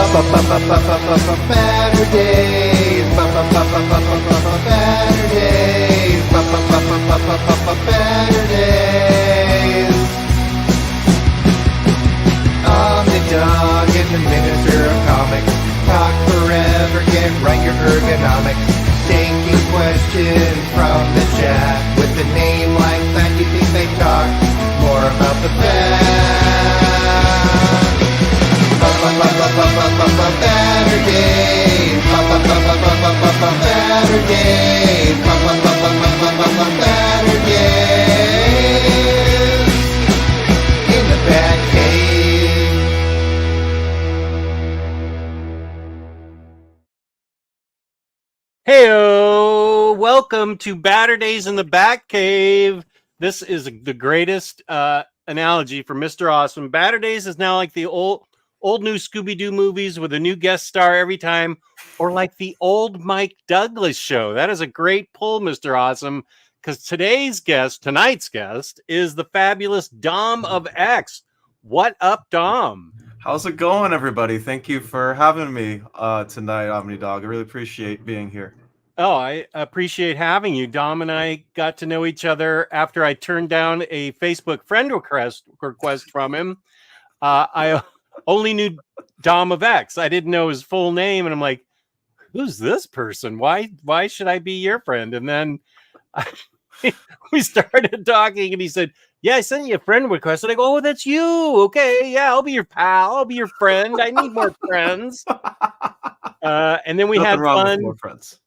Baturdays. Baturdays. Omnidog in the Minister of Comics. Talk forever, get right your ergonomics. Taking questions from the chat. With a name like that, you think they talk more about the bad. Baturdays. Baturdays. Baturdays. In the BatCave. Heyo! Welcome to Baturdays in the BatCave. This is the greatest analogy for Mr. Awesome. Baturdays is now like the old new Scooby-Doo movies with a new guest star every time, or like the old Mike Douglas show. That is a great pull, Mr. Awesome, because tonight's guest, is the fabulous Dom of X. What up, Dom? How's it going, everybody? Thank you for having me tonight, Omnidog. I really appreciate being here. Oh, I appreciate having you. Dom and I got to know each other after I turned down a Facebook friend request from him. I only knew Dom of X. I didn't know his full name, and I'm like, who's this person? Why should I be your friend? And then we started talking, and he said, yeah, I sent you a friend request. And I go, oh, that's you. Okay, yeah, I'll be your pal. I'll be your friend. I need more friends. And then we had fun. More friends.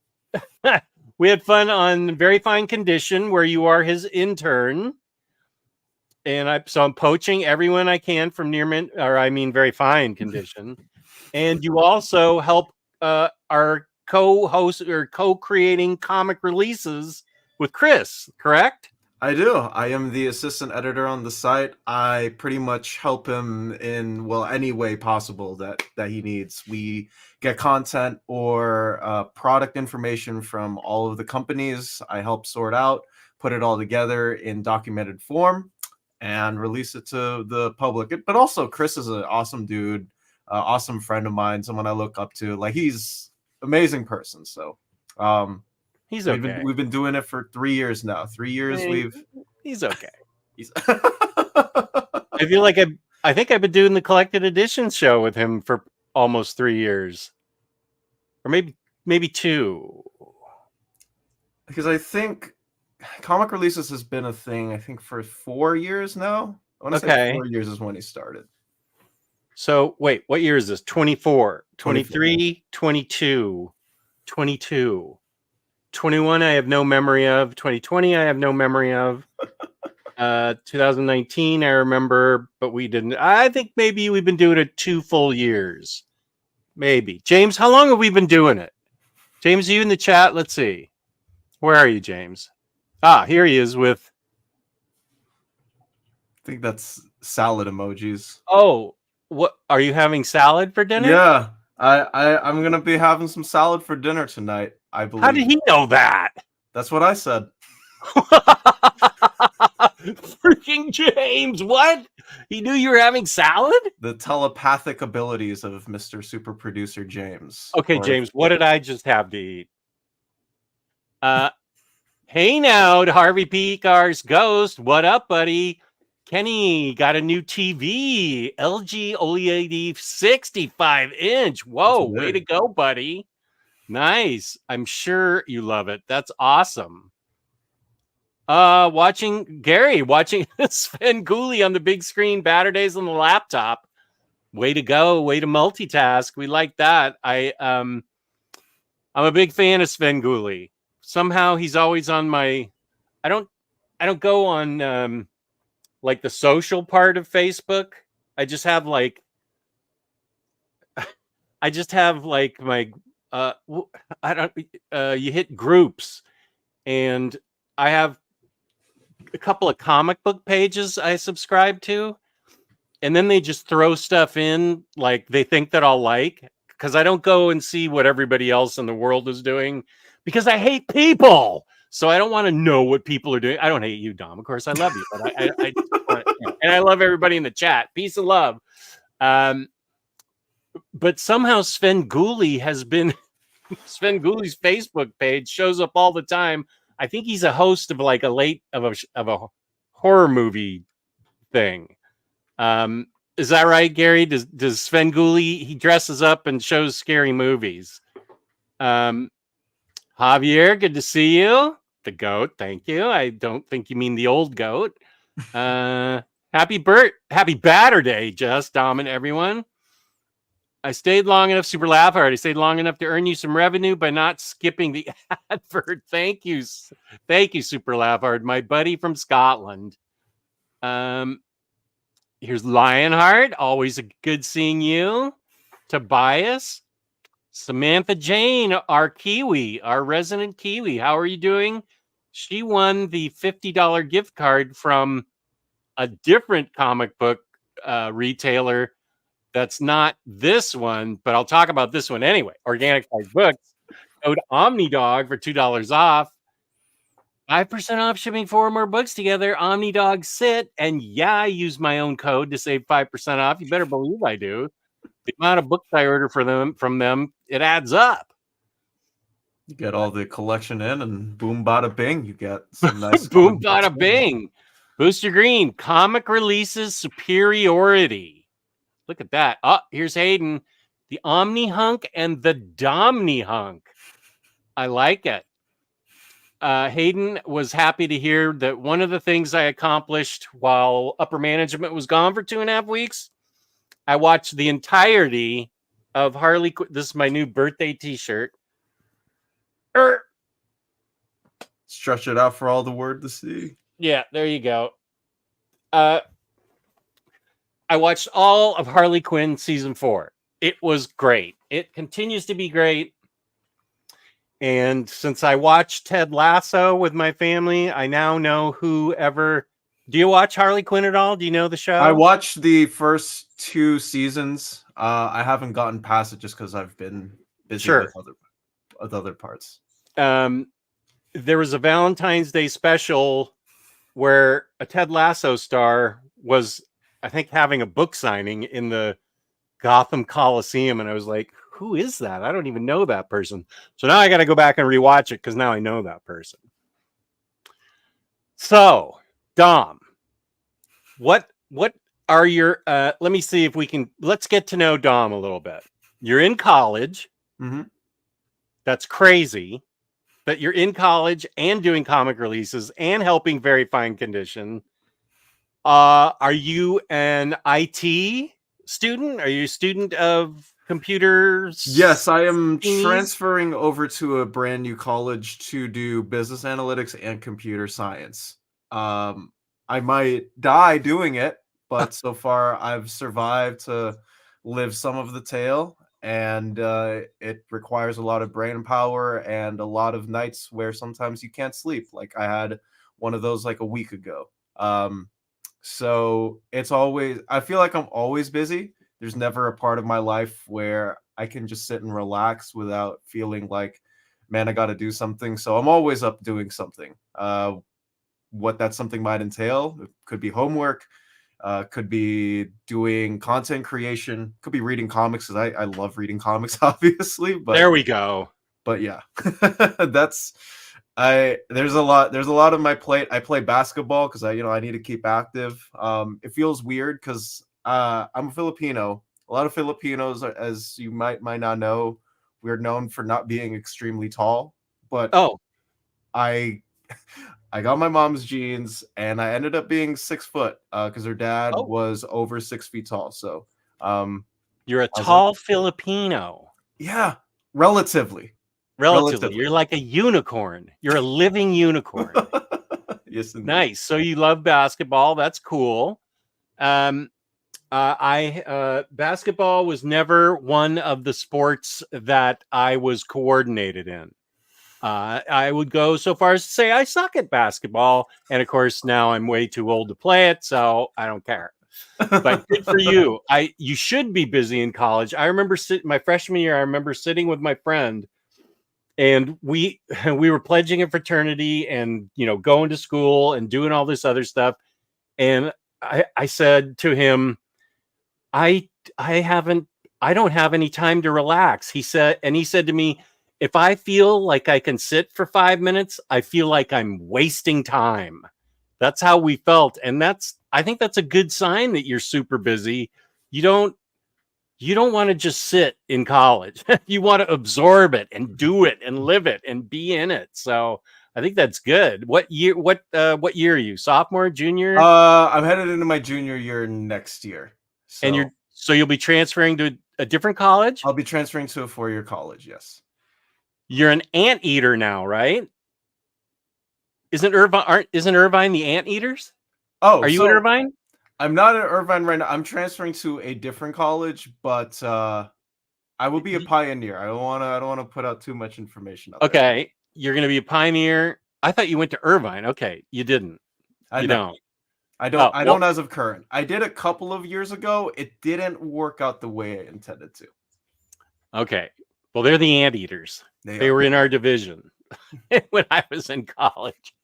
We had fun on Very Fine Condition, where you are his intern. And I'm poaching everyone I can from Very Fine Condition. And you also help our co-host or co-creating comic releases with Chris, correct? I do. I am the assistant editor on the site. I pretty much help him in, any way possible that he needs. We get content or product information from all of the companies. I help sort out, put it all together in documented form, and release it to the public. But also, Chris is an awesome dude, awesome friend of mine, someone I look up to. Like, he's an amazing person. So, he's okay. We've been doing it for 3 years now. 3 years. He's okay. I feel like I think I've been doing the collected editions show with him for almost 3 years, or maybe 2. Because I think comic releases has been a thing, I think, for 4 years now. I want to say 4 years is when he started. So, wait, what year is this? 24, 23, 22, 22. 21, I have no memory of. 2020, I have no memory of. 2019, I remember, but we didn't. I think maybe we've been doing it 2 full years. Maybe. James, how long have we been doing it? James, are you in the chat? Let's see. Where are you, James? Here he is with... I think that's salad emojis. Oh, what? Are you having salad for dinner? Yeah. I'm going to be having some salad for dinner tonight, I believe. How did he know that? That's what I said. Freaking James, what? He knew you were having salad? The telepathic abilities of Mr. Super Producer James. Okay, James, what did I just have to eat? Hey now, to Harvey Picar's Ghost. What up, buddy? Kenny got a new TV, LG OLED 65-inch. Whoa, way to go, buddy. Nice. I'm sure you love it. That's awesome. Watching Sven Gooley on the big screen, Baturdays on the laptop. Way to go. Way to multitask. We like that. I'm a big fan of Sven Gooley. Somehow he's always on my... I don't go on... like the social part of Facebook. I just have like my you hit groups, and I have a couple of comic book pages I subscribe to, and then they just throw stuff in like they think that I'll like, because I don't go and see what everybody else in the world is doing, because I hate people. So I don't want to know what people are doing. I don't hate you, Dom. Of course, I love you, but I and I love everybody in the chat. Peace and love. but somehow Sven Gulli has been Sven Gulli's Facebook page shows up all the time. I think he's a host of like a horror movie thing. Is that right, Gary? Does Sven Gulli, he dresses up and shows scary movies? Javier, good to see you. The goat, thank you. I don't think you mean the old goat. Happy Batterday, Just Dom and everyone. I stayed long enough, Super Laugh Hard. I stayed long enough to earn you some revenue by not skipping the advert. Thank you, Super Laugh Hard, my buddy from Scotland. Here's Lionheart. Always a good seeing you. Tobias. Samantha Jane, our Kiwi, our resident Kiwi. How are you doing? She won the $50 gift card from a different comic book retailer that's not this one, but I'll talk about this one anyway. Organic Size Books. Code Omnidog for $2 off. 5% off shipping 4 more books together. Omnidog sit. And yeah, I use my own code to save 5% off. You better believe I do. The amount of books I order from them, it adds up. You get all the collection in, and boom, bada bing, you get some nice boom, bada bing. Booster Green, comic releases superiority. Look at that. Oh, here's Hayden. The Omni Hunk and the Domni Hunk. I like it. Hayden was happy to hear that one of the things I accomplished while upper management was gone for 2.5 weeks, I watched the entirety of Harley Quinn. This is my new birthday t-shirt. Stretch it out for all the world to see. Yeah, there you go. I watched all of Harley Quinn season 4. It was great. It continues to be great. And since I watched Ted Lasso with my family, I now know whoever. Do you watch Harley Quinn at all? Do you know the show? I watched the first 2 seasons. I haven't gotten past it just because I've been busy with other parts. There was a Valentine's Day special where a Ted Lasso star was, I think, having a book signing in the Gotham Coliseum, and I was like, who is that? I don't even know that person. So now I got to go back and rewatch it because now I know that person. So, Dom, what are your let me see if we can, let's get to know Dom a little bit. You're in college. Mm-hmm. That's crazy that you're in college and doing comic releases and helping Very Fine Condition. Are you an IT student? Are you a student of computers? Yes, I am transferring over to a brand new college to do business analytics and computer science. I might die doing it, but so far I've survived to live some of the tale, and it requires a lot of brain power and a lot of nights where sometimes you can't sleep. Like I had one of those like a week ago. So it's always, I feel like I'm always busy. There's never a part of my life where I can just sit and relax without feeling like, man, I got to do something. So I'm always up doing something. What that something might entail, it could be homework, could be doing content creation, could be reading comics, because I love reading comics, obviously. But there we go. But yeah, there's a lot on my plate. I play basketball because I need to keep active. It feels weird because I'm a Filipino. A lot of Filipinos, as you might not know, we're known for not being extremely tall. But I got my mom's genes, and I ended up being 6 foot because her dad was over 6 feet tall. So you're a tall Filipino. Yeah, relatively. You're like a unicorn. You're a living unicorn. Yes, indeed. Nice. So you love basketball. That's cool. Basketball was never one of the sports that I was coordinated in. I would go so far as to say I suck at basketball, and of course now I'm way too old to play it, so I don't care. But good for you. You should be busy in college. I remember my freshman year. I remember sitting with my friend, and we were pledging a fraternity, and going to school and doing all this other stuff. And I said to him, I I don't have any time to relax. He said to me, if I feel like I can sit for 5 minutes, I feel like I'm wasting time. That's how we felt. And I think that's a good sign that you're super busy. You don't want to just sit in college. You want to absorb it and do it and live it and be in it. So I think that's good. What year are you? Sophomore, junior? I'm headed into my junior year next year. And you'll be transferring to a different college? I'll be transferring to a 4-year college, yes. You're an anteater now, right? Isn't Irvine the anteaters? Oh, are you at Irvine? I'm not at Irvine right now. I'm transferring to a different college, but I will be a pioneer. I don't want to put out too much information out there. Okay, you're going to be a pioneer. I thought you went to Irvine. Okay, you didn't. I don't as of current. I did a couple of years ago. It didn't work out the way I intended to. Okay. Well, they're the anteaters. They were in our division when I was in college.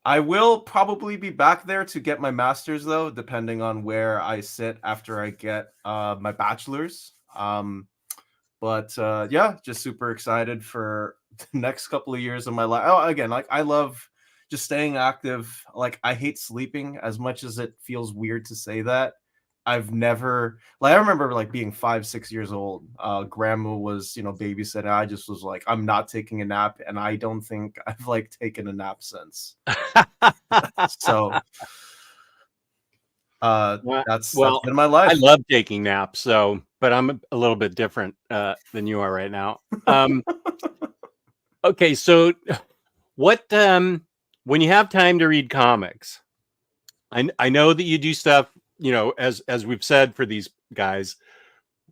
I will probably be back there to get my master's, though, depending on where I sit after I get my bachelor's. But yeah, just super excited for the next couple of years of my life. Oh, again, like I love just staying active. Like I hate sleeping as much as it feels weird to say that. I've never I remember like being 5-6 years old. Grandma was, babysitting. I just was like, I'm not taking a nap, and I don't think I've like taken a nap since. So that's been my life. I love taking naps, but I'm a little bit different than you are right now. Okay, so what when you have time to read comics, I know that you do stuff, as we've said for these guys.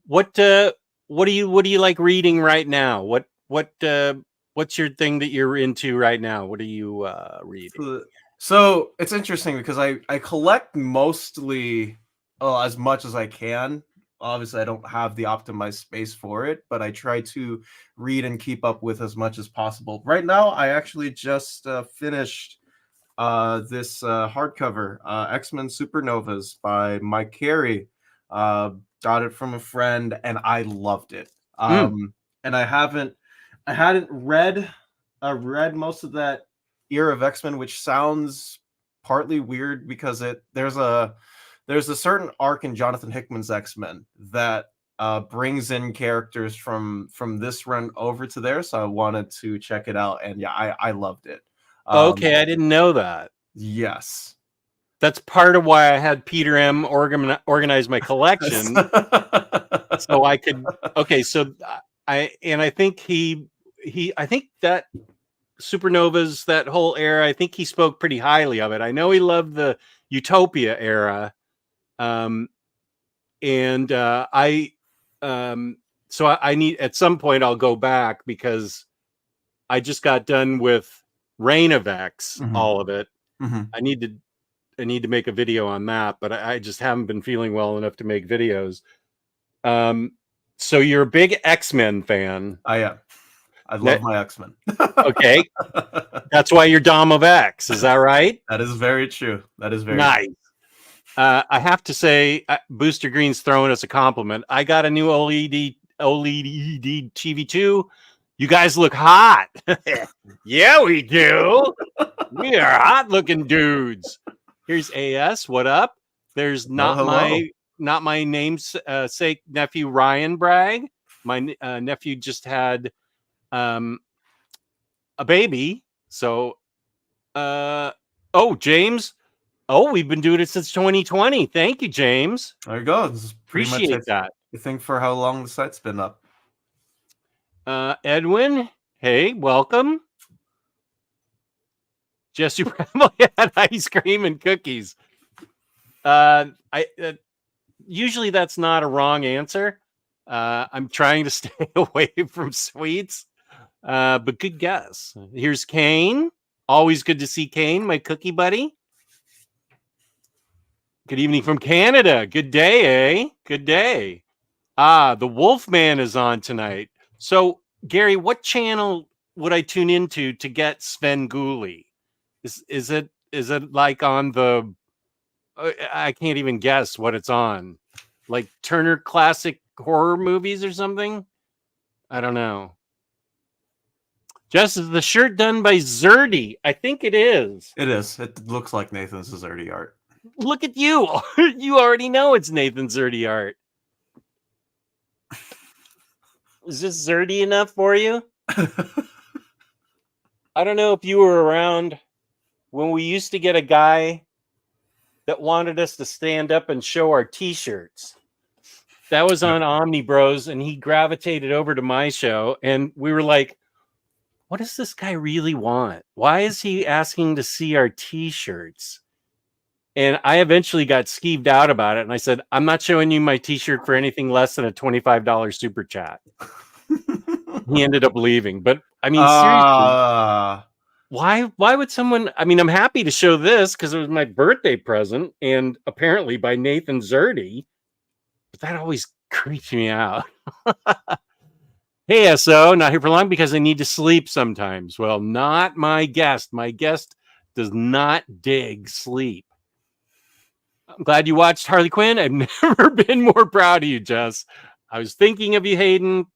What do you like reading right now? What's your thing that you're into right now? What are you reading? So it's interesting because I collect mostly as much as I can. Obviously, I don't have the optimized space for it, but I try to read and keep up with as much as possible. Right now, I actually just finished this hardcover, X-Men Supernovas by Mike Carey. Got it from a friend, and I loved it. And I hadn't read most of that era of X-Men, which sounds partly weird because there's a certain arc in Jonathan Hickman's X-Men that brings in characters from this run over to there. So I wanted to check it out, and yeah, I loved it. Okay, I didn't know that. Yes. That's part of why I had Peter M organize my collection. So I could. Okay, so I think I think that Supernovas, that whole era, I think he spoke pretty highly of it. I know he loved the Utopia era. So I need, at some point I'll go back because I just got done with Reign of X, all of it. I need to make a video on that, but I just haven't been feeling well enough to make videos. So you're a big X-Men fan. I am. I love my X-Men. Okay. That's why you're Dom of X. Is that right? That is very true. That is very nice. I have to say, Booster Green's throwing us a compliment. I got a new OLED TV2. You guys look hot. Yeah, we do. We are hot-looking dudes. Here's AS. What up? There's not my namesake nephew Ryan Bragg. My nephew just had a baby. So, James. Oh, we've been doing it since 2020. Thank you, James. There you go. This is Appreciate that. You think for how long the site's been up? Edwin, hey, welcome. Jesse Bramble had ice cream and cookies. Usually that's not a wrong answer. I'm trying to stay away from sweets, but good guess. Here's Kane. Always good to see Kane, my cookie buddy. Good evening from Canada. Good day, eh? Good day. The Wolfman is on tonight. So, Gary, what channel would I tune into to get Sven Gulli? Is it like on the? I can't even guess what it's on. like Turner Classic Horror Movies or something. I don't know. Just is the shirt done by Zerdy? I think it is. It is. It looks like Nathan's Zerdy art. Look at you. You already know it's Nathan Zerdy art. Is this Zerdy enough for you? I don't know if you were around when we used to get a guy that wanted us to stand up and show our t-shirts. That was on Omni Bros, and he gravitated over to my show, and we were like, what does this guy really want? Why is he asking to see our t-shirts? And I eventually got skeeved out about it, and I said, I'm not showing you my t-shirt for anything less than a $25 super chat. He ended up leaving. But I mean, seriously, why would someone? I mean, I'm happy to show this because it was my birthday present, and apparently by Nathan Zerdy. But that always creeps me out. Hey, SO, not here for long because I need to sleep sometimes. Well, not my guest. My guest does not dig sleep. I'm glad you watched Harley Quinn. I've never been more proud of you, Jess. I was thinking of you, Hayden,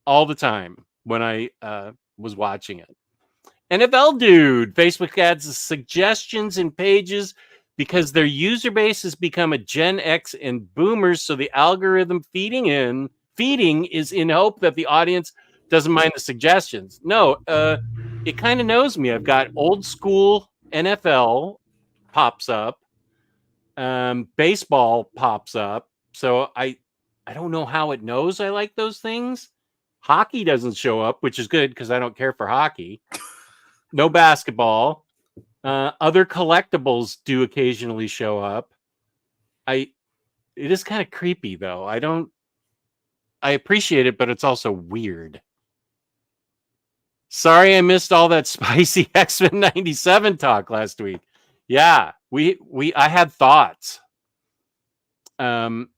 all the time when I was watching it. NFL Dude, Facebook adds suggestions and pages because their user base has become a Gen X and boomers, so the algorithm feeding is in hope that the audience doesn't mind the suggestions. No, it kind of knows me. I've got old school NFL pops up, baseball pops up, so I don't know how it knows I like those things. Hockey doesn't show up, which is good because I don't care for hockey. No basketball. Other collectibles do occasionally show up. It is kind of creepy though. I appreciate it, but it's also weird. Sorry I missed all that spicy X-Men 97 talk last week. Yeah, I had thoughts. Thank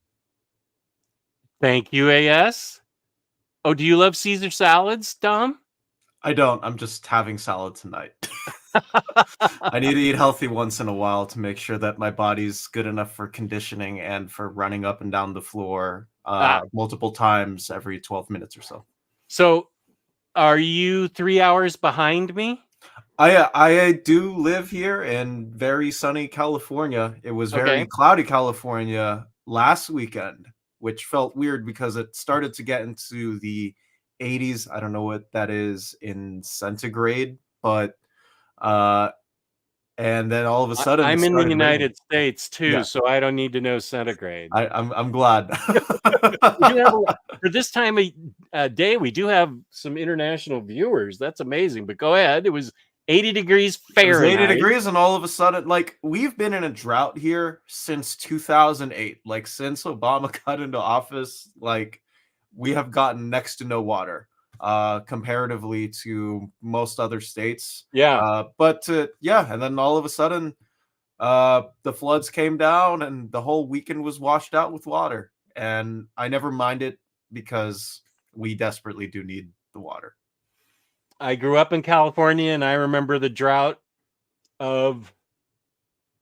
you, AS. Oh, do you love Caesar salads, Dom? I don't. I'm just having salad tonight. I need to eat healthy once in a while to make sure that my body's good enough for conditioning and for running up and down the floor multiple times every 12 minutes or so. So, are you 3 hours behind me? I do live here in very sunny California. It was very cloudy California last weekend, which felt weird because it started to get into the 80s. I don't know what that is in centigrade, but and then all of a sudden I'm in the United raining. States too, so I don't need to know centigrade. I'm glad. For this time of day, we do have some international viewers. That's amazing. But go ahead. It was 80 degrees Fahrenheit. It was 80 degrees, and all of a sudden, like, we've been in a drought here since 2008. Like, since Obama got into office, like, we have gotten next to no water comparatively to most other states. Yeah. And then all of a sudden, the floods came down, and the whole weekend was washed out with water. And I never mind it because we desperately do need the water. I grew up in California, and I remember the drought of,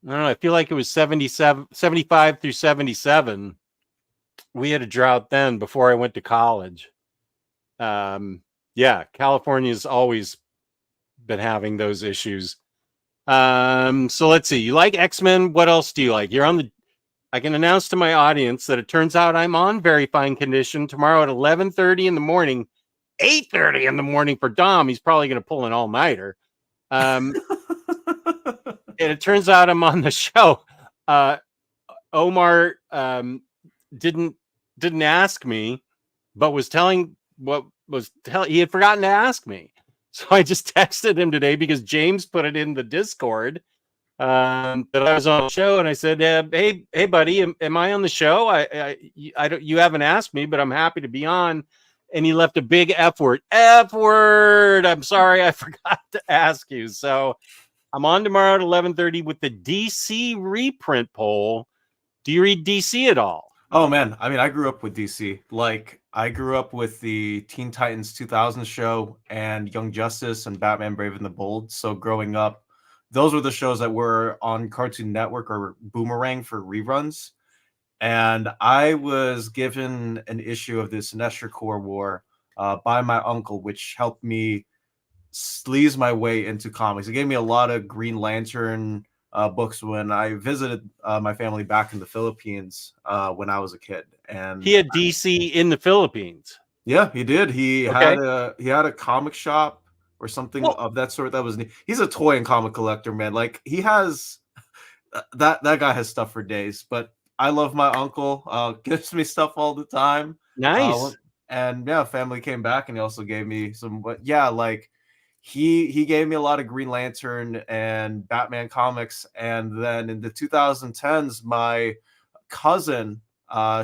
I don't know, I feel like it was 75 through 77. We had a drought then before I went to college. Yeah, California's always been having those issues. So let's see. You like X-Men? What else do you like? I can announce to my audience that it turns out I'm on very fine condition tomorrow at 11:30 in the morning. 8:30 in the morning for Dom. He's probably going to pull an all-nighter. And it turns out I'm on the show. Omar didn't ask me, but he had forgotten to ask me. So I just texted him today because James put it in the Discord that I was on the show, and I said, "Hey, buddy, am I on the show? You haven't asked me, but I'm happy to be on." And he left a big F word. F word. I'm sorry, I forgot to ask you. So I'm on tomorrow at 11:30 with the DC reprint poll. Do you read DC at all? Oh man, I mean, I grew up with DC. Like, I grew up with the Teen Titans 2000 show and Young Justice and Batman Brave and the Bold. So growing up, those were the shows that were on Cartoon Network or Boomerang for reruns. and I was given an issue of the Sinestro Corps War by my uncle, which helped me sleaze my way into comics. It gave me a lot of Green Lantern books when I visited my family back in the Philippines when I was a kid. And He had DC in the Philippines. yeah, he did. He Okay. had a comic shop or something Well, of that sort. That was he's a toy and comic collector, man. Like he has that guy has stuff for days. But I love my uncle. Gives me stuff all the time. nice. And yeah, family came back and he also gave me some. But yeah, like he gave me a lot of Green Lantern and Batman comics. And then in the 2010s, my cousin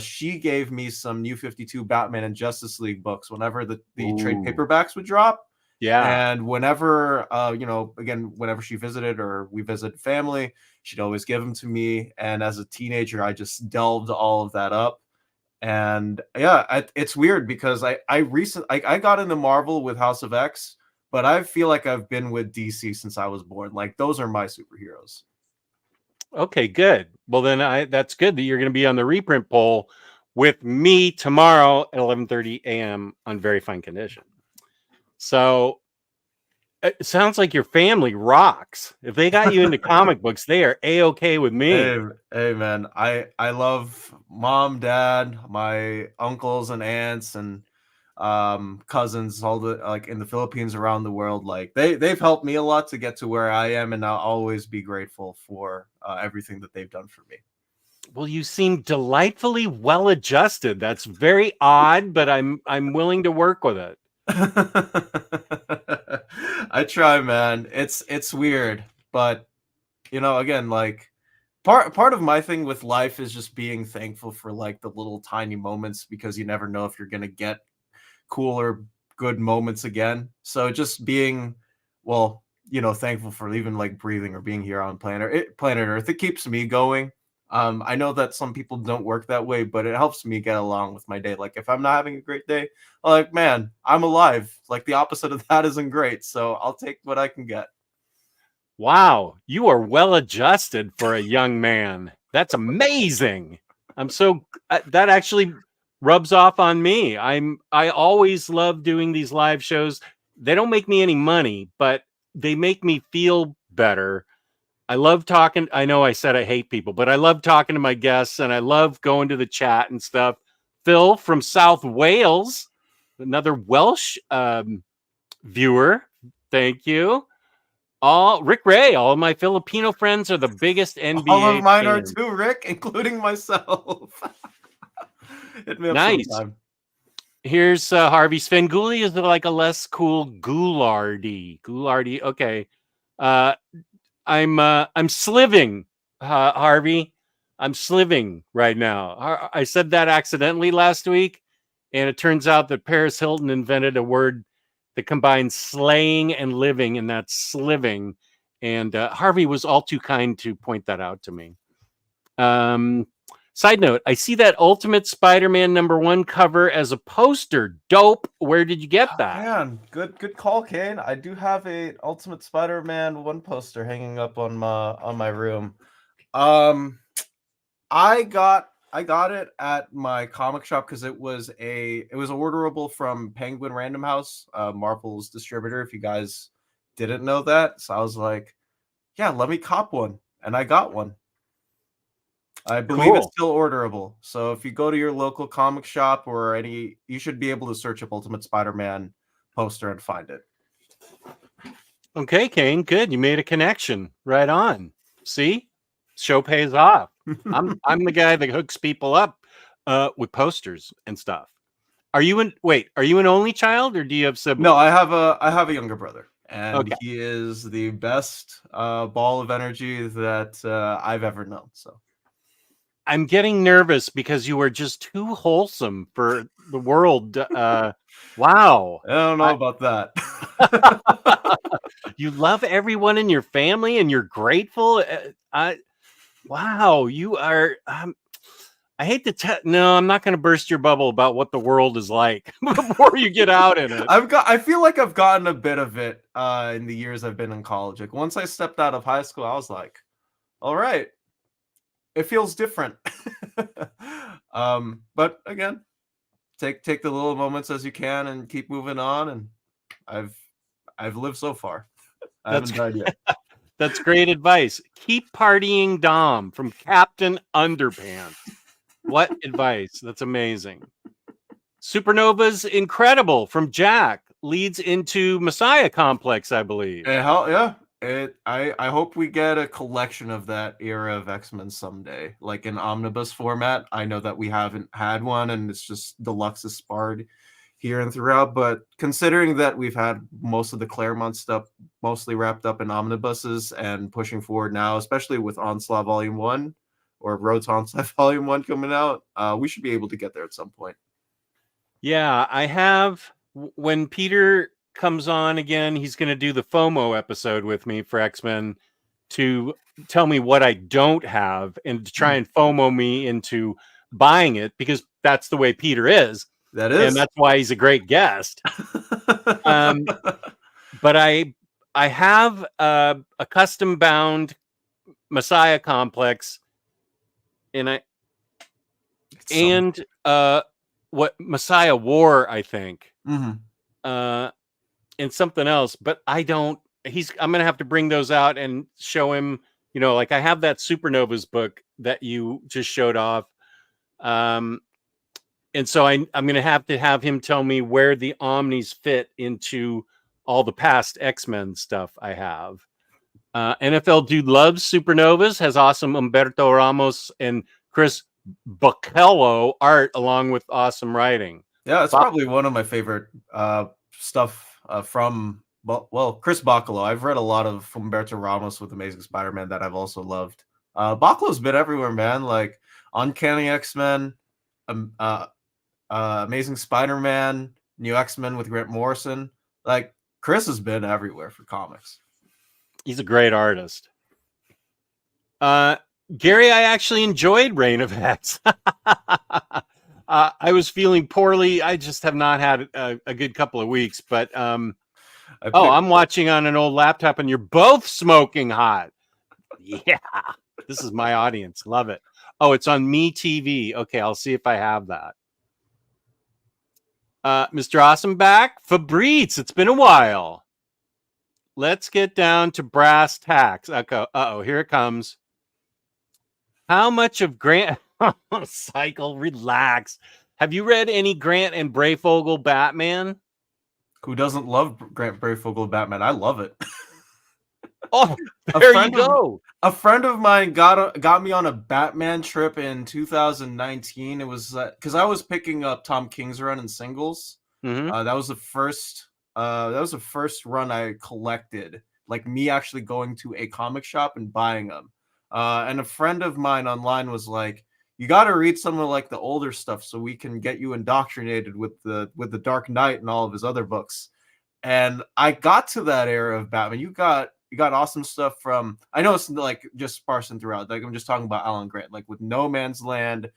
she gave me some New 52 Batman and Justice League books whenever the trade Ooh. paperbacks would drop. Yeah. And whenever you know, again, whenever she visited or we visited family, she'd always give them to me. And as a teenager, I just delved all of that up. And yeah, it's weird because I got into Marvel with House of X, but I feel like I've been with DC since I was born. Like those are my superheroes. Okay, good. Well, then that's good that you're going to be on the reprint poll with me tomorrow at 11:30 a.m. on Very Fine Condition. So it sounds like your family rocks. If they got you into comic books, they are A-okay with me. Hey man, I love mom, dad, my uncles and aunts and cousins, all the like in the Philippines, around the world. Like they've helped me a lot to get to where I am, and I'll always be grateful for everything that they've done for me. Well, you seem delightfully well adjusted. That's very odd, but I'm willing to work with it. I try, man. It's weird, but you know, again, like part of my thing with life is just being thankful for like the little tiny moments, because you never know if you're gonna get cool or good moments again. So just being, well, you know, thankful for even like breathing or being here on planet Earth. It keeps me going. I know that some people don't work that way, but it helps me get along with my day. Like if I'm not having a great day, I'm like, man, I'm alive. Like the opposite of that isn't great. So I'll take what I can get. Wow, you are well adjusted for a young man. That's amazing. I'm so that actually rubs off on me. I always love doing these live shows. They don't make me any money, but they make me feel better. I love talking. I know I said I hate people, but I love talking to my guests and I love going to the chat and stuff. Phil from South Wales, another Welsh viewer. Thank you. Rick Ray, all of my Filipino friends are the biggest NBA All of mine are fans. too, Rick, including myself. Hit me up Nice. sometime. Here's Harvey. Svengoolie is like a less cool Goulardi. Goulardi. Okay. I'm sliving, Harvey. I'm sliving right now. I said that accidentally last week, and it turns out that Paris Hilton invented a word that combines slaying and living, and that's sliving. And Harvey was all too kind to point that out to me. Side note, I see that Ultimate Spider-Man #1 cover as a poster. Dope. Where did you get that? Man, good call, Kane. I do have a Ultimate Spider-Man 1 poster hanging up on my room. I got it at my comic shop because it was orderable from Penguin Random House, Marvel's distributor, if you guys didn't know that. So I was like, yeah, let me cop one, and I got one. I believe it's still orderable. So if you go to your local comic shop or you should be able to search up Ultimate Spider-Man poster and find it. Okay, Kane, good. You made a connection. Right on. See? Show pays off. I'm the guy that hooks people up with posters and stuff. Are you an only child or do you have siblings? No, I have a younger brother, and Okay. he is the best ball of energy that I've ever known. So I'm getting nervous because you are just too wholesome for the world. Wow. I don't know about that. You love everyone in your family and you're grateful. Wow, you are. I hate to no, I'm not going to burst your bubble about what the world is like before you get out in it. I feel like I've gotten a bit of it in the years I've been in college. Like once I stepped out of high school, I was like, all right. it feels different. But again, take the little moments as you can and keep moving on. And I've lived so far. I That's haven't died yet. That's great advice. Keep partying, Dom, from Captain Underpants. What advice? That's amazing. Supernova's Incredible from Jack leads into Messiah Complex, I believe. Yeah. I hope we get a collection of that era of X-Men someday, like an omnibus format. I know that we haven't had one, and it's just deluxe is sparred here and throughout. But considering that we've had most of the Claremont stuff mostly wrapped up in omnibuses and pushing forward now, especially with Onslaught Volume 1 or Road to Onslaught Volume 1 coming out, we should be able to get there at some point. Yeah, I have. When Peter comes on again, he's going to do the FOMO episode with me for X-Men to tell me what I don't have and to try and FOMO me into buying it, because that's the way Peter is. That is. And that's why he's a great guest. But I have a custom bound Messiah Complex, and what Messiah War, I think. And something else, but I don't. I'm gonna have to bring those out and show him. Like I have that Supernovas book that you just showed off, and so I'm gonna have to have him tell me where the Omnis fit into all the past X-Men stuff I have. NFL Dude loves Supernovas, has awesome Humberto Ramos and Chris Boccello art along with awesome writing. Yeah, it's probably one of my favorite stuff from Chris Boccello. I've read a lot of Humberto Ramos with Amazing Spider-Man that I've also loved. Boccelo's been everywhere, man. Like Uncanny X-Men, Amazing Spider-Man, New X-Men with Grant Morrison. Like Chris has been everywhere for comics. He's a great artist. Gary, I actually enjoyed Reign of X. I was feeling poorly. I just have not had a good couple of weeks, but I'm watching on an old laptop and you're both smoking hot. Yeah, this is my audience. Love it. Oh, it's on Me TV. Okay, I'll see if I have that. Mr. Awesome back. Fabrice, it's been a while. Let's get down to brass tacks. Uh-oh, here it comes. How much of Grant... Cycle, relax. Have you read any Grant and Breyfogle Batman? Who doesn't love Grant Breyfogle Batman? I love it. Oh, there you go. A friend of mine got me on a Batman trip in 2019. It was because I was picking up Tom King's run in singles. That was the first run I collected. Like me actually going to a comic shop and buying them. And a friend of mine online was like, you got to read some of like the older stuff so we can get you indoctrinated with the Dark Knight and all of his other books. And I got to that era of Batman. You got awesome stuff from, I know it's like just sparsing throughout. Like I'm just talking about Alan Grant, like with No Man's Land,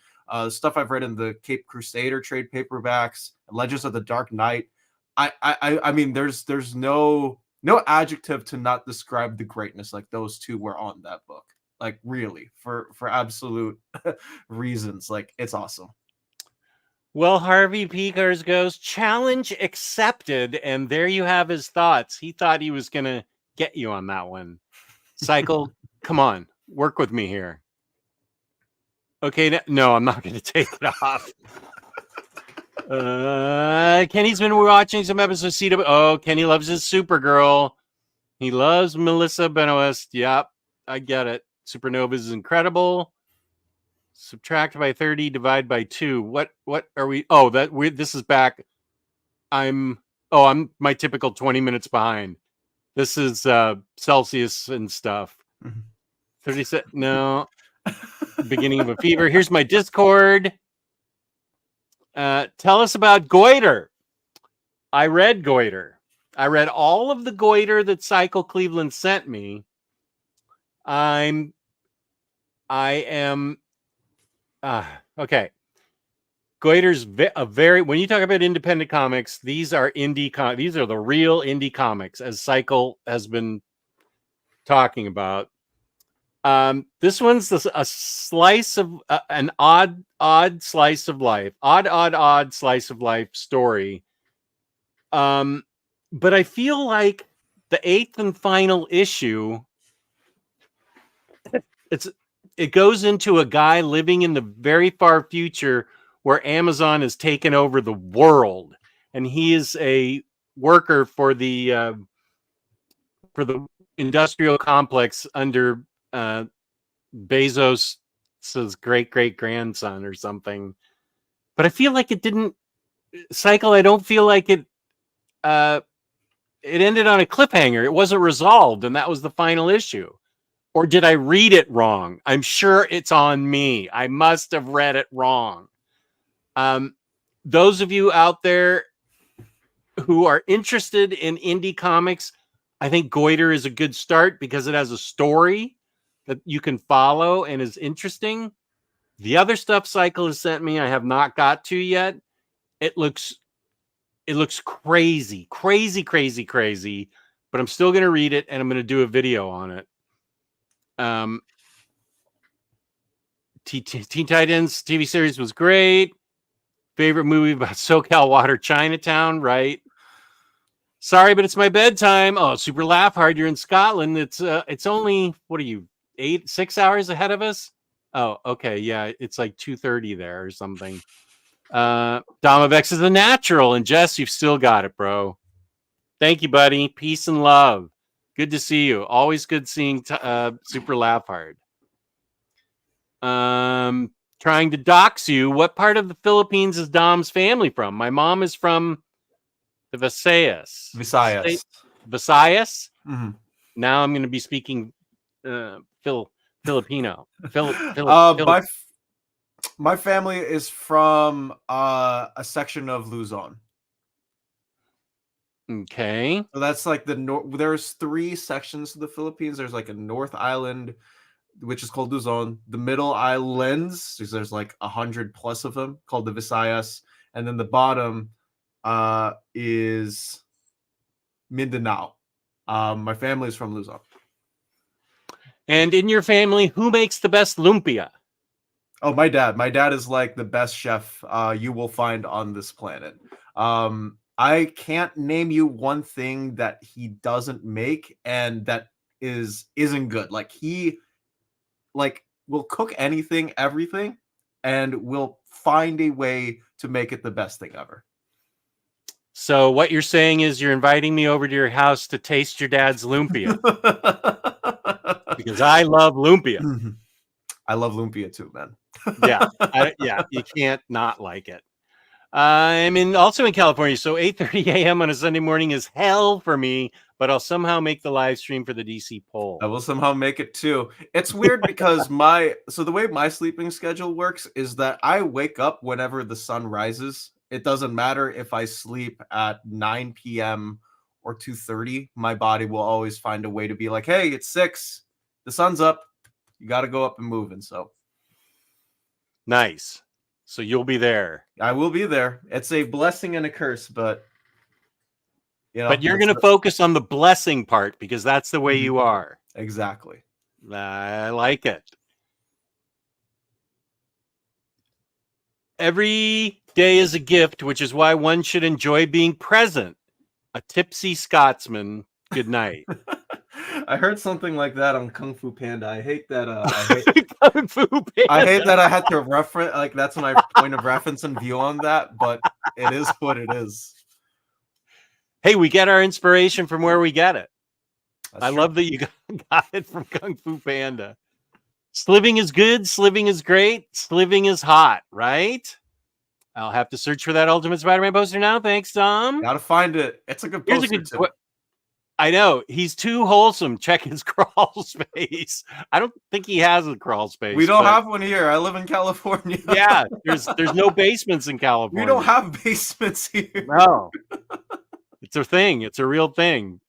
stuff I've read in the Cape Crusader trade paperbacks, Legends of the Dark Knight. I mean, there's no adjective to not describe the greatness like those two were on that book. Like really, for absolute reasons. Like it's awesome. Well, Harvey Peakers goes, challenge accepted, and there you have his thoughts. He thought he was gonna get you on that one. Cycle, come on, work with me here. Okay, no, I'm not gonna take it off. Kenny's been watching some episodes of CW. Oh, Kenny loves his Supergirl. He loves Melissa Benoist. Yep, I get it. Supernovas is incredible. Subtract by 30, divide by 2. What are we? Oh, this is back. I'm my typical 20 minutes behind. This is Celsius and stuff. 37. No. Beginning of a fever. Here's my Discord. Tell us about Goiter. I read Goiter. I read all of the Goiter that Cycle Cleveland sent me. I am okay. Goiter's when you talk about independent comics, these are these are the real indie comics, as Cycle has been talking about. This one's a slice of an odd slice of life, odd slice of life story. But I feel like the 8th and final issue, it goes into a guy living in the very far future where Amazon has taken over the world, and he is a worker for the industrial complex under Bezos' great grandson or something. But I feel like it didn't cycle. I don't feel like it ended on a cliffhanger. It wasn't resolved, and that was the final issue. Or did I read it wrong? I'm sure it's on me. I must have read it wrong. Those of you out there who are interested in indie comics, I think Goiter is a good start because it has a story that you can follow and is interesting. The other stuff Cycle has sent me, I have not got to yet. It looks crazy, but I'm still going to read it and I'm going to do a video on it. Teen Titans TV series was great. Favorite movie about SoCal Water, Chinatown, right? Sorry, but it's my bedtime. Oh, super laugh hard. You're in Scotland. It's only, what are you, 6 hours ahead of us? Oh, okay. Yeah, it's like 2:30 there or something. Domovex is a natural, and Jess, you've still got it, bro. Thank you, buddy. Peace and love. Good to see you. Always good seeing Super Laugh Hard. Trying to dox you. What part of the Philippines is Dom's family from? My mom is from the Visayas. Visayas? Mm-hmm. Now I'm going to be speaking Filipino. My family is from a section of Luzon. Okay. So that's like the north. There's 3 sections of the Philippines. There's like a North Island, which is called Luzon. The Middle Islands, there's like 100+ of them, called the Visayas, and then the bottom is Mindanao. My family is from Luzon. And in your family, who makes the best lumpia? Oh, my dad. My dad is like the best chef you will find on this planet. I can't name you one thing that he doesn't make and that isn't good. Like he will cook anything, everything, and will find a way to make it the best thing ever. So what you're saying is you're inviting me over to your house to taste your dad's lumpia. Because I love lumpia. I love lumpia too, man. Yeah, you can't not like it. I'm also in California, so 8:30 a.m. on a Sunday morning is hell for me, but I'll somehow make the live stream for the DC poll. I will somehow make it too. It's weird because the way my sleeping schedule works is that I wake up whenever the sun rises. It doesn't matter if I sleep at 9 p.m. or 2:30. My body will always find a way to be like, hey, it's 6. The sun's up. You got to go up and move. And so. Nice. So you'll be there. I will be there. It's a blessing and a curse, but but you're going to focus on the blessing part because that's the way you are. Exactly. I like it. Every day is a gift, which is why one should enjoy being present. A tipsy Scotsman. Good night. I heard something like that on Kung Fu Panda. I hate that. Kung Fu Panda. I hate that I had to reference. Like that's my point of reference and view on that. But it is what it is. Hey, we get our inspiration from where we get it. That's I true. love that you got it from Kung Fu Panda. Sliving is good. Sliving is great. Sliving is hot, right? I'll have to search for that Ultimate Spider-Man poster now. Thanks, Tom. Gotta find it. It's a good poster too. I know. He's too wholesome. Check his crawl space. I don't think he has a crawl space. We don't have one here. I live in California. Yeah, there's no basements in California. We don't have basements here. No. It's a thing. It's a real thing.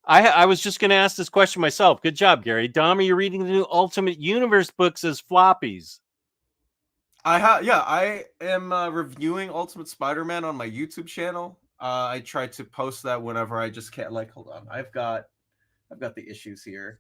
I was just going to ask this question myself. Good job, Gary. Dom, are you reading the new Ultimate Universe books as floppies? I am reviewing Ultimate Spider-Man on my YouTube channel. I try to post that whenever I just can't. Like, hold on, I've got the issues here.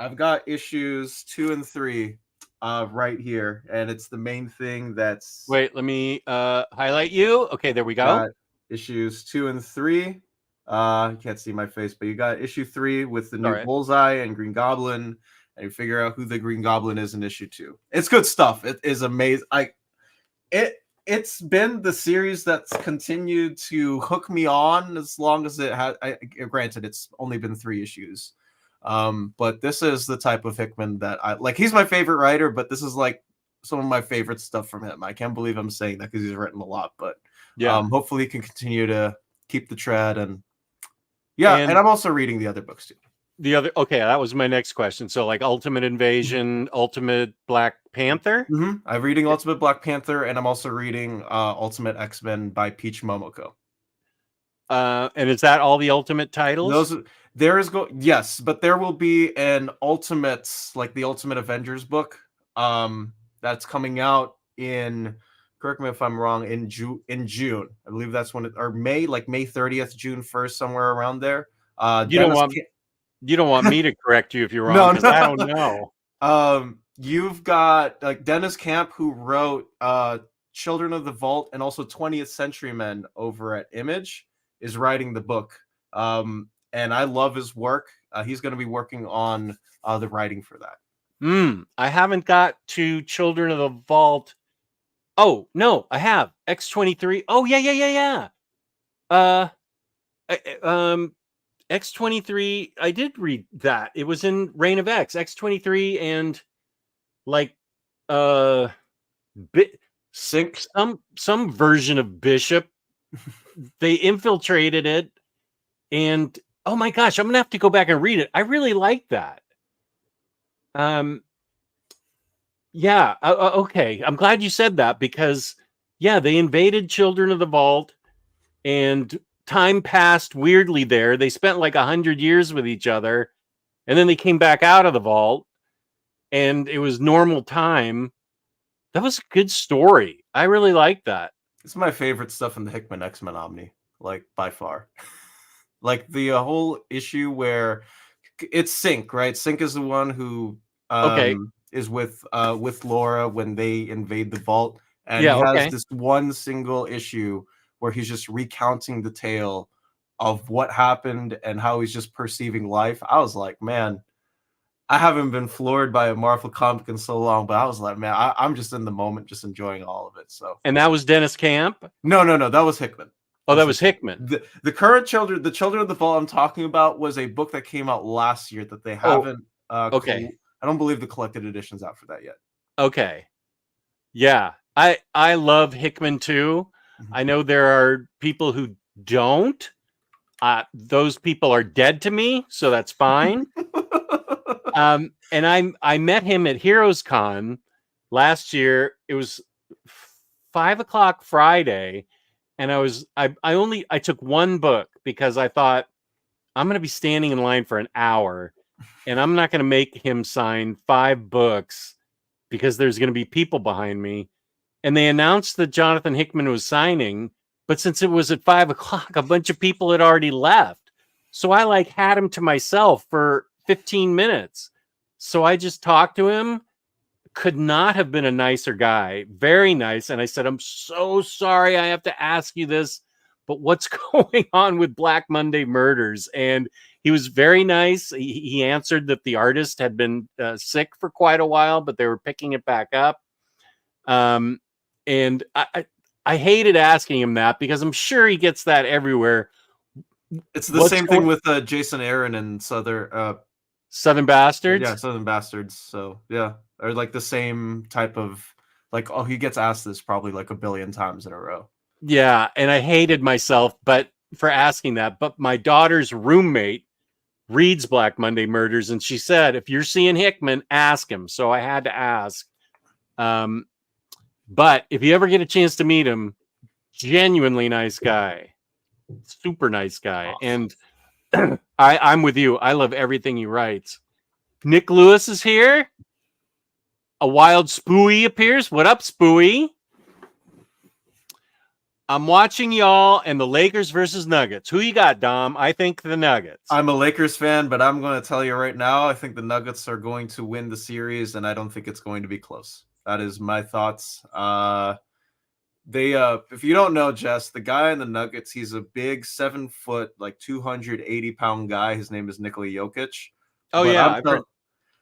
I've got issues 2 and 3 right here, and it's the main thing that's Wait, let me highlight you. Okay, there we go. got issues 2 and 3. You can't see my face, but you got issue 3 with the new Alright. Bullseye and Green Goblin, and you figure out who the Green Goblin is in issue 2. It's good stuff. It is amazing. It's been the series that's continued to hook me on as long as it has. Granted, it's only been 3 issues, but this is the type of Hickman that I like. He's my favorite writer, but this is like some of my favorite stuff from him. I can't believe I'm saying that because he's written a lot, but Yeah. hopefully he can continue to keep the tread. And and I'm also reading the other books too. Okay, that was my next question. So like Ultimate Invasion, Ultimate Black Panther. I'm reading Ultimate Black Panther, and I'm also reading Ultimate X-Men by Peach Momoko. And is that all the Ultimate titles? Yes, but there will be an Ultimates, like the Ultimate Avengers book, that's coming out in, correct me if I'm wrong, in June. I believe that's when or May 30th, June 1st, somewhere around there. You don't want me to correct you if you're wrong, because I don't know. You've got like Dennis Camp, who wrote Children of the Vault and also 20th Century Men over at Image, is writing the book. And I love his work. He's going to be working on the writing for that. I haven't got to Children of the Vault. Oh, no, I have. X-23. Oh, yeah. X-23, I did read that. It was in Reign of X. X-23 and like Sync, some version of Bishop. They infiltrated it, and oh my gosh, I'm gonna have to go back and read it. I really like that. Yeah, okay. I'm glad you said that, because yeah, they invaded Children of the Vault, and time passed weirdly there. They spent like 100 years with each other, and then they came back out of the vault, and it was normal time. That was a good story. I really like that. It's my favorite stuff in the Hickman X-Men Omni, like by far. Like the whole issue where it's Sync, right? Sync is the one who is with Laura when they invade the vault, and he has this one single issue where he's just recounting the tale of what happened and how he's just perceiving life. I was like, man, I haven't been floored by a Marvel comic in so long, but I was like, man, I'm just in the moment, just enjoying all of it. So, and that was Dennis Camp? No, that was Hickman. Oh, that was Hickman. The current Children of the Vault I'm talking about was a book that came out last year that they haven't. I don't believe the collected edition's out for that yet. Okay. Yeah, I love Hickman too. I know there are people who don't. Those people are dead to me, so that's fine. And I met him at Heroes Con last year. It was 5:00 Friday, and I took one book because I thought I'm going to be standing in line for an hour, and I'm not going to make him sign 5 books because there's going to be people behind me. And they announced that Jonathan Hickman was signing, but since it was at 5:00, a bunch of people had already left. So I had him to myself for 15 minutes. So I just talked to him. Could not have been a nicer guy. Very nice. And I said, I'm so sorry I have to ask you this, but what's going on with Black Monday Murders? And he was very nice. He answered that the artist had been sick for quite a while, but they were picking it back up. And I hated asking him that because I'm sure he gets that everywhere. It's the same thing with Jason Aaron and Southern Bastards. Yeah, Southern Bastards. So yeah, or like the same type of he gets asked this probably like a billion times in a row. Yeah, and I hated myself, for asking that. But my daughter's roommate reads Black Monday Murders, and she said, if you're seeing Hickman, ask him. So I had to ask. But if you ever get a chance to meet him, genuinely nice guy, super nice guy. Awesome. And I'm with you. I love everything he writes. Nick Lewis is here. A Wild Spooey appears. What up, Spooey? I'm watching y'all and the Lakers versus Nuggets. Who you got, Dom? I think the Nuggets. I'm a Lakers fan, but I'm going to tell you right now, I think the Nuggets are going to win the series, and I don't think it's going to be close. That is my thoughts. If you don't know, Jess, the guy in the Nuggets, he's a big 7 foot, like 280-pound guy. His name is Nikola Jokic. Oh, But yeah. but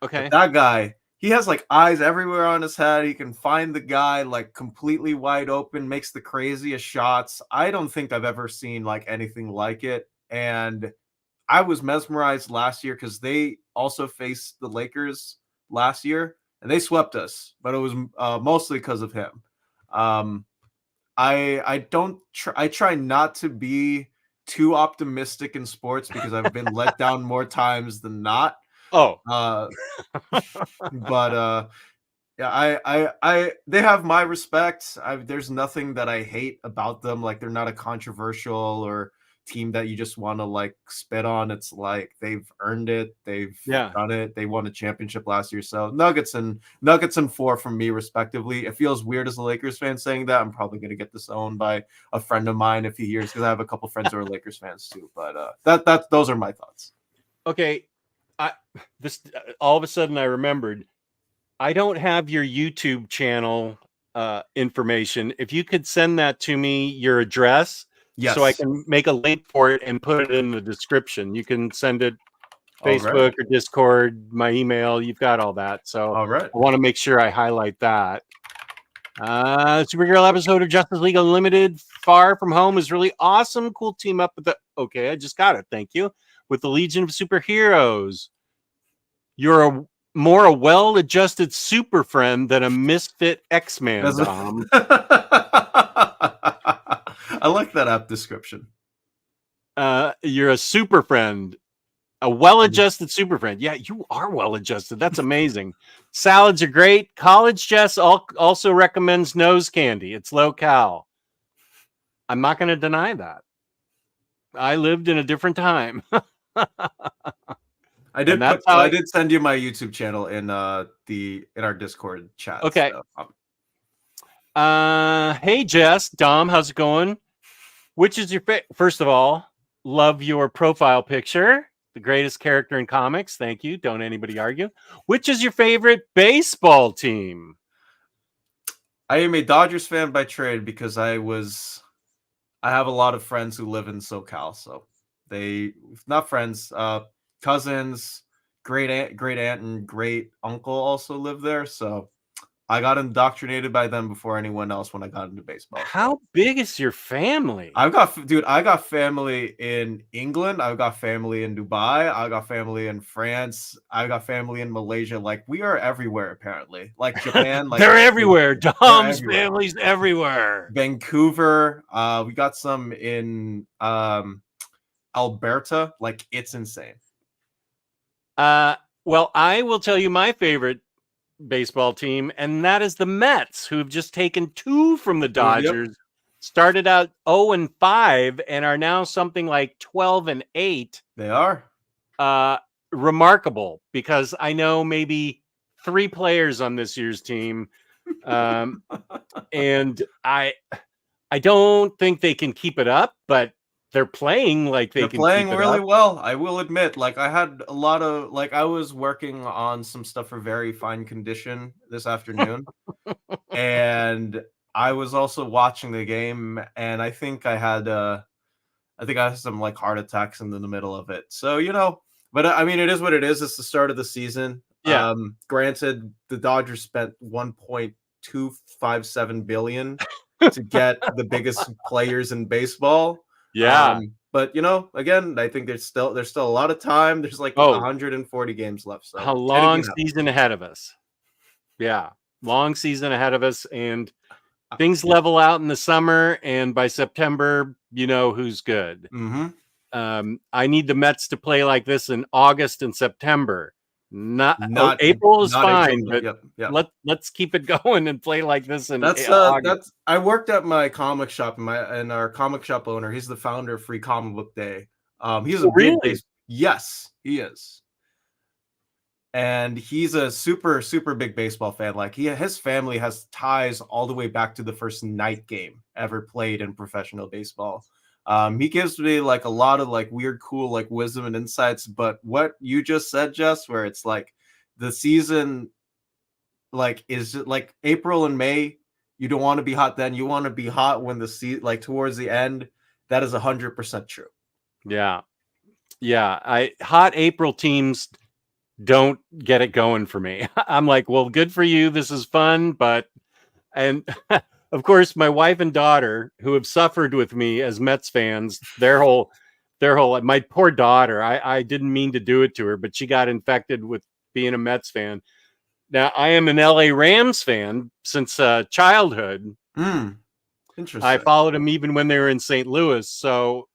Okay. that guy, he has like eyes everywhere on his head. He can find the guy like completely wide open, makes the craziest shots. I don't think I've ever seen like anything like it. And I was mesmerized last year because they also faced the Lakers last year and they swept us, but it was mostly because of him. I try not to be too optimistic in sports because I've been let down more times than not. Oh, But yeah, I they have my respect. There's nothing that I hate about them. Like they're not a controversial or team that you just want to like spit on. It's like they've earned it. They've done it. They won a championship last year. So Nuggets and 4 from me respectively. It feels weird as a Lakers fan saying that. I'm probably gonna get disowned by a friend of mine if he hears because I have a couple friends who are Lakers fans too. But those are my thoughts. Okay. All of a sudden I remembered I don't have your YouTube channel information. If you could send that to me, your address, so I can make a link for it and put it in the description. You can send it Facebook or Discord, my email. You've got all that. So all right. I want to make sure I highlight that. Supergirl episode of Justice League Unlimited, Far From Home is really awesome. Cool team up with the... Okay, I just got it. Thank you. With the Legion of Superheroes. You're a well-adjusted super friend than a misfit X-Man, Dom. I like that app description. You're a super friend. A well-adjusted super friend. Yeah, you are well-adjusted. That's amazing. Salads are great. College Jess also recommends nose candy. It's low-cal. I'm not going to deny that. I lived in a different time. I did send you my YouTube channel in our Discord chat. Okay. So. Hey Jess, Dom, how's it going? Which is your first of all, love your profile picture. The greatest character in comics. Thank you. Don't anybody argue. Which is your favorite baseball team? I am a Dodgers fan by trade because I have a lot of friends who live in SoCal, so not friends, cousins, great aunt and great uncle also live there, so I got indoctrinated by them before anyone else when I got into baseball. How big is your family? I got family in England. I've got family in Dubai. I got family in France. I got family in Malaysia. Like we are everywhere, apparently. Like Japan. Like they're everywhere. Dom's family's everywhere. Vancouver. We got some in Alberta. Like it's insane. Well, I will tell you my favorite baseball team, and that is the Mets, who've just taken 2 from the Dodgers. Yep. Started out 0-5 and are now something like 12-8. They are remarkable because I know maybe 3 players on this year's team, and I don't think they can keep it up, but they're playing like they're playing really well. I will admit, like I had a lot of I was working on some stuff for very fine condition this afternoon, and I was also watching the game, and I think I had some like heart attacks in the middle of it. So but I mean, it is what it is. It's the start of the season. Yeah. Granted, the Dodgers spent $1.257 billion to get the biggest players in baseball. Yeah. But again, I think there's still a lot of time. There's like 140 games left. So a long season ahead of us. Yeah. Long season ahead of us, and things level out in the summer, and by September, who's good. Mm-hmm. I need the Mets to play like this in August and September. Not April is fine, but let's keep it going and play like this in August. I worked at my comic shop, and our comic shop owner, he's the founder of Free Comic Book Day. He's a big really? Yes, he is. and he's a super super big baseball fan. Like his family has ties all the way back to the first night game ever played in professional baseball. He gives me like a lot of like weird cool like wisdom and insights, but what you just said, Jess, where it's like the season like is like April and May, you don't want to be hot then, you want to be hot when the like towards the end. That is 100% true. Yeah. Hot April teams don't get it going for me. I'm like, well, good for you. This is fun. And of course, my wife and daughter, who have suffered with me as Mets fans, my poor daughter, I didn't mean to do it to her, but she got infected with being a Mets fan. Now, I am an LA Rams fan since childhood. Interesting. I followed them even when they were in St. Louis. So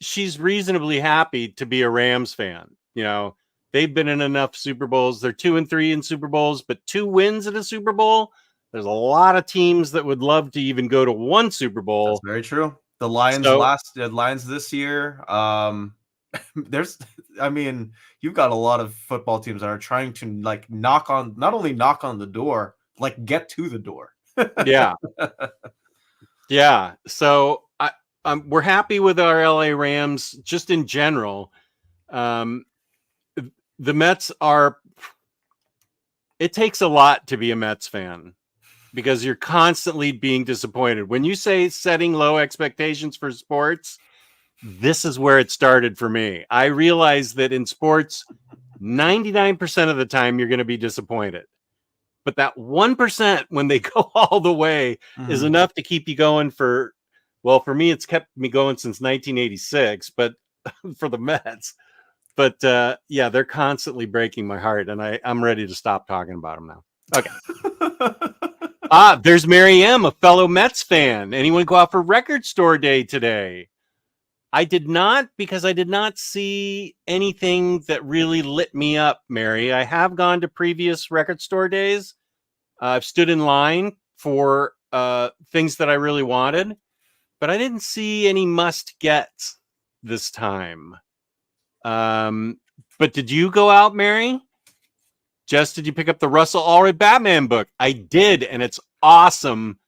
she's reasonably happy to be a Rams fan. You know, they've been in enough Super Bowls. They're 2-3 in Super Bowls, but 2 wins at a Super Bowl. There's a lot of teams that would love to even go to 1 Super Bowl. That's very true. The Lions Lions this year. I mean, you've got a lot of football teams that are trying to like not only knock on the door, like get to the door. Yeah. Yeah. So we're happy with our LA Rams just in general. The Mets it takes a lot to be a Mets fan because you're constantly being disappointed. When you say setting low expectations for sports, this is where it started for me. I realized that in sports, 99% of the time you're going to be disappointed. But that 1% when they go all the way is enough to keep you going for me, it's kept me going since 1986, but for the Mets. But yeah, they're constantly breaking my heart, and I'm ready to stop talking about them now. Okay. There's Mary M., a fellow Mets fan. Anyone go out for Record Store Day today? I did not, because I did not see anything that really lit me up, Mary. I have gone to previous Record Store Days. I've stood in line for things that I really wanted, but I didn't see any must-gets this time. But did you go out, Mary? Jess, did you pick up the Russell Allred Batman book? I did, and it's awesome.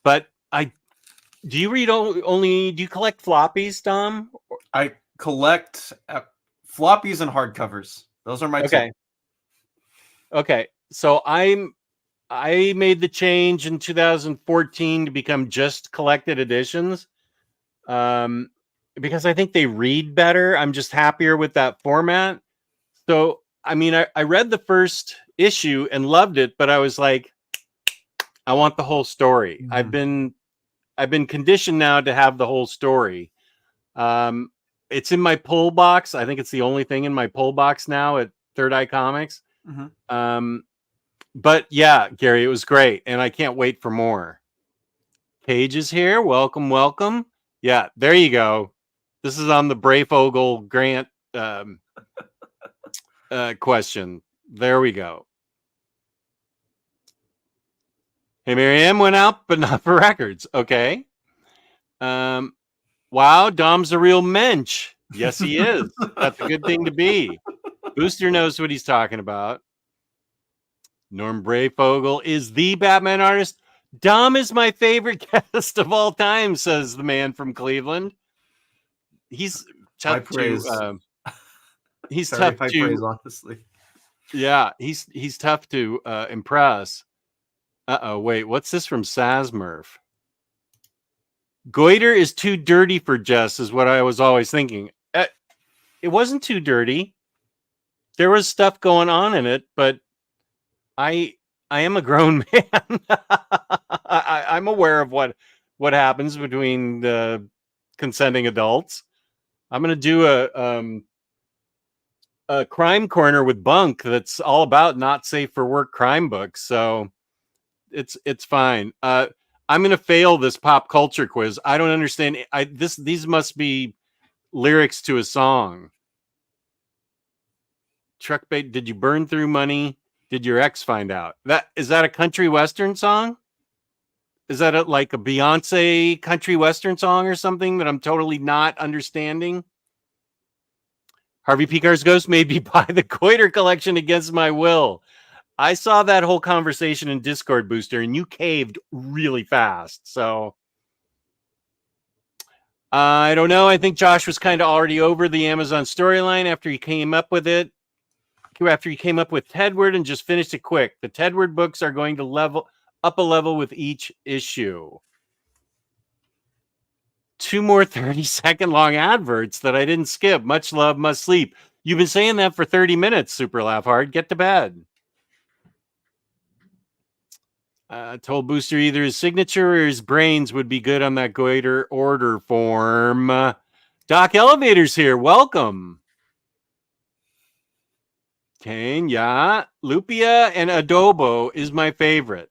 But do you read only? Do you collect floppies, Dom? I collect floppies and hardcovers. Those are my two. Okay. So I made the change in 2014 to become just collected editions. Because I think they read better. I'm just happier with that format. So, I mean, I read the first issue and loved it, but I was like, I want the whole story. I've been conditioned now to have the whole story. It's in my pull box. I think it's the only thing in my pull box now at Third Eye Comics. But yeah, Gary, it was great, and I can't wait for more. Paige is here. Welcome, welcome. Yeah, there you go. This is on the Brayfogle Grant question. There we go. Hey, Mary went out, but not for records. Okay. Wow, Dom's a real mensch. Yes, he is. That's a good thing to be. Booster knows what he's talking about. Norm Brayfogle is the Batman artist. Dom is my favorite guest of all time, says the man from Cleveland. He's tough to. He's tough to. Praise, honestly. Yeah, he's tough to impress. Wait, what's this from Sasmurf? Goiter is too dirty for Jess, is what I was always thinking. It wasn't too dirty. There was stuff going on in it, but I am a grown man. I'm aware of what happens between the consenting adults. I'm going to do a crime corner with Bunk that's all about not safe for work crime books. So it's fine. I'm going to fail this pop culture quiz. I don't understand. These must be lyrics to a song. Truck bait. Did you burn through money? Did your ex find out? Is that a country western song? Is that like a Beyonce country western song or something that I'm totally not understanding? Harvey Picar's ghost made me buy the Goiter collection against my will. I saw that whole conversation in Discord, Booster, and you caved really fast. So I don't know. I think Josh was kind of already over the Amazon storyline after he came up with it. After he came up with Tedward and just finished it quick. The Tedward books are going to level up a level with each issue. 2 more 30-second long adverts that I didn't skip. Much love, must sleep. You've been saying that for 30 minutes, Super Laugh Hard. Get to bed. Told Booster either his signature or his brains would be good on that Goiter order form. Doc Elevator's here. Welcome. Okay, yeah. Lupia and Adobo is my favorite.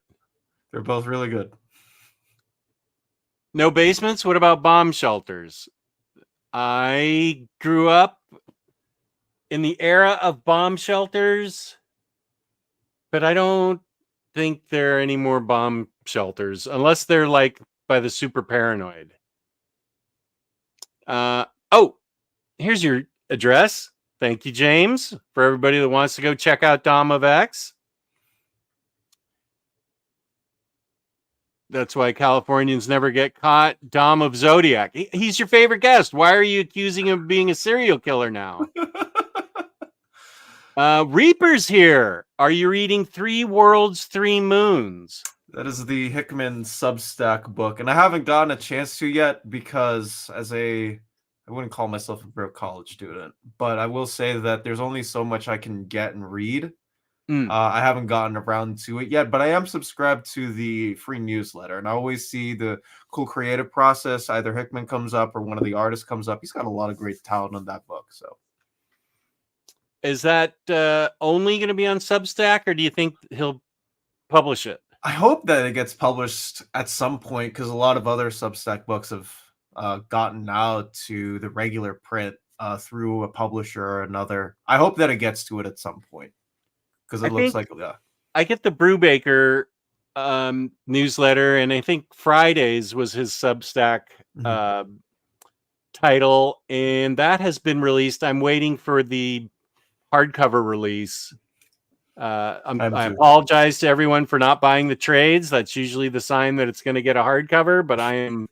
They're both really good. No basements? What about bomb shelters? I grew up in the era of bomb shelters, but I don't think there are any more bomb shelters unless they're like by the super paranoid. Oh, here's your address. Thank you, James, for everybody that wants to go check out Dom of X. That's why Californians never get caught. Dom of Zodiac. He's your favorite guest. Why are you accusing him of being a serial killer now? Reaper's here. Are you reading 3 Worlds, 3 Moons? That is the Hickman Substack book, and I haven't gotten a chance to yet because I wouldn't call myself a broke college student, but I will say that there's only so much I can get and read. I haven't gotten around to it yet, but I am subscribed to the free newsletter, and I always see the cool creative process. Either Hickman comes up or one of the artists comes up. He's got a lot of great talent on that book. So, is that only going to be on Substack, or do you think he'll publish it? I hope that it gets published at some point because a lot of other Substack books have gotten out to the regular print through a publisher or another. I hope that it gets to it at some point. Because it looks like, yeah. I get the Brubaker newsletter, and I think Fridays was his Substack title, and that has been released. I'm waiting for the hardcover release. I apologize to everyone for not buying the trades. That's usually the sign that it's going to get a hardcover, but I am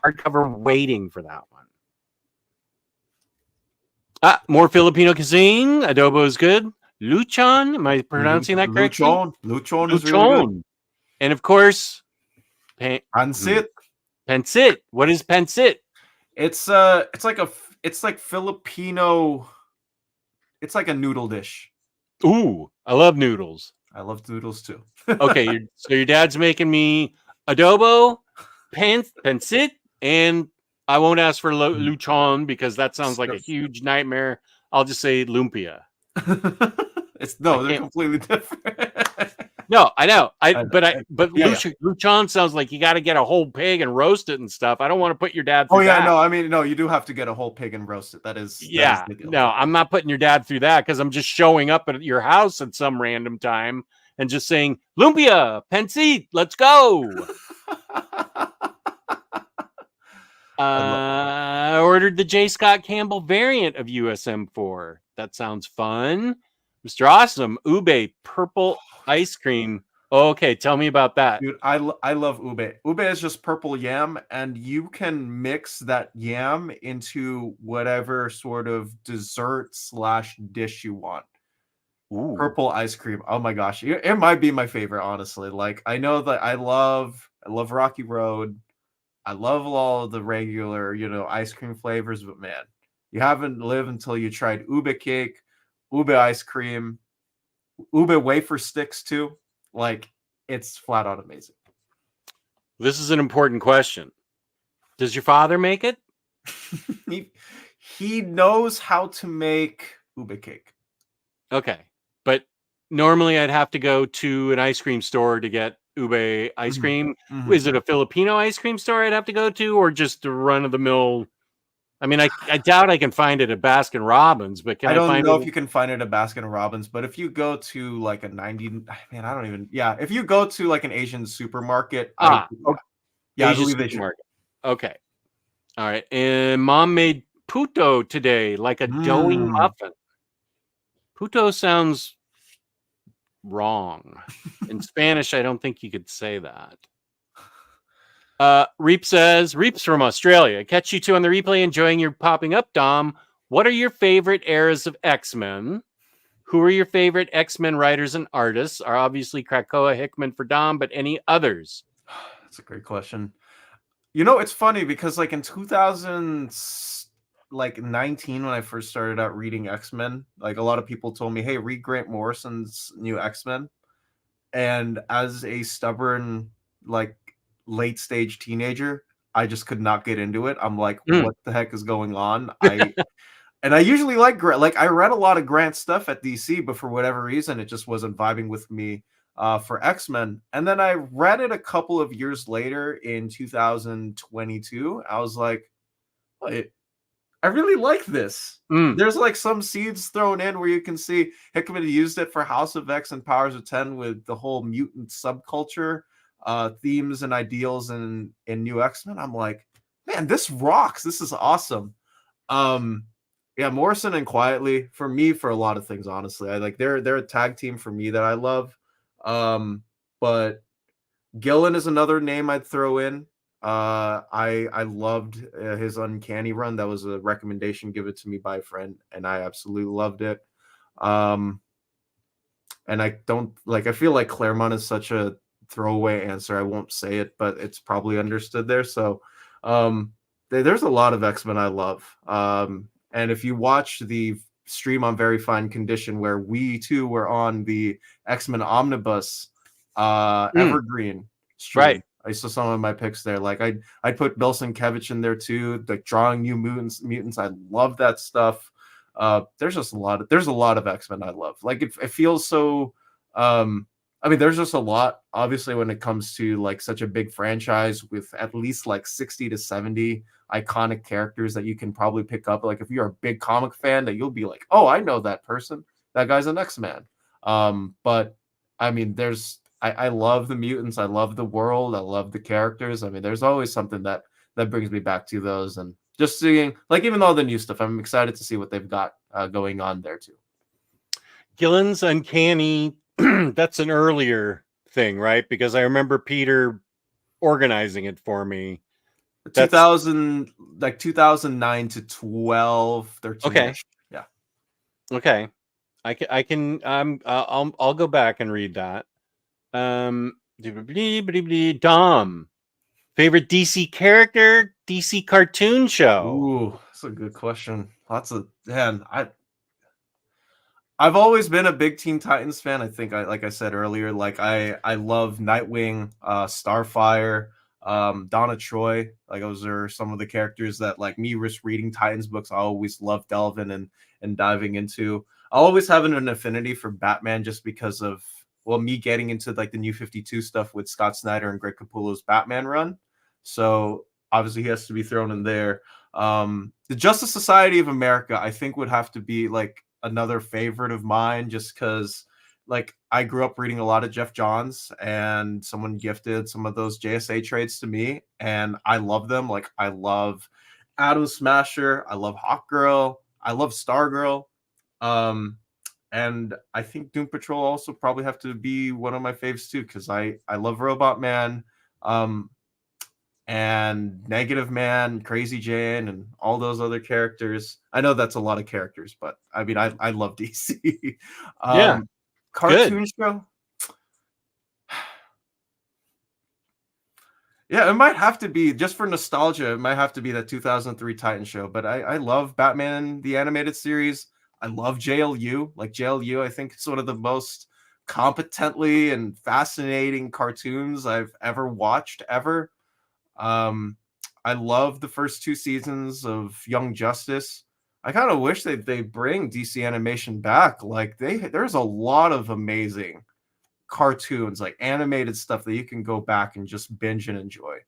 hardcover waiting for that one. More Filipino cuisine. Adobo is good. Luchon, am I pronouncing that correctly? Luchon is really good. And of course, pancit. Pancit. What is pancit? It's like Filipino. It's like a noodle dish. Ooh, I love noodles. I love noodles too. Okay, so your dad's making me adobo, pancit, and I won't ask for luchon because that sounds like a huge nightmare. I'll just say lumpia. They're completely different. No, I know. Luchon sounds like you got to get a whole pig and roast it and stuff. I don't want to put your dad through that. No, I mean, no, you do have to get a whole pig and roast it. That is no, I'm not putting your dad through that because I'm just showing up at your house at some random time and just saying, lumpia, pancit, let's go. I ordered the J. Scott Campbell variant of USM4. That sounds fun. Mr. Awesome, ube, purple ice cream. Oh, okay, tell me about that. Dude, I love ube. Ube is just purple yam, and you can mix that yam into whatever sort of dessert / dish you want. Ooh. Purple ice cream. Oh my gosh. It might be my favorite, honestly. Like, I know that I love Rocky Road. I love all of the regular, ice cream flavors, but man, you haven't lived until you tried ube cake, ube ice cream, ube wafer sticks too. Like, it's flat out amazing. This is an important question. Does your father make it? He knows how to make ube cake. Okay. But normally I'd have to go to an ice cream store to get ube ice cream. Mm-hmm. Is it a Filipino ice cream store I'd have to go to, or just a run-of-the-mill? I mean, I doubt I can find it at Baskin Robbins, but I don't know if you can find it at Baskin Robbins, but if you go to like if you go to like an Asian supermarket, Asian supermarket. Okay. All right. And Mom made puto today, like a doughy muffin. Puto sounds wrong. In Spanish, I don't think you could say that. Reap says, Reap's from Australia. Catch you two on the replay, enjoying your popping up, Dom. What are your favorite eras of X-Men? Who are your favorite X-Men writers and artists? Are obviously Krakoa, Hickman for Dom, but any others? That's a great question. You know, it's funny because like in 2019 when I first started out reading X-Men, like a lot of people told me, "Hey, read Grant Morrison's new X-Men." And as a stubborn, like late stage teenager, I just could not get into it. I'm like, what the heck is going on? I usually like Grant. Like I read a lot of Grant's stuff at DC, but for whatever reason, it just wasn't vibing with me for X-Men. And then I read it a couple of years later in 2022. I was like, wait, I really like this. There's like some seeds thrown in where you can see Hickman used it for House of X and Powers of 10 with the whole mutant subculture themes and ideals in New X-Men. I'm like, man, this rocks. This is awesome. Yeah, Morrison and Quietly for me for a lot of things, honestly. I like they're a tag team for me that I love. But Gillen is another name I'd throw in. I loved his Uncanny run. That was a recommendation given to me by a friend, and I absolutely loved it. And I don't like. I feel like Claremont is such a throwaway answer. I won't say it, but it's probably understood there. So, there's a lot of X-Men I love. And if you watch the stream on Very Fine Condition, where we too were on the X-Men Omnibus Evergreen stream. Right. I saw some of my picks there. Like I'd put Bill Sienkiewicz in there too. Like drawing new mutants. I love that stuff. There's a lot of X-Men I love. Like it feels so. I mean, there's just a lot. Obviously, when it comes to like such a big franchise with at least like 60 to 70 iconic characters that you can probably pick up. Like if you're a big comic fan, that you'll be like, oh, I know that person. That guy's an X-Man. But I mean, I love the mutants. I love the world. I love the characters. I mean, there's always something that brings me back to those. And just seeing, like, even all the new stuff, I'm excited to see what they've got going on there too. Gillen's Uncanny, that's an earlier thing, right? Because I remember Peter organizing it for me. 2009 to 12, 13. Okay. Yeah. Okay. I can I'll go back and read that. Dom, favorite DC character, DC cartoon show. Ooh, that's a good question. I've always been a big Teen Titans fan. I think like I said earlier, like I love Nightwing, Starfire, Donna Troy. Like those are some of the characters that like me reading Titans books I always love delving and diving into. I always have an affinity for Batman just because of me getting into like the New 52 stuff with Scott Snyder and Greg Capullo's Batman run. So obviously he has to be thrown in there. The Justice Society of America, I think, would have to be like another favorite of mine, just because like I grew up reading a lot of Jeff Johns, and someone gifted some of those JSA trades to me, and I love them. Like I love Atom Smasher, I love Hawkgirl, I love Stargirl. And I think Doom Patrol also probably have to be one of my faves too, because I love Robot Man, and Negative Man, Crazy Jane, and all those other characters. I know that's a lot of characters, but I mean, I love DC. Yeah, cartoon show. Yeah, it might have to be, just for nostalgia, it might have to be that 2003 Titan show. But I love Batman, the animated series. I love JLU. Like JLU, I think it's one of the most competently and fascinating cartoons I've ever watched ever. I love the first 2 seasons of Young Justice. I kind of wish they bring DC animation back. Like there's a lot of amazing cartoons, like animated stuff that you can go back and just binge and enjoy.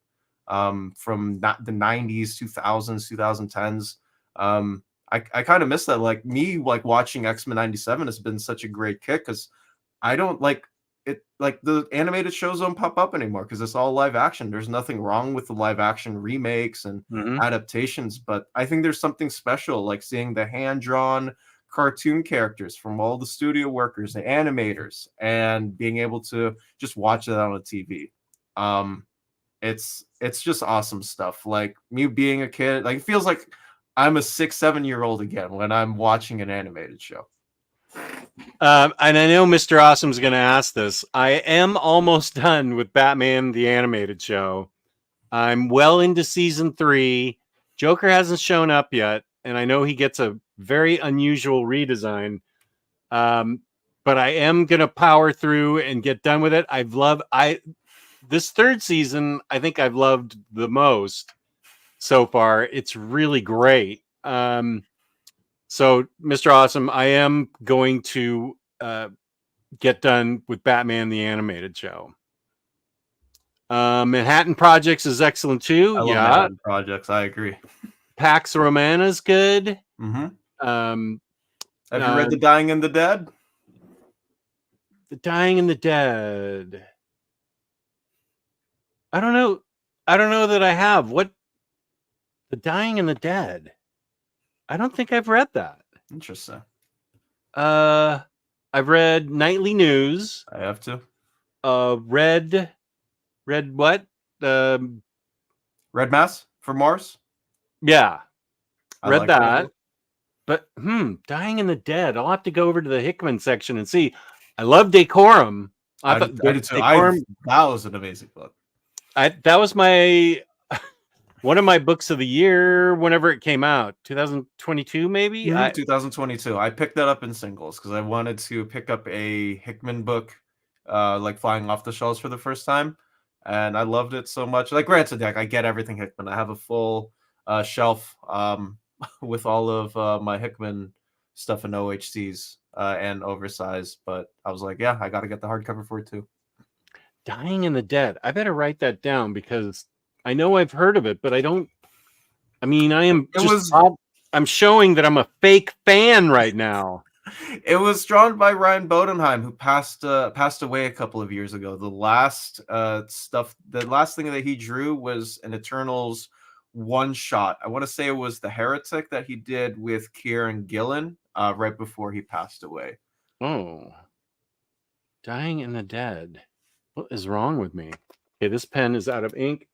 From the 90s, 2000s, 2010s. I kind of miss that. Like me, like watching X-Men 97 has been such a great kick, because I don't like like the animated shows don't pop up anymore because it's all live action. There's nothing wrong with the live action remakes and adaptations, but I think there's something special like seeing the hand-drawn cartoon characters from all the studio workers, the animators, and being able to just watch it on a TV. It's just awesome stuff. Like me being a kid, like it feels like I'm a 6-7-year-old again when I'm watching an animated show. And I know Mr. Awesome's going to ask this. I am almost done with Batman the Animated Show. I'm well into season 3. Joker hasn't shown up yet, and I know he gets a very unusual redesign. But I am going to power through and get done with it. This 3rd season, I think I've loved the most so far. It's really great. So, Mr. Awesome, I am going to get done with Batman the Animated Show. Manhattan Projects is excellent too. I love Manhattan Projects. I agree. Pax Romana is good. Have you read The Dying and the Dead? The Dying and the Dead. I don't know that I have. What? The Dying and the Dead. I don't think I've read that. Interesting. I've read Nightly News. I have to. Read what? Red Mass for Mars? Yeah. Read like that. But Dying in the Dead. I'll have to go over to the Hickman section and see. I love Decorum. I did too. That was an amazing book. That was my one of my books of the year whenever it came out. 2022 maybe? 2022. I picked that up in singles because I wanted to pick up a Hickman book like flying off the shelves for the first time. And I loved it so much. Like granted, I get everything Hickman. I have a full shelf with all of my Hickman stuff in OHCs and oversized. But I was like, yeah, I got to get the hardcover for it too. Dying in the Dead. I better write that down because I know I've heard of it, but I don't. I mean, I'm showing that I'm a fake fan right now. It was drawn by Ryan Bodenheim, who passed away a couple of years ago. The last thing that he drew was an Eternals one shot. I want to say it was The Heretic that he did with Kieran Gillen right before he passed away. Oh, Dying in the Dead. What is wrong with me? Okay, this pen is out of ink.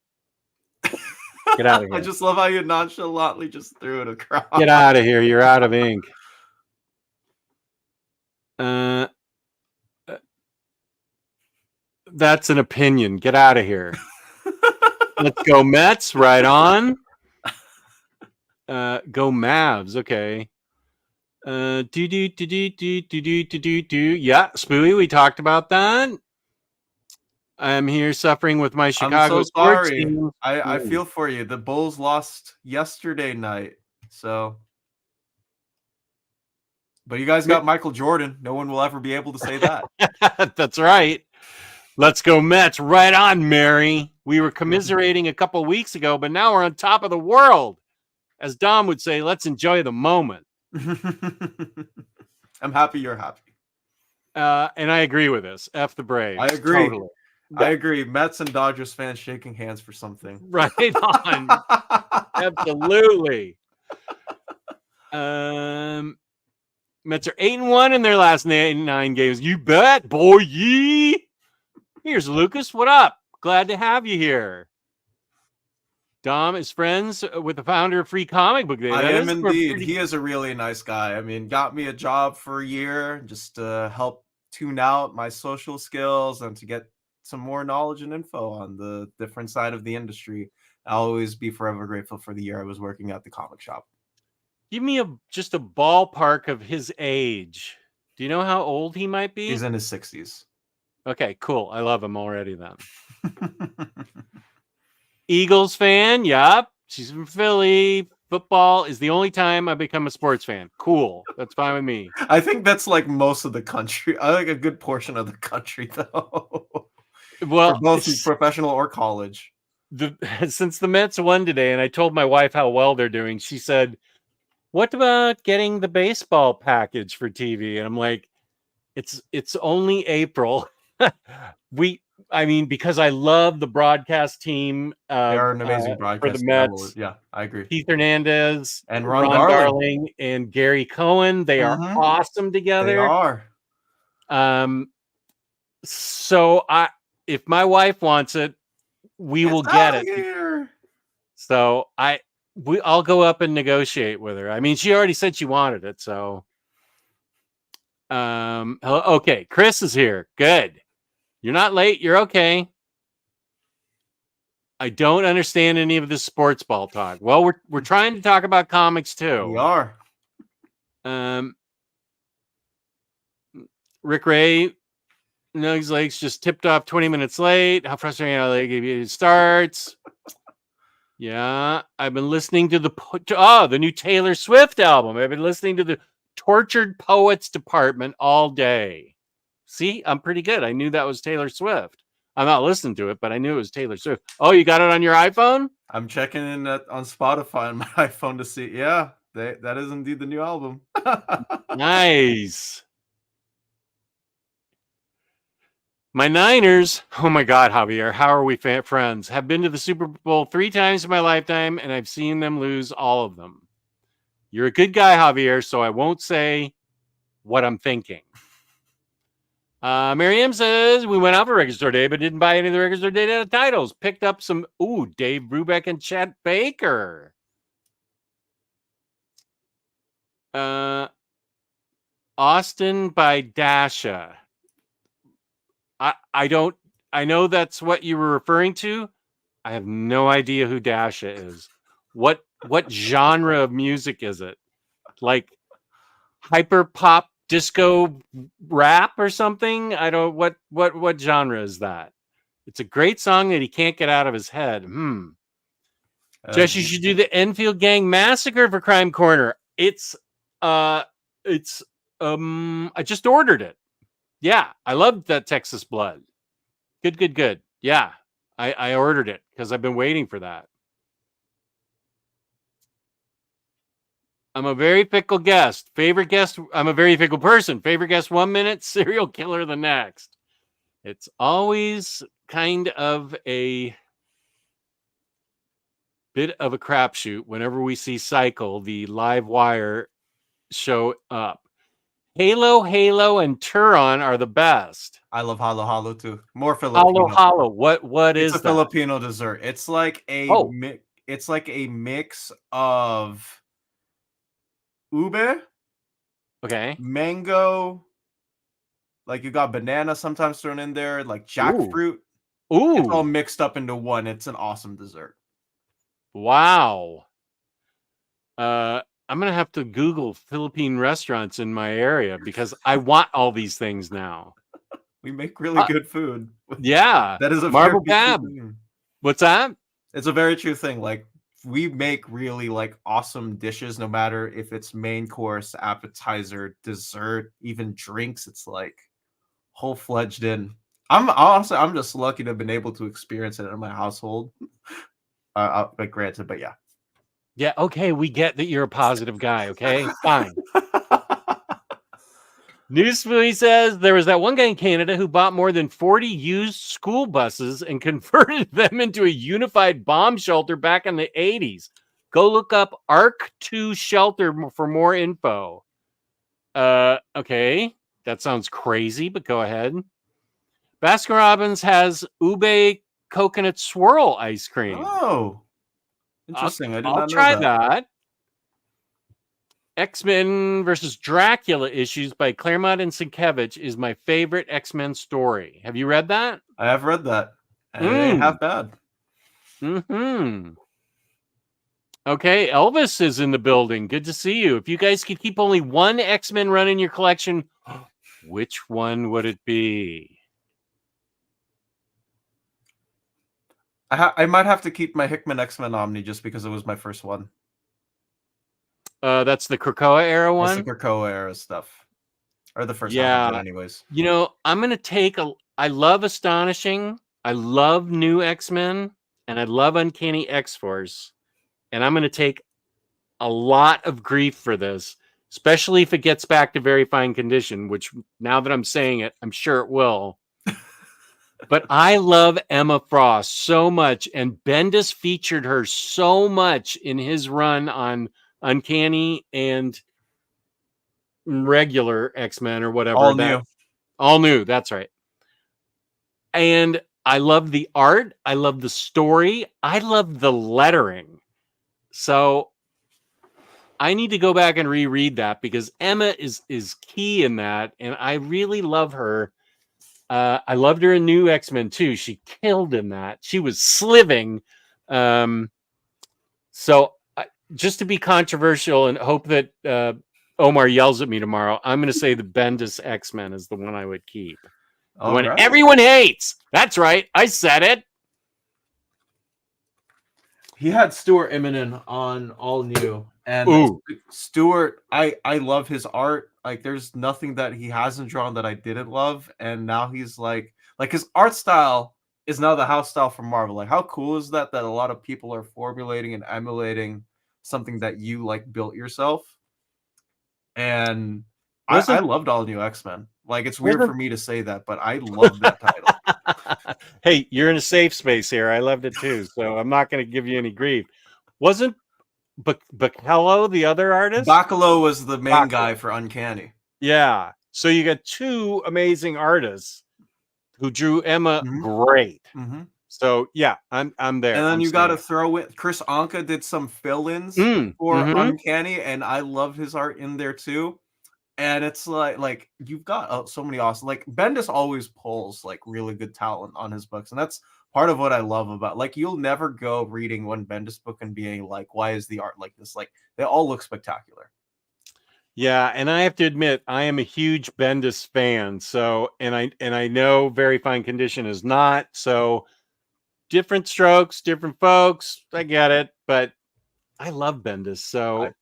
Get out of here. I just love how you nonchalantly just threw it across. Get out of here. You're out of ink. That's an opinion. Get out of here. Let's go Mets. Right on. Go Mavs. Okay. Yeah, Spooey, we talked about that. I'm here suffering with my Chicago sports team. I feel for you. The Bulls lost yesterday night. So, but you guys got Michael Jordan. No one will ever be able to say that. That's right. Let's go Mets. Right on, Mary. We were commiserating a couple weeks ago, but now we're on top of the world. As Dom would say, let's enjoy the moment. I'm happy you're happy. And I agree with this. F the Braves. I agree. Totally. I agree. Mets and Dodgers fans shaking hands for something. Right on. Absolutely. Mets are 8-1 in their last 9 games. You bet, boy. Yee. Here's Lucas. What up? Glad to have you here. Dom is friends with the founder of Free Comic Book Day. I am indeed. He is a really nice guy. I mean, got me a job for a year just to help tune out my social skills and to get some more knowledge and info on the different side of the industry. I'll always be forever grateful for the year I was working at the comic shop. Give me just a ballpark of his age. Do you know how old he might be? He's in his 60s. Okay, cool. I love him already then. Eagles fan. Yup. She's from Philly. Football is the only time I become a sports fan. Cool. That's fine with me. I think that's like most of the country. I like a good portion of the country though. Well, for both professional or college. Since the Mets won today, and I told my wife how well they're doing, she said, "What about getting the baseball package for TV?" And I'm like, "It's only April. I mean, because I love the broadcast team They are an amazing for broadcast. the Mets. Yeah, I agree. Keith Hernandez, And Ron Darling, and Gary Cohen. They are awesome They together. are. So if my wife wants it, we will get it. Here. So I'll go up and negotiate with her. I mean, she already said she wanted it. So, okay, Chris is here. Good. You're not late. You're okay. I don't understand any of this sports ball talk. Well, we're trying to talk about comics too. We are. Rick Ray, Nugs Lakes just tipped off 20 minutes late. How frustrating how they give you starts. Yeah, I've been listening to the new Taylor Swift album. I've been listening to the Tortured Poets Department all day. See, I'm pretty good. I knew that was Taylor Swift. I'm not listening to it, but I knew it was Taylor Swift. Oh, you got it on your iPhone? I'm checking in on Spotify on my iPhone to see. Yeah, that is indeed the new album. Nice. My Niners, oh my God, Javier, how are we friends? Have been to the Super Bowl 3 times in my lifetime, and I've seen them lose all of them. You're a good guy, Javier, so I won't say what I'm thinking. Miriam says, we went out for Record Store Day, but didn't buy any of the Record Store Day titles. Picked up some, Dave Brubeck and Chet Baker. Austin by Dasha. I know that's what you were referring to. I have no idea who Dasha is. What genre of music is it? Like hyper pop disco rap or something? I don't what genre is that? It's a great song that he can't get out of his head. Jess, you should do the Enfield Gang Massacre for Crime Corner. I just ordered it. Yeah, I love that Texas Blood. Good. Yeah, I ordered it because I've been waiting for that. I'm a very fickle guest. Favorite guest, I'm a very fickle person. Favorite guest 1 minute, serial killer the next. It's always kind of a bit of a crapshoot whenever we see Cycle, the live wire, show up. Halo, and Turon are the best. I love Halo too. More Filipino. Halo. What is it's a that? Filipino dessert. It's like it's like a mix of ube, okay, mango, like you got banana sometimes thrown in there, like jackfruit. Ooh. It's all mixed up into one. It's an awesome dessert. Wow. I'm going to have to Google Philippine restaurants in my area because I want all these things now. We make really good food. Yeah. That is a Marble Cab. What's that? It's a very true thing. Like we make really like awesome dishes, no matter if it's main course, appetizer, dessert, even drinks. It's like whole-fledged in. I'm just lucky to have been able to experience it in my household. But granted, but yeah. Yeah, okay, we get that you're a positive guy, okay? Fine. Newsfully says there was that one guy in Canada who bought more than 40 used school buses and converted them into a unified bomb shelter back in the 80s. Go look up ARC 2 shelter for more info. Okay, that sounds crazy, but go ahead. Baskin Robbins has ube coconut swirl ice cream. Oh, interesting. I did not know try that. X-Men versus Dracula issues by Claremont and Sienkiewicz is my favorite X-Men story. Have you read that? I have read that. And it ain't half bad. Okay, Elvis is in the building. Good to see you. If you guys could keep only one X-Men run in your collection, which one would it be? I might have to keep my Hickman X-Men Omni just because it was my first one. That's the Krakoa era one? That's the Krakoa era stuff. Or the first one, anyways. You know, I'm going to take I love Astonishing. I love New X-Men. And I love Uncanny X-Force. And I'm going to take a lot of grief for this, especially if it gets back to very fine condition, which now that I'm saying it, I'm sure it will. But I love Emma Frost so much, and Bendis featured her so much in his run on Uncanny and regular X-Men or whatever. All that new. all new. That's right. And I love the art. I love the story. I love the lettering. So I need to go back and reread that because Emma is key in that, and I really love her. I loved her in New X-Men too. She killed in that. She was sliving. So just to be controversial and hope that Omar yells at me tomorrow, I'm going to say the Bendis X-Men is the one I would keep. The one everyone hates. That's right. I said it. He had Stuart Immonen on All New, and Ooh. Stuart, I love his art. Like, there's nothing that he hasn't drawn that I didn't love, and now he's like his art style is now the house style from Marvel. Like, how cool is that? That a lot of people are formulating and emulating something that you like built yourself. And I loved All New X-Men. Like, it's weird for me to say that, but I love that title. Hey, you're in a safe space here. I loved it too, so I'm not going to give you any grief. Wasn't Bacallo the other artist? Bacallo was the main guy for Uncanny. Yeah. So you got two amazing artists who drew Emma great. Mm-hmm. So yeah, I'm there. And then you got to throw it. Chris Anka did some fill-ins for Uncanny, and I love his art in there too. And it's like you've got so many awesome. Like, Bendis always pulls like really good talent on his books, and that's part of what I love about. Like, you'll never go reading one Bendis book and being like, "Why is the art like this?" Like, they all look spectacular. Yeah, and I have to admit, I am a huge Bendis fan. So, and I know Very Fine Condition is not. So, different strokes, different folks. I get it, but I love Bendis. So,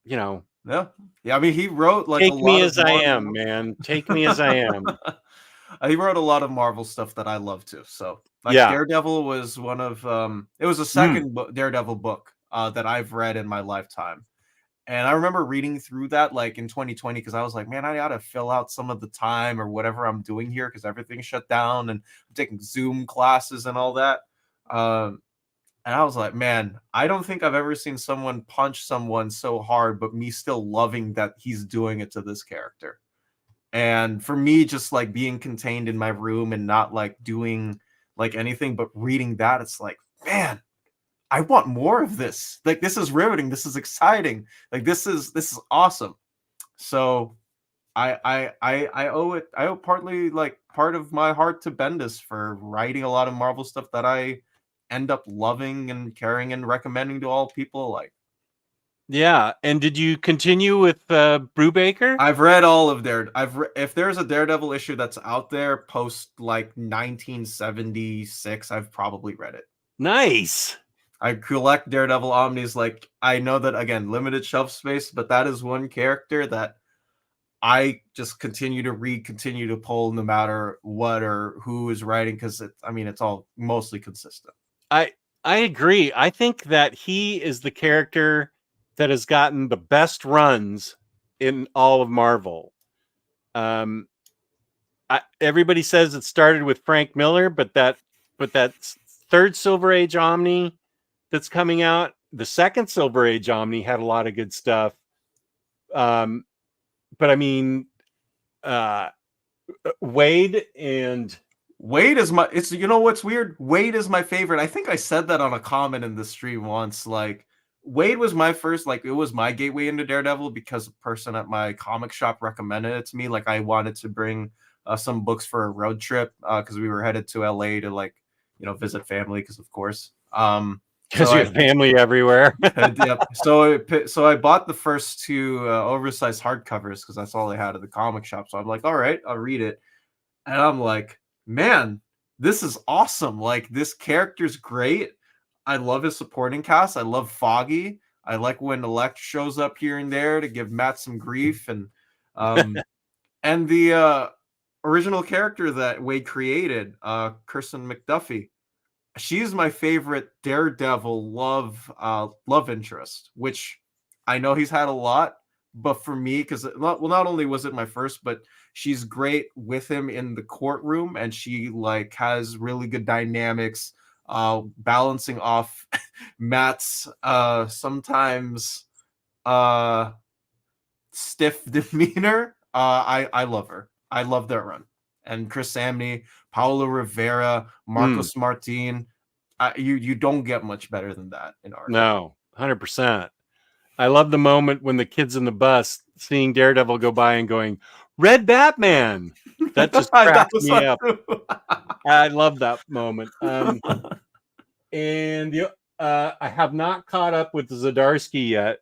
you know. Yeah. I mean, he wrote like Take me as I am, man. Take me as I am. He wrote a lot of Marvel stuff that I love too. So, like, Daredevil was one of it was the second Daredevil book that I've read in my lifetime. And I remember reading through that like in 2020 because I was like, man, I gotta fill out some of the time or whatever I'm doing here because everything's shut down and I'm taking Zoom classes and all that. And I was like, man, I don't think I've ever seen someone punch someone so hard, but me still loving that he's doing it to this character. And for me, just like being contained in my room and not like doing like anything but reading that, it's like, man, I want more of this. Like, this is riveting. This is exciting. Like, this is awesome. So I owe it. I owe partly like part of my heart to Bendis for writing a lot of Marvel stuff that I end up loving and caring and recommending to all people alike. Yeah, and did you continue with Brubaker? I've read all of if there's a Daredevil issue that's out there post like 1976, I've probably read it. Nice. I collect Daredevil Omnis. Like, I know that, again, limited shelf space, but that is one character that I just continue to read, continue to pull, no matter what or who is writing, because it's all mostly consistent. I agree. I think that he is the character that has gotten the best runs in all of Marvel. Everybody says it started with Frank Miller, but that third Silver Age Omni that's coming out, the second Silver Age Omni had a lot of good stuff. But I mean, Wade is my, you know what's weird? Wade is my favorite. I think I said that on a comment in the stream once. Like, Wade was my first, like, it was my gateway into Daredevil because a person at my comic shop recommended it to me. Like, I wanted to bring some books for a road trip because we were headed to LA to, like, visit family because, of course. Because you have family everywhere. Yep. So I bought the first two oversized hardcovers because that's all they had at the comic shop. So I'm like, all right, I'll read it. And I'm like, man, this is awesome. Like, this character's great. I love his supporting cast. I love Foggy. I like when Elect shows up here and there to give Matt some grief. And and the original character that Wade created, Kirsten McDuffie, she's my favorite Daredevil love interest, which I know he's had a lot, but for me, because not only was it my first, but she's great with him in the courtroom, and she like has really good dynamics, balancing off Matt's sometimes stiff demeanor. I love her. I love that run. And Chris Samney, Paulo Rivera, Marcos Martin. You don't get much better than that in art. No, 100%. I love the moment when the kids in the bus seeing Daredevil go by and going, "Red Batman." That just cracks me up. I love that moment. And I have not caught up with Zdarsky yet.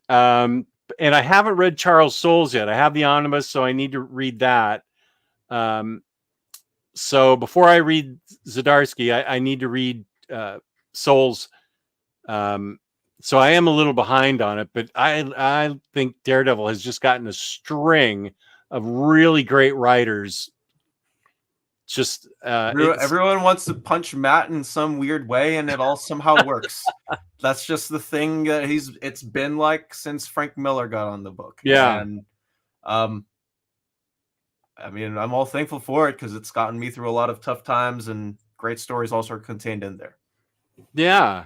And I haven't read Charles Soules yet. I have the omnibus, so I need to read that. So before I read Zdarsky, I need to read Soules. So I am a little behind on it, but I think Daredevil has just gotten a string of really great writers. Just everyone wants to punch Matt in some weird way, and it all somehow works. That's just the thing that it's been like since Frank Miller got on the book. Yeah. And I mean, I'm all thankful for it because it's gotten me through a lot of tough times, and great stories also are contained in there. Yeah.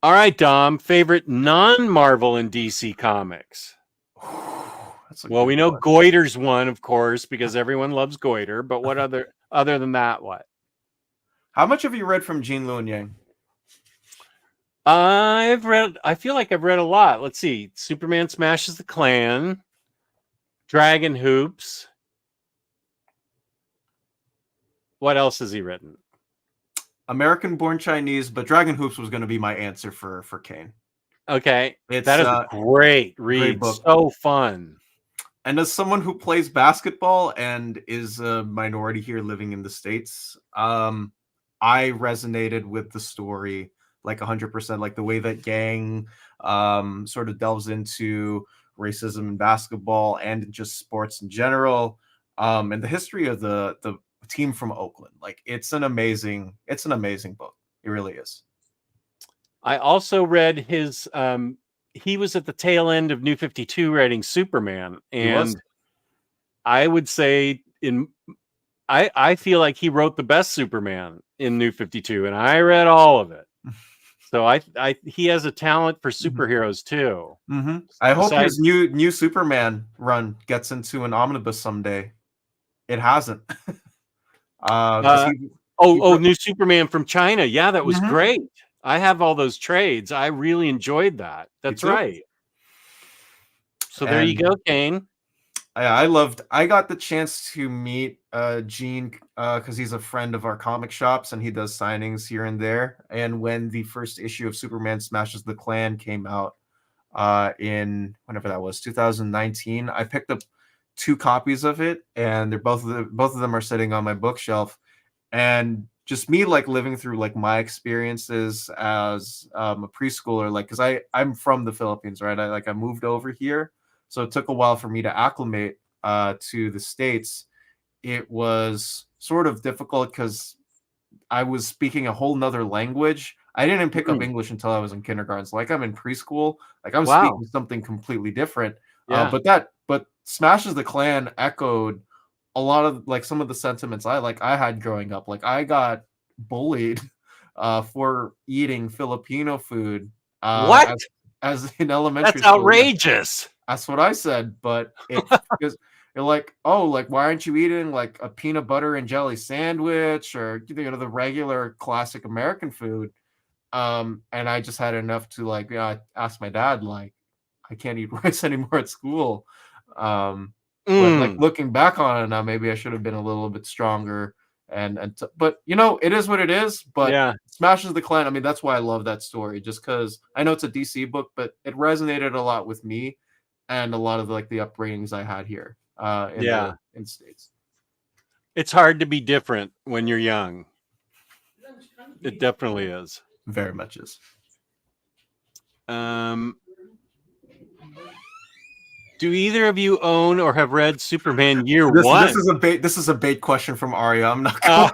All right, Dom, favorite non-Marvel and DC comics. Well, we know Goiter's one, of course, because everyone loves Goiter. But what other than that, what? How much have you read from Gene Luen Yang? I feel like I've read a lot. Let's see. Superman Smashes the Klan. Dragon Hoops. What else has he written? American Born Chinese, but Dragon Hoops was going to be my answer for Kane. Okay. That is a great read. Great book. So fun. And as someone who plays basketball and is a minority here living in the States, I resonated with the story like 100%, like the way that Yang sort of delves into racism in basketball and just sports in general, and the history of the team from Oakland. Like it's an amazing book. It really is. I also read his he was at the tail end of New 52 writing Superman, and I would say I feel like he wrote the best Superman in New 52, and I read all of it. So he has a talent for superheroes too. Mm-hmm. I hope his new Superman run gets into an omnibus someday. It hasn't. New Superman from China. Yeah, that was great. I have all those trades. I really enjoyed that. That's right. So there you go, Kane. I got the chance to meet Gene because he's a friend of our comic shops and he does signings here and there. And when the first issue of Superman Smashes the Klan came out in whenever that was, 2019, I picked up 2 copies of it, and they're both of them are sitting on my bookshelf. And just me like living through like my experiences as a preschooler, like because I'm from the Philippines, right? I moved over here, so it took a while for me to acclimate to the States. It was sort of difficult because I was speaking a whole nother language. I didn't pick up English until I was in kindergarten. So like I'm in preschool, like I'm speaking something completely different. Yeah. But Smashes the Klan echoed a lot of like some of the sentiments I had growing up. Like I got bullied for eating Filipino food. What? As in elementary school. That's outrageous. That's what I said. But because you're like, oh, like why aren't you eating like a peanut butter and jelly sandwich or the regular classic American food? And I just had enough to like ask my dad, like, I can't eat rice anymore at school. But like looking back on it now, maybe I should have been a little bit stronger. But it is what it is. But Smashes the Klan. I mean, that's why I love that story, just because I know it's a DC book, but it resonated a lot with me and a lot of like the upbringings I had here in the States. It's hard to be different when you're young. It definitely is. Very much is. Do either of you own or have read Superman Year One? This is a bait question from Arya. I'm not going.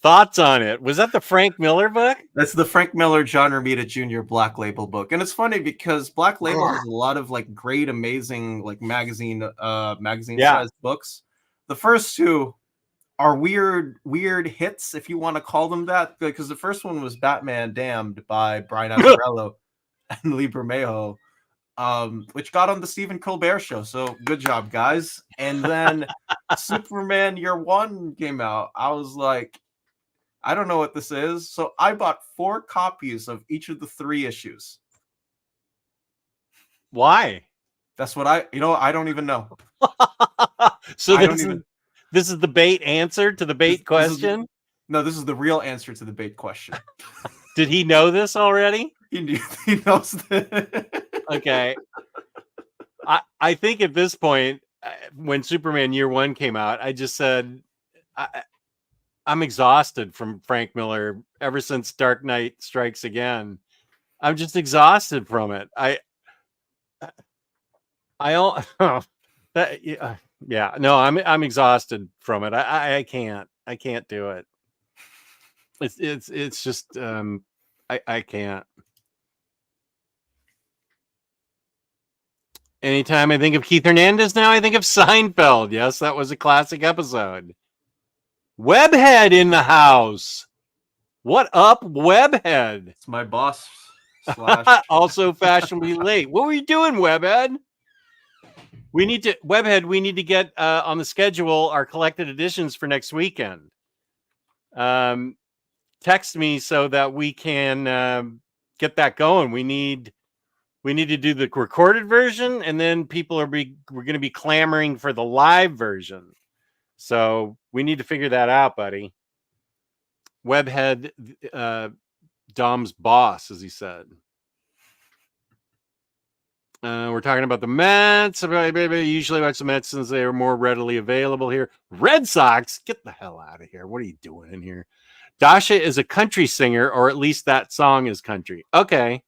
Thoughts on it? Was that the Frank Miller book? That's the Frank Miller, John Romita Jr. Black Label book, and it's funny because Black Label has a lot of like great, amazing like magazine sized books. The first two are weird hits, if you want to call them that, because the first one was Batman Damned by Brian Azzarello and Lee Bermejo, which got on the Stephen Colbert show. So good job, guys. And then Superman Year One came out. I was like, I don't know what this is. So I bought 4 copies of each of the 3 issues. Why? That's what I don't even know. So this is the bait answer to the bait question? This is the real answer to the bait question. Did he know this already? He knows this. Okay. I think at this point, when Superman Year One came out, I just said, I'm exhausted from Frank Miller ever since Dark Knight Strikes Again. I'm just exhausted from it. I'm exhausted from it. I can't do it. It's just I can't. Anytime I think of Keith Hernandez now, I think of Seinfeld. Yes, that was a classic episode. Webhead in the house. What up, Webhead? It's my boss. Also fashionably late. What were you doing, Webhead? Webhead, we need to get on the schedule our collected editions for next weekend. Text me so that we can get that going. We need to do the recorded version, and then we're going to be clamoring for the live version. So we need to figure that out, buddy. Webhead, Dom's boss, as he said. We're talking about the Mets. Usually watch the Mets since they are more readily available here. Red Sox, get the hell out of here. What are you doing in here? Dasha is a country singer, or at least that song is country. Okay.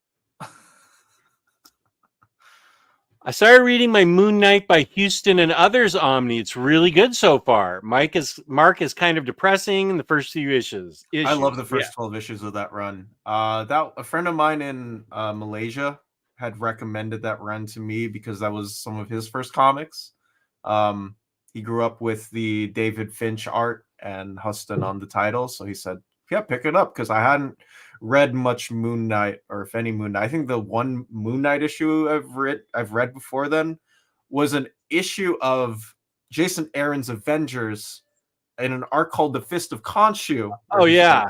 I started reading my Moon Knight by Houston and Others Omni. It's really good so far. Mark is kind of depressing in the first few issues. I love the first 12 issues of that run. A friend of mine in Malaysia had recommended that run to me because that was some of his first comics. He grew up with the David Finch art and Huston on the title, so he said, "Yeah, pick it up," because I hadn't read much Moon Knight, or if any Moon Knight. I think the one Moon Knight issue I've read before then was an issue of Jason Aaron's Avengers in an arc called The Fist of Khonshu. Oh yeah.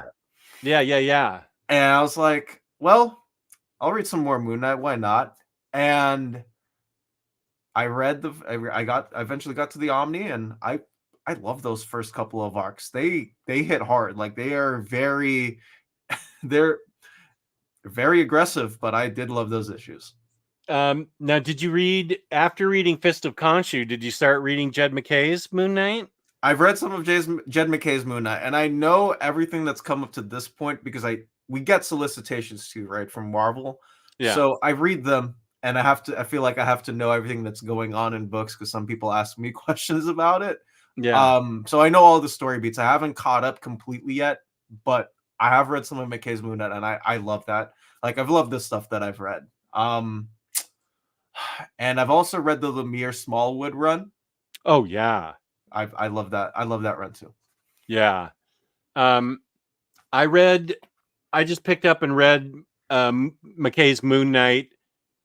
Yeah. And I was like, well, I'll read some more Moon Knight. Why not? And I eventually got to the Omni, and I love those first couple of arcs. They hit hard. Like they're very aggressive, but I did love those issues. Now, did you read, after reading Fist of Khonshu, did you start reading Jed MacKay's Moon Knight? I've read some of Jed MacKay's Moon Knight, and I know everything that's come up to this point because we get solicitations too, right, from Marvel. Yeah. So I read them, and I feel like I have to know everything that's going on in books because some people ask me questions about it. Yeah. So I know all the story beats. I haven't caught up completely yet, but I have read some of MacKay's Moon Knight, and I love that. Like, I've loved this stuff that I've read. And I've also read the Lemire Smallwood run. Oh yeah, I love that. I love that run too. Yeah. I just picked up and read MacKay's Moon Knight,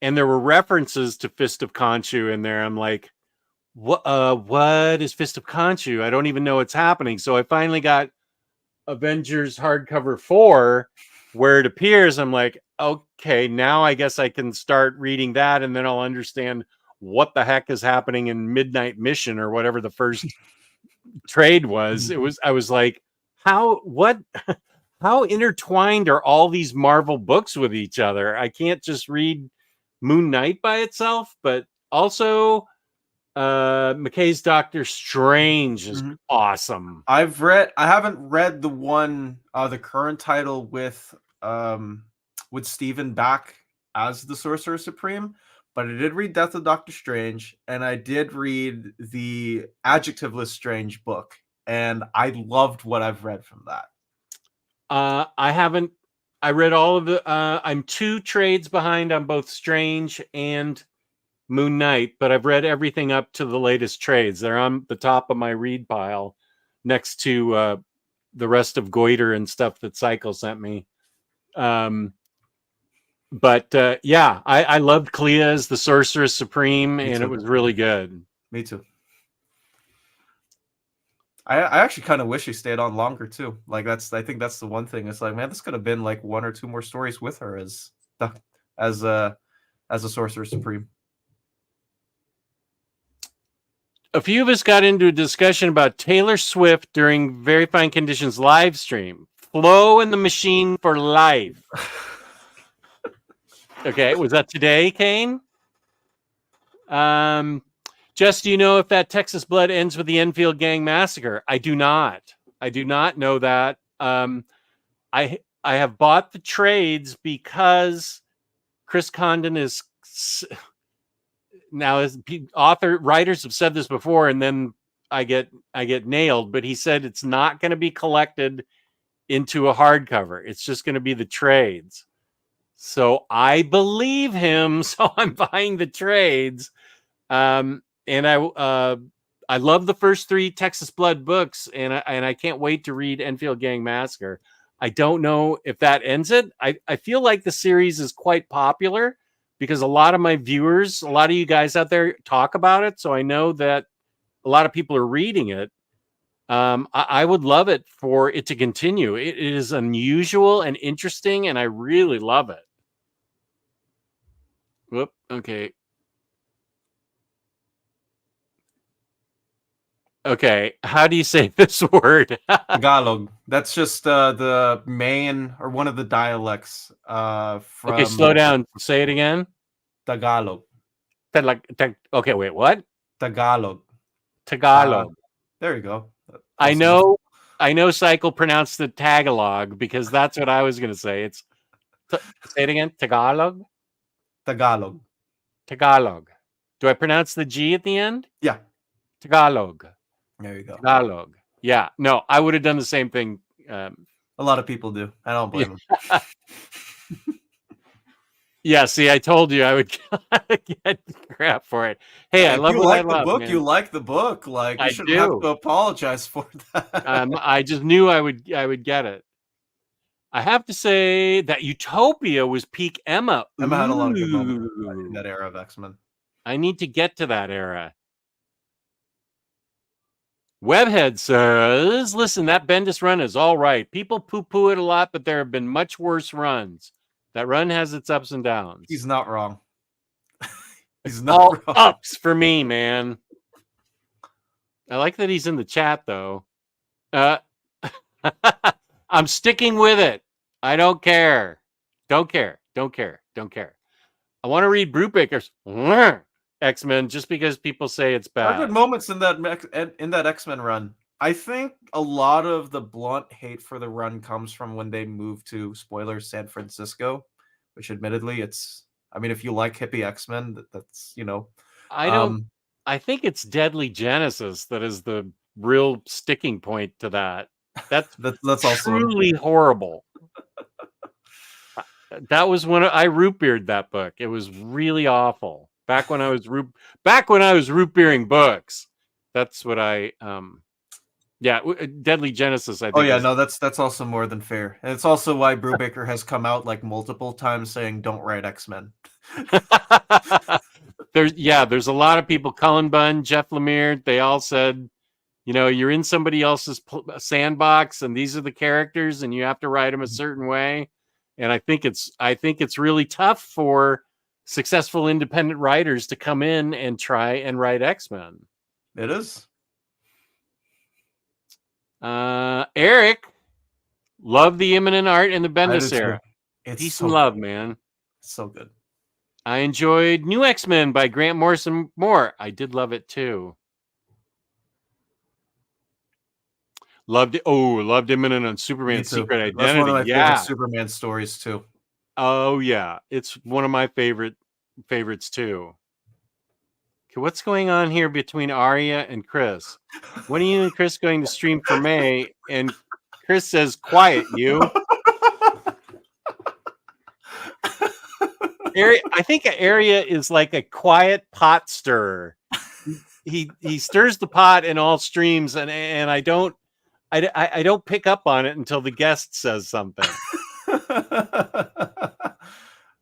and there were references to Fist of Khonshu in there. I'm like, what is Fist of Khonshu? I don't even know what's happening. So I finally got Avengers hardcover 4 where it appears. I'm like, okay, now I guess I can start reading that, and then I'll understand what the heck is happening in Midnight Mission or whatever the first trade was. I was like, how intertwined are all these Marvel books with each other? I can't just read Moon Knight by itself, but also MacKay's Doctor Strange is awesome. I haven't read the one, the current title with Stephen back as the Sorcerer Supreme, but I did read Death of Doctor Strange, and I did read the Adjectiveless Strange book, and I loved what I've read from that. I haven't. I read all of the. I'm 2 trades behind on both Strange and Moon Knight, but I've read everything up to the latest trades. They're on the top of my read pile, next to the rest of Goiter and stuff that Cycle sent me. But yeah, I loved Clea as the Sorceress Supreme, and it was really good. Me too. I actually kind of wish he stayed on longer too. Like I think that's the one thing. It's like, man, this could have been like 1 or 2 more stories with her as a Sorcerer Supreme. A few of us got into a discussion about Taylor Swift during Very Fine Conditions live stream. Flow in the machine for life. Okay, was that today, Kane? Jess, do you know if that Texas Blood ends with the Enfield Gang massacre? I do not. I do not know that. I have bought the trades because Chris Condon is now, as writers have said this before, and then I get nailed. But he said it's not going to be collected into a hardcover. It's just going to be the trades. So I believe him. So I'm buying the trades. And I love the first 3 Texas Blood books, and I can't wait to read Enfield Gang Massacre. I don't know if that ends it. I feel like the series is quite popular because a lot of my viewers, a lot of you guys out there talk about it. So I know that a lot of people are reading it. I would love it for it to continue. It is unusual and interesting, and I really love it. Whoop. Okay. Okay. How do you say this word? Tagalog. That's just the main or one of the dialects from. Okay, slow down. Say it again. Tagalog. Okay, wait, what? Tagalog. Tagalog. There you go. I know Cycle pronounced the Tagalog because that's what I was going to say. It's say it again. Tagalog. Tagalog. Tagalog. Do I pronounce the G at the end? Yeah. Tagalog. There you go. Tagalog. Yeah. No, I would have done the same thing. A lot of people do. I don't blame them. Yeah, see, I told you I would get crap for it. Hey, I love what I love. Book, man. you like the book. Like you I shouldn't have to apologize for that. I just knew I would get it. I have to say that Utopia was peak Emma. Emma had a lot of good moments in that era of X-Men. I need to get to that era. Webhead says, listen, that Bendis run is all right. People poo-poo it a lot, but there have been much worse runs. That run has its ups and downs. He's not wrong. He's not all wrong. Ups for me, man. I like that he's in the chat, though. I'm sticking with it. I don't care. Don't care. Don't care. Don't care. I want to read Brubaker's X-Men just because people say it's bad. There are good moments in that X-Men run. I think a lot of the blunt hate for the run comes from when they moved to, spoilers, San Francisco, which admittedly it's, I mean, if you like hippie X-Men, that's, you know. I think it's Deadly Genesis that is the real sticking point to that. That's also truly horrible. That was when I root beered that book. It was really awful. Back when I was root beering books. That's what I Deadly Genesis, I think. Oh yeah, no, that's also more than fair. And it's also why Brubaker has come out like multiple times saying don't write X-Men. There's a lot of people, Cullen Bunn, Jeff Lemire, they all said, you know, you're in somebody else's sandbox and these are the characters and you have to write them a certain way. And I think it's really tough for successful independent writers to come in and try and write X-Men. It is. Eric, love the imminent art in the Bendis era. Peace and love, man. So good. I enjoyed New X-Men by Grant Morrison more. I did love it too. Loved it. Oh, loved Imminent on Superman's Secret Identity. That's one of my favorite Superman stories too. Oh yeah, it's one of my favorites too. Okay, what's going on here between Arya and Chris? When are you and Chris going to stream for May? And Chris says, quiet you. I think an area is like a quiet pot stirrer. He stirs the pot in all streams, and I don't pick up on it until the guest says something.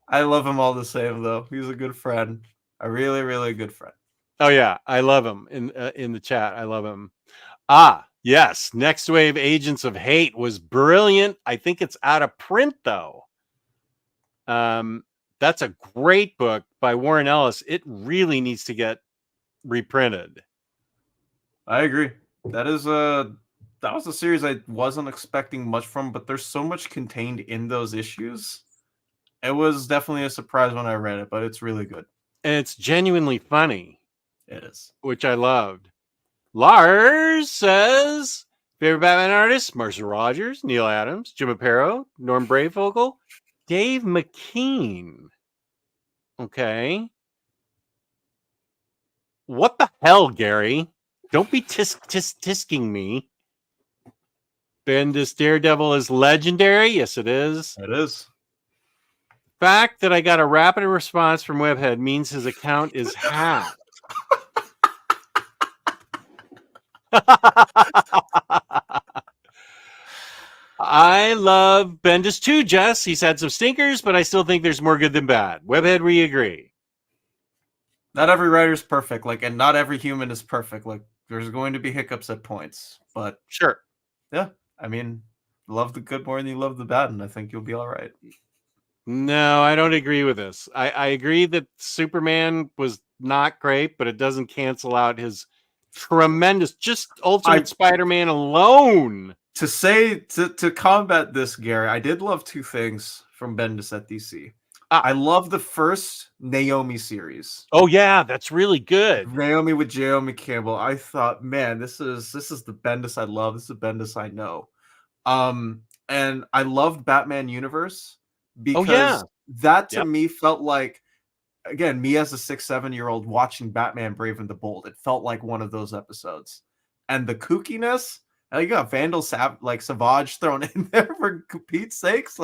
I love him all the same, though. He's a good friend, a really, really good friend. Oh yeah, I love him in the chat. I love him. Ah, yes. Next Wave Agents of Hate was brilliant. I think it's out of print though. That's a great book by Warren Ellis. It really needs to get reprinted. I agree. That was a series I wasn't expecting much from, but there's so much contained in those issues. It was definitely a surprise when I read it, but it's really good. And it's genuinely funny. It is. Which I loved. Lars says, favorite Batman artists, Marshall Rogers, Neil Adams, Jim Aparo, Norm Brayfogle, Dave McKean. Okay. What the hell, Gary? Don't be tisking me. Bendis Daredevil is legendary. Yes, it is. It is. Fact that I got a rapid response from Webhead means his account is hacked. I love Bendis too, Jess. He's had some stinkers, but I still think there's more good than bad. Webhead, we agree. Not every writer's perfect, and not every human is perfect. There's going to be hiccups at points, but sure. Yeah, I mean, love the good more than you love the bad, and I think you'll be all right. No, I don't agree with this. I agree that Superman was not great, but it doesn't cancel out his tremendous, just Ultimate Spider-Man alone. To combat this, Gary, I did love two things from Bendis at DC. I love the first Naomi series. Oh yeah, that's really good. Naomi with Naomi Campbell. I thought, man, this is the Bendis I love. This is the Bendis I know. And I loved Batman Universe because that to me felt like, again, me as a 6-7-year-old watching Batman Brave and the Bold. It felt like one of those episodes. And the kookiness, and you got Vandal Savage thrown in there for Pete's sakes.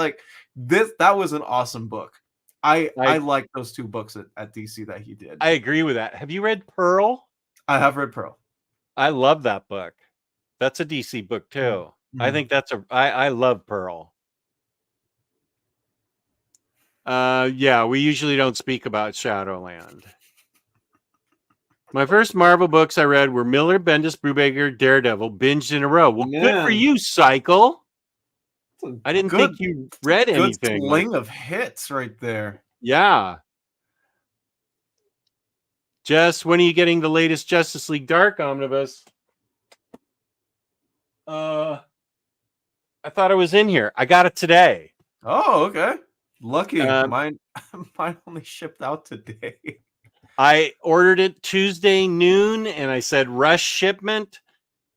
That was an awesome book. I like those two books at DC that he did. I agree with that. Have you read Pearl? I have read Pearl. I love that book. That's a DC book too. Mm-hmm. I think I love Pearl. Yeah, we usually don't speak about Shadowland. My first Marvel books I read were Miller, Bendis, Brubaker, Daredevil, binged in a row. Well, good for you, Cycle. I didn't think you read anything. Good sling of hits right there. Yeah. Jess, when are you getting the latest Justice League Dark omnibus? I thought it was in here. I got it today. Oh, okay. Lucky. Mine only shipped out today. I ordered it Tuesday noon, and I said rush shipment.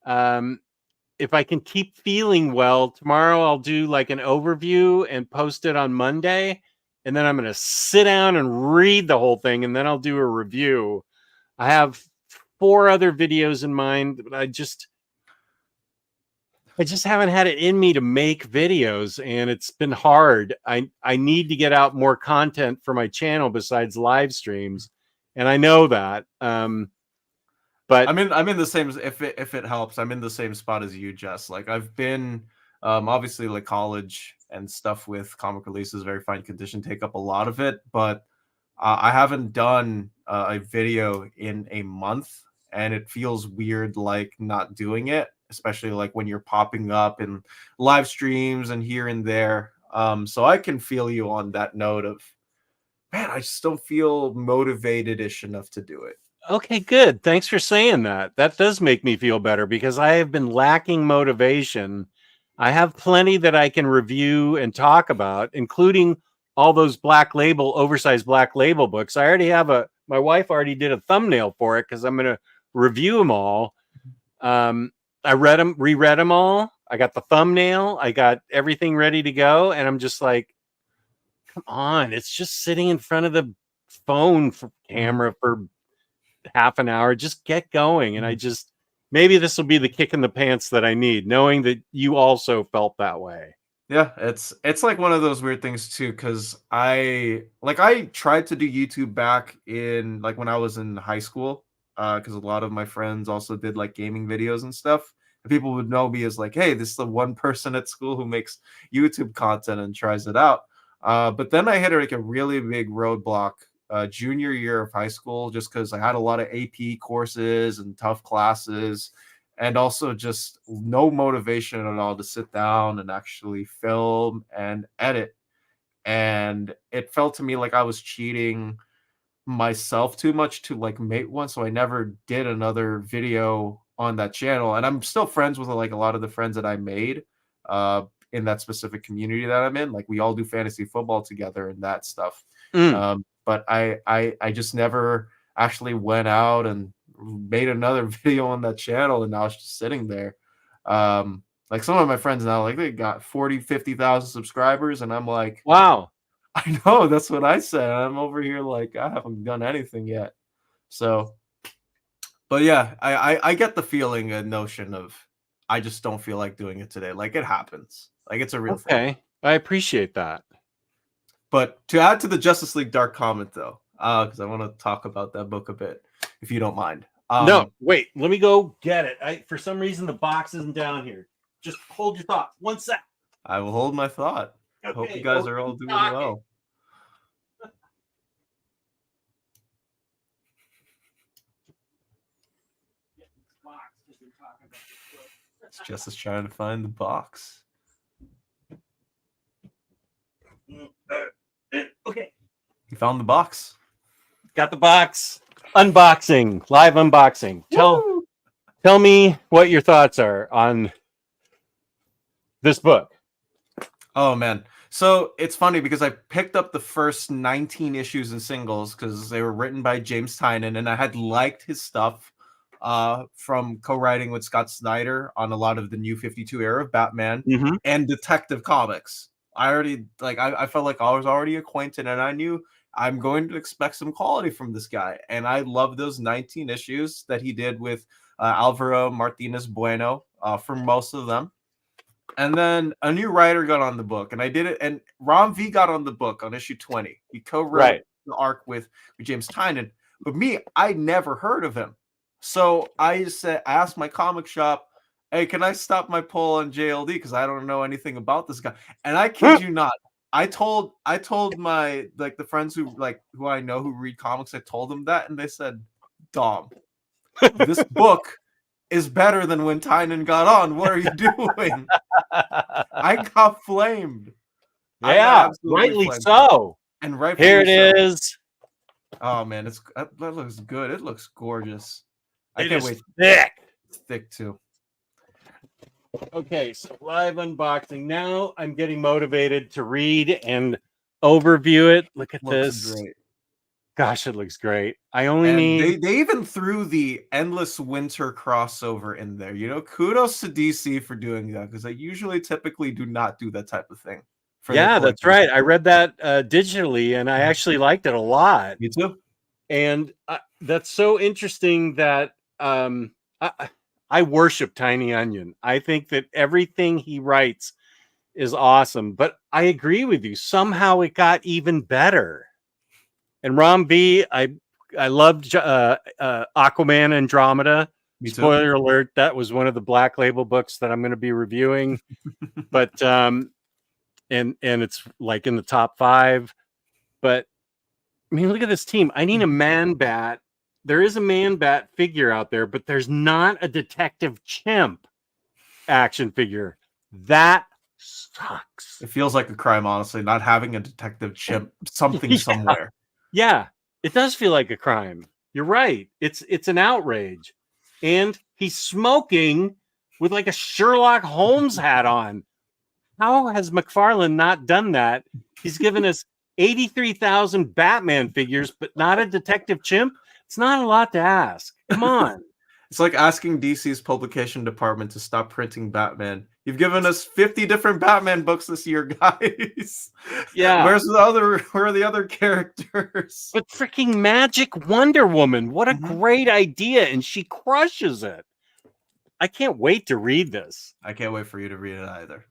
If I can keep feeling well, tomorrow I'll do an overview and post it on Monday. And then I'm going to sit down and read the whole thing, and then I'll do a review. I have 4 other videos in mind, but I just haven't had it in me to make videos, and it's been hard. I need to get out more content for my channel besides live streams, and I know that. But I'm in the same, if it helps, I'm in the same spot as you, Jess. I've been obviously college and stuff with comic releases, very fine condition, take up a lot of it, but I haven't done a video in a month, and it feels weird not doing it, especially when you're popping up in live streams and here and there. So I can feel you on that note of, man, I just don't feel motivated-ish enough to do it. Okay, good. Thanks for saying that. That does make me feel better because I have been lacking motivation. I have plenty that I can review and talk about, including all those oversized Black Label books. I already have my wife already did a thumbnail for it because I'm going to review them all. I reread them all. I got the thumbnail. I got everything ready to go. And I'm just like, come on. It's just sitting in front of the phone camera for half an hour. Just get going. And maybe this will be the kick in the pants that I need, knowing that you also felt that way. Yeah, it's like one of those weird things too, because I tried to do YouTube back in like when I was in high school, because a lot of my friends also did like gaming videos and stuff. And people would know me as like, hey, this is the one person at school who makes YouTube content and tries it out. But then I hit like a really big roadblock junior year of high school, just because I had a lot of AP courses and tough classes, and also just no motivation at all to sit down and actually film and edit. And it felt to me like I was cheating myself too much to like make one, so I never did another video on that channel. And I'm still friends with like a lot of the friends that I made in that specific community that I'm in. Like we all do fantasy football together and that stuff. But I just never actually went out and made another video on that channel, and now it's just sitting there. Like some of my friends now, like they got 40,000-50,000 subscribers, and I'm like, wow, I know, that's what I said. I'm over here like I haven't done anything yet. So, but yeah, I get the feeling and notion of I just don't feel like doing it today. Like it happens. Like it's a real thing. okay, I appreciate that. But to add to the Justice League Dark comment though, because I want to talk about that book a bit, if you don't mind. No, wait, let me go get it. For some reason the box isn't down here. Just hold your thought. 1 sec. I will hold my thought. I hope you guys are all doing well. It's Justice trying to find the box. Okay. You found the box. Got the box. Unboxing. Live unboxing. Tell me what your thoughts are on this book. Oh man. So it's funny because I picked up the first 19 issues in singles because they were written by James Tynion, and I had liked his stuff from co-writing with Scott Snyder on a lot of the New 52 era of Batman and Detective Comics. I felt like I was already acquainted, and I knew I'm going to expect some quality from this guy. And I love those 19 issues that he did with Alvaro Martinez Bueno for most of them. And then a new writer got on the book, and I did it. And Ron V got on the book on issue 20. He co-wrote the arc with James Tynion. But me, I never heard of him. So I asked my comic shop, hey, can I stop my pull on JLD? Because I don't know anything about this guy. And I kid you not, I told my like the friends who I know who read comics, I told them that, and they said, Dom, this book is better than when Tynion got on. What are you doing? I got flamed. Yeah, rightly so. And rightfully here it is. Oh man, that looks good. It looks gorgeous. I It can't is wait. thick. It's thick too. Okay, so live unboxing. Now I'm getting motivated to read and overview it. Look at this. Great. Gosh, it looks great. I only need. They even threw the Endless Winter crossover in there. You know, kudos to DC for doing that, because they usually typically do not do that type of thing. Yeah, that's right. I read that digitally, and I actually liked it a lot. Me too. And that's so interesting that I worship Tiny Onion. I think that everything he writes is awesome. But I agree with you. Somehow it got even better. And Rom V, I loved Aquaman Andromeda. Spoiler alert, that was one of the Black Label books that I'm going to be reviewing. But and it's like in the top 5. But I mean, look at this team. I need a Man Bat. There is a Man Bat figure out there, but there's not a Detective Chimp action figure. That sucks. It feels like a crime, honestly, not having a Detective Chimp somewhere. Yeah, it does feel like a crime. You're right. It's an outrage. And he's smoking with like a Sherlock Holmes hat on. How has McFarlane not done that? He's given us 83,000 Batman figures, but not a Detective Chimp. It's not a lot to ask. Come on. It's like asking DC's publication department to stop printing Batman. You've given us 50 different Batman books this year, guys. Yeah. Where are the other characters? But freaking Magic Wonder Woman. What a great idea. And she crushes it. I can't wait to read this. I can't wait for you to read it either.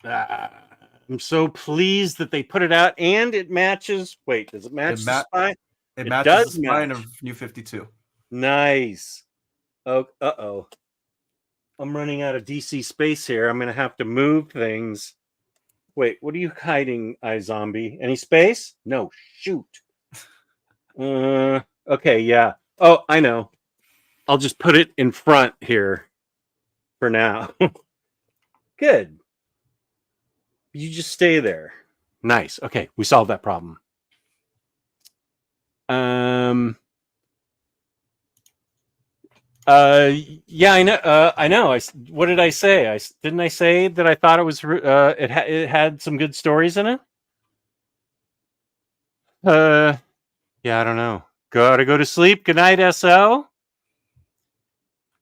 I'm so pleased that they put it out, and it matches. Wait, does it match the spine? It does matches the spine of New 52. Nice. Oh, uh-oh. I'm running out of DC space here. I'm going to have to move things. Wait, what are you hiding, iZombie? Any space? No, shoot. Okay, yeah. Oh, I know. I'll just put it in front here for now. Good. You just stay there. Nice. Okay, we solved that problem. Yeah, I know. I know. What did I say? Didn't I say that I thought it was it had some good stories in it? Yeah, I don't know. Gotta go to sleep. Good night, SO.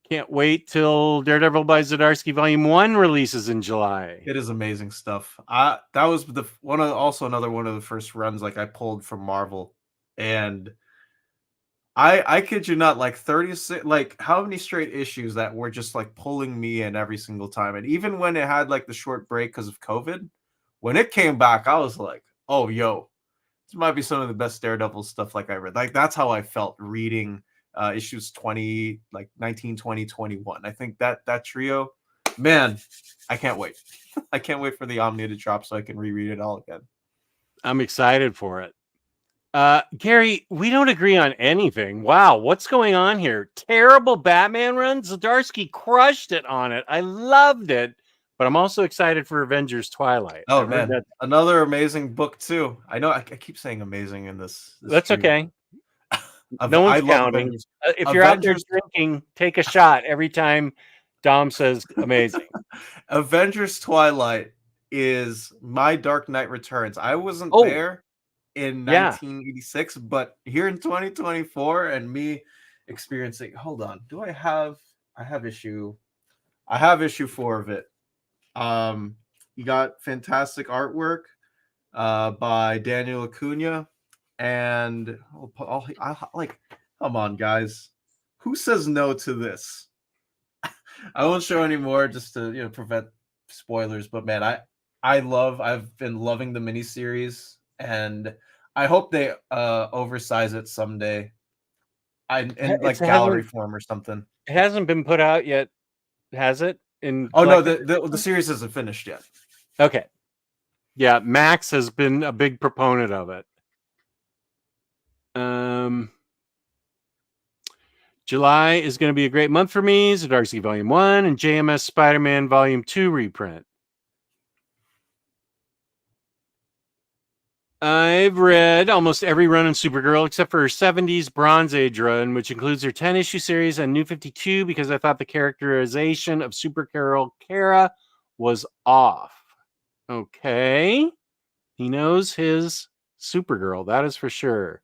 Can't wait till Daredevil by Zdarsky Volume 1 releases in July. It is amazing stuff. That was also another one of the first runs like I pulled from Marvel, and I kid you not, like 36, like how many straight issues that were just like pulling me in every single time. And even when it had like the short break because of COVID, when it came back, I was like, oh, yo, this might be some of the best Daredevil stuff like I read. Like that's how I felt reading issues 20, like 19, 20, 21. I think that trio, man, I can't wait. I can't wait for the Omni to drop so I can reread it all again. I'm excited for it. Gary, we don't agree on anything. Wow, what's going on here? Terrible Batman run. Zdarsky crushed it on it. I loved it, but I'm also excited for Avengers Twilight. Oh man, another amazing book too. I know I keep saying amazing in this That's stream. okay. No one's counting. If you're out there drinking, take a shot every time Dom says amazing. Avengers Twilight is my Dark Knight Returns. I wasn't there in 1986, but here in 2024 and me experiencing, hold on, I have issue 4 of it. You got fantastic artwork by Daniel Acuna, and come on guys, who says no to this? I won't show any more just to prevent spoilers, but man, I've been loving the miniseries, and I hope they oversize it someday. In like gallery form or something. It hasn't been put out yet, has it? No, the series isn't finished yet. Okay. Yeah, Max has been a big proponent of it. July is going to be a great month for me. Zdarsky Volume 1 and JMS Spider-Man Volume 2 reprint. I've read almost every run in Supergirl except for her 70s Bronze Age run, which includes her 10-issue series and New 52, because I thought the characterization of Supergirl Kara was off. Okay. He knows his Supergirl, that is for sure.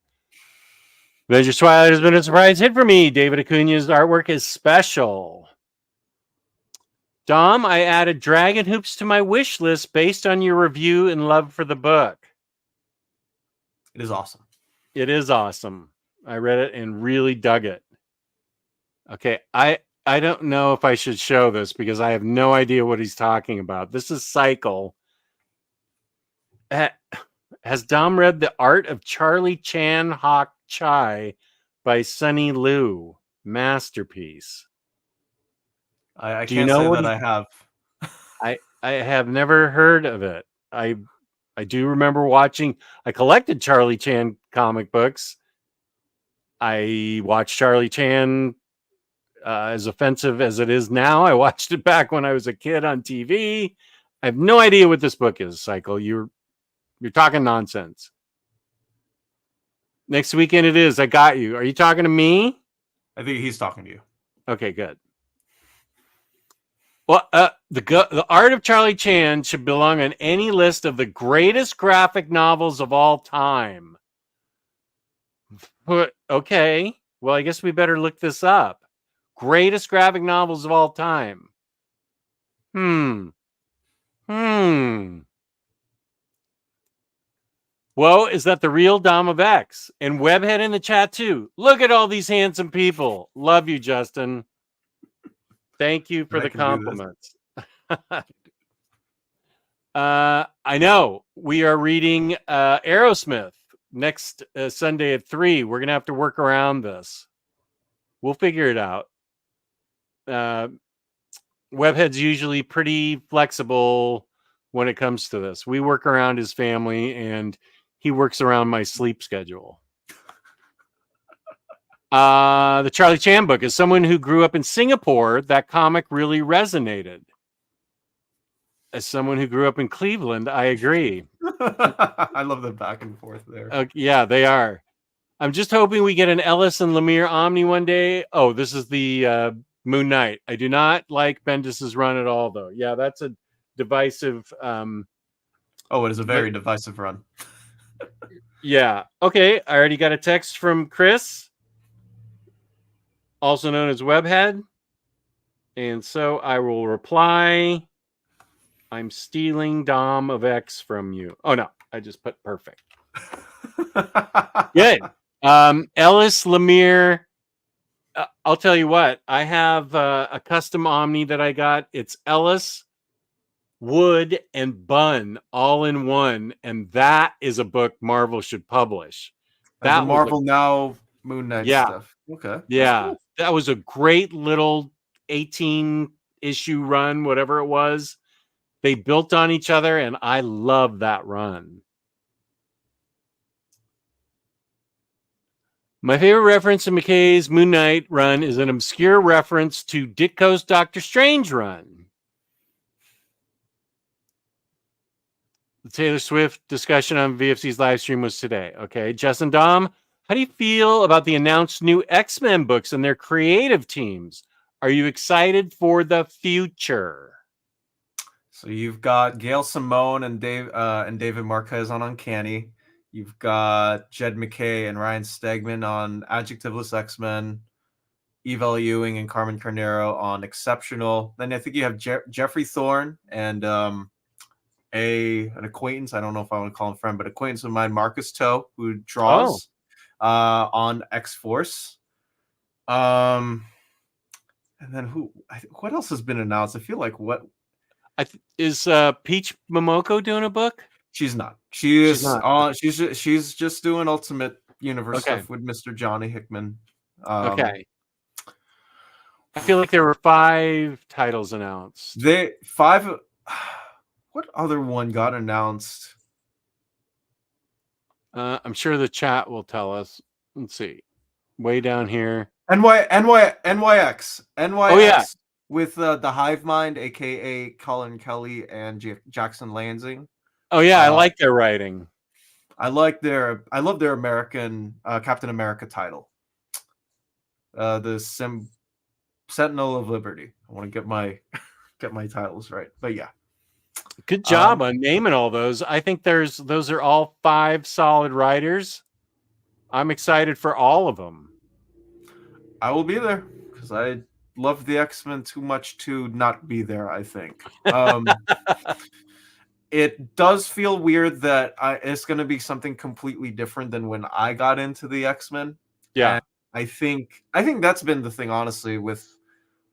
Avengers Twilight has been a surprise hit for me. David Acuna's artwork is special. Dom, I added Dragon Hoops to my wish list based on your review and love for the book. It is awesome. It is awesome. I read it and really dug it. Okay, I don't know if I should show this because I have no idea what he's talking about. This is Cycle. Has Dom read The Art of Charlie Chan Hok Chai by Sunny Liu? Masterpiece. I can't say that I have. I have never heard of it. I do remember watching. I collected Charlie Chan comic books. I watched Charlie Chan as offensive as it is now. I watched it back when I was a kid on TV. I have no idea what this book is, Cycle. You're talking nonsense. Next weekend it is. I got you. Are you talking to me? I think he's talking to you. Okay, good. Well, the Art of Charlie Chan should belong on any list of the greatest graphic novels of all time. Okay. Well, I guess we better look this up. Greatest graphic novels of all time. Well, is that the real Dom of X? And Webhead in the chat too. Look at all these handsome people. Love you, Justin. Thank you for I the can do this. compliments. I know we are reading Aerosmith next Sunday at 3. We're gonna have to work around this. We'll figure it out. Webhead's usually pretty flexible when it comes to this. We work around his family, and he works around my sleep schedule. The Charlie Chan book. As someone who grew up in Singapore, that comic really resonated. As someone who grew up in Cleveland, I agree. I love the back and forth there. Yeah, they are. I'm just hoping we get an Ellis and Lemire Omni one day. Oh, this is the Moon Knight. I do not like Bendis's run at all, though. Yeah, that's a divisive. Oh, it is a very divisive run. Yeah. Okay. I already got a text from Chris, also known as Webhead. And so I will reply. I'm stealing Dom of X from you. Oh, no. I just put perfect. Good. Ellis Lemire. I'll tell you what. I have a custom Omni that I got. It's Ellis, Wood, and Bunn all in one. And that is a book Marvel should publish. That the Marvel Now Moon Knight stuff. Okay. Yeah. Cool. That was a great little 18-issue run, whatever it was. They built on each other, and I love that run. My favorite reference to McKay's Moon Knight run is an obscure reference to Ditko's Doctor Strange run. The Taylor Swift discussion on VFC's live stream was today. Okay, Justin Dom, how do you feel about the announced new X-Men books and their creative teams? Are you excited for the future? So you've got Gail Simone and David Marquez on Uncanny. You've got Jed McKay and Ryan Stegman on Adjectiveless X-Men. Eva Ewing and Carmen Carnero on Exceptional. Then I think you have Jeffrey Thorne and an acquaintance. I don't know if I want to call him friend, but acquaintance of mine, Marcus Toe, who draws on X-Force. And then what else has been announced? I feel like is Peach Momoko doing a book? She's not. She's just doing Ultimate Universe stuff with Mr. Johnny Hickman. Okay. I feel like there were 5 titles announced. What other one got announced? I'm sure the chat will tell us. Let's see. Way down here. NYX. Oh, yeah. With the Hive Mind, aka Colin Kelly and Jackson Lansing. Oh yeah, I like their writing. I love their American Captain America title. The Sentinel of Liberty. I want to get my titles right, but yeah. Good job on naming all those. I think those are all 5 solid writers. I'm excited for all of them. I will be there because I love the X-Men too much to not be there, I think. It does feel weird that it's going to be something completely different than when I got into the X-Men. Yeah. And I think that's been the thing, honestly, with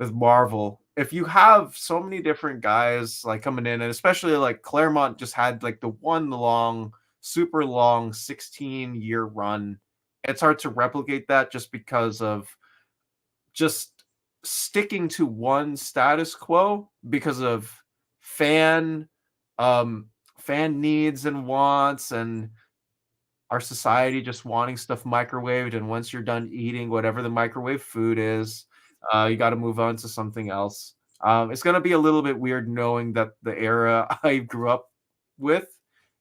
Marvel. If you have so many different guys like coming in, and especially like Claremont just had like the one super long 16-year run, it's hard to replicate that just because of just sticking to one status quo because of fan needs and wants and our society just wanting stuff microwaved, and once you're done eating whatever the microwave food is, you got to move on to something else. It's going to be a little bit weird knowing that the era I grew up with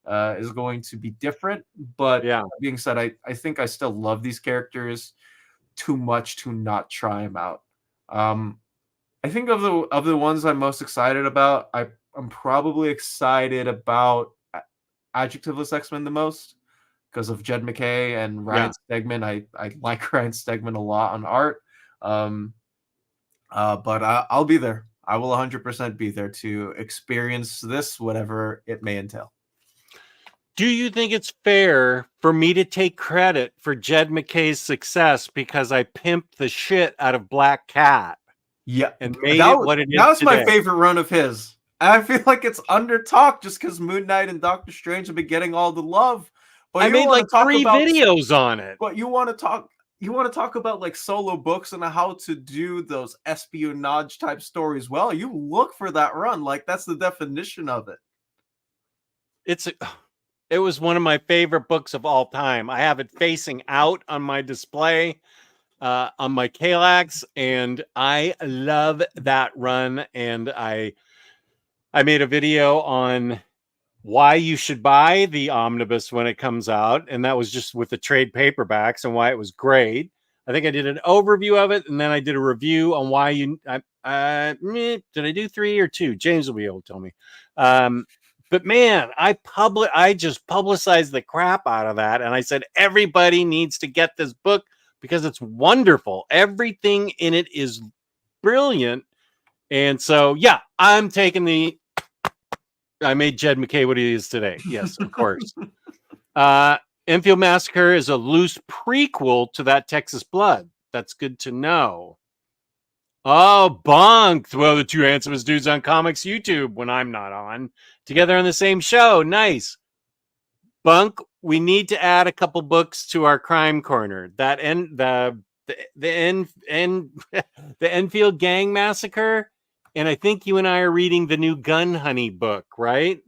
is going to be different, but yeah. That being said, I think I still love these characters too much to not try them out. I think of the ones I'm most excited about, I'm probably excited about Adjectiveless X-Men the most because of Jed McKay and Ryan Stegman. I like Ryan Stegman a lot on art. But I'll be there. I will 100% be there to experience this, whatever it may entail. Do you think it's fair for me to take credit for Jed McKay's success because I pimped the shit out of Black Cat? Yeah, and made it what it is that was my today. favorite run of his. I feel like it's under talk just because Moon Knight and Doctor Strange have been getting all the love. But I you made want like to talk 3 about videos on it. But you want to talk about like solo books and how to do those espionage type stories. Well, you look for that run. Like that's the definition of it. It was one of my favorite books of all time. I have it facing out on my display on my Kallax, and I love that run. And I made a video on why you should buy the omnibus when it comes out, and that was just with the trade paperbacks and why it was great. I think I did an overview of it, and then I did a review on why you. Did I do 3 or 2? James will be able to tell me. But man, I just publicized the crap out of that, and I said everybody needs to get this book because it's wonderful. Everything in it is brilliant, and so yeah, I'm taking the. I made Jed McKay what he is today. Yes, of course. Enfield Massacre is a loose prequel to that Texas Blood. That's good to know. Oh, Bunk. Well, the 2 handsomest dudes on comics YouTube when I'm not on. Together on the same show. Nice. Bunk, we need to add a couple books to our crime corner. That the Enfield Gang Massacre. And I think you and I are reading the new Gun Honey book, right?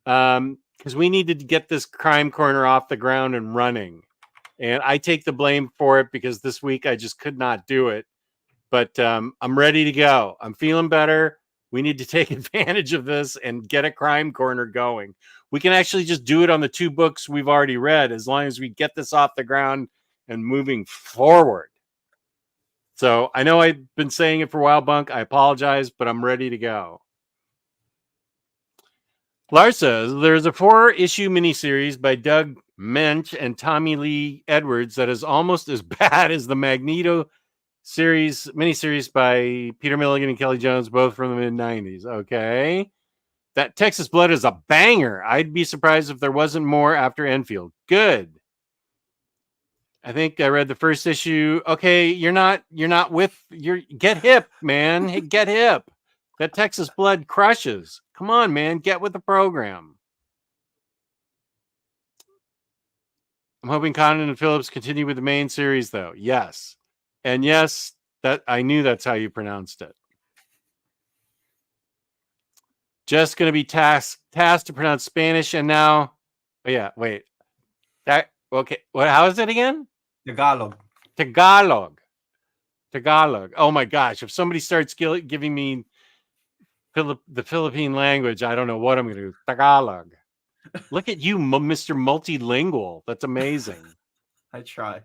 Because we needed to get this crime corner off the ground and running. And I take the blame for it because this week I just could not do it. But I'm ready to go. I'm feeling better. We need to take advantage of this and get a crime corner going. We can actually just do it on the 2 books we've already read as long as we get this off the ground and moving forward. So I know I've been saying it for a while, Bunk. I apologize, but I'm ready to go. Lars says there's a 4-issue miniseries by Doug Mensch and Tommy Lee Edwards that is almost as bad as the Magneto miniseries by Peter Milligan and Kelly Jones, both from the mid-90s. Okay. That Texas Blood is a banger. I'd be surprised if there wasn't more after Enfield. Good. I think I read the first issue. Okay, you're not get hip, man. Get hip. That Texas Blood crushes. Come on, man. Get with the program. I'm hoping Condon and Phillips continue with the main series, though. Yes. And yes, that I knew that's how you pronounced it. Just going to be tasked to pronounce Spanish, and now, oh yeah, wait. That okay? What? How is it again? Tagalog. Oh my gosh! If somebody starts giving me the Philippine language, I don't know what I'm going to do. Tagalog. Look at you, Mr. Multilingual. That's amazing. I try.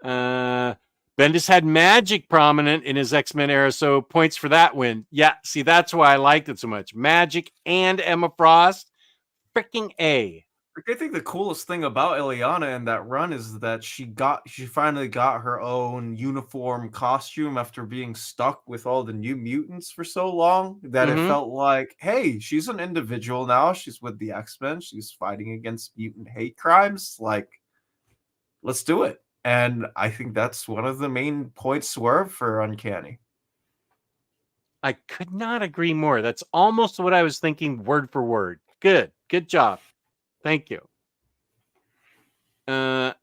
Bendis had magic prominent in his X-Men era, so points for that win. Yeah, see, that's why I liked it so much. Magic and Emma Frost. Freaking A. I think the coolest thing about Ileana in that run is that she finally got her own uniform costume after being stuck with all the New Mutants for so long that it felt like, hey, she's an individual now. She's with the X-Men. She's fighting against mutant hate crimes. Like, let's do it. And I think that's one of the main points swerve for Uncanny. I could not agree more. That's almost what I was thinking word for word. Good job. Thank you. Okay,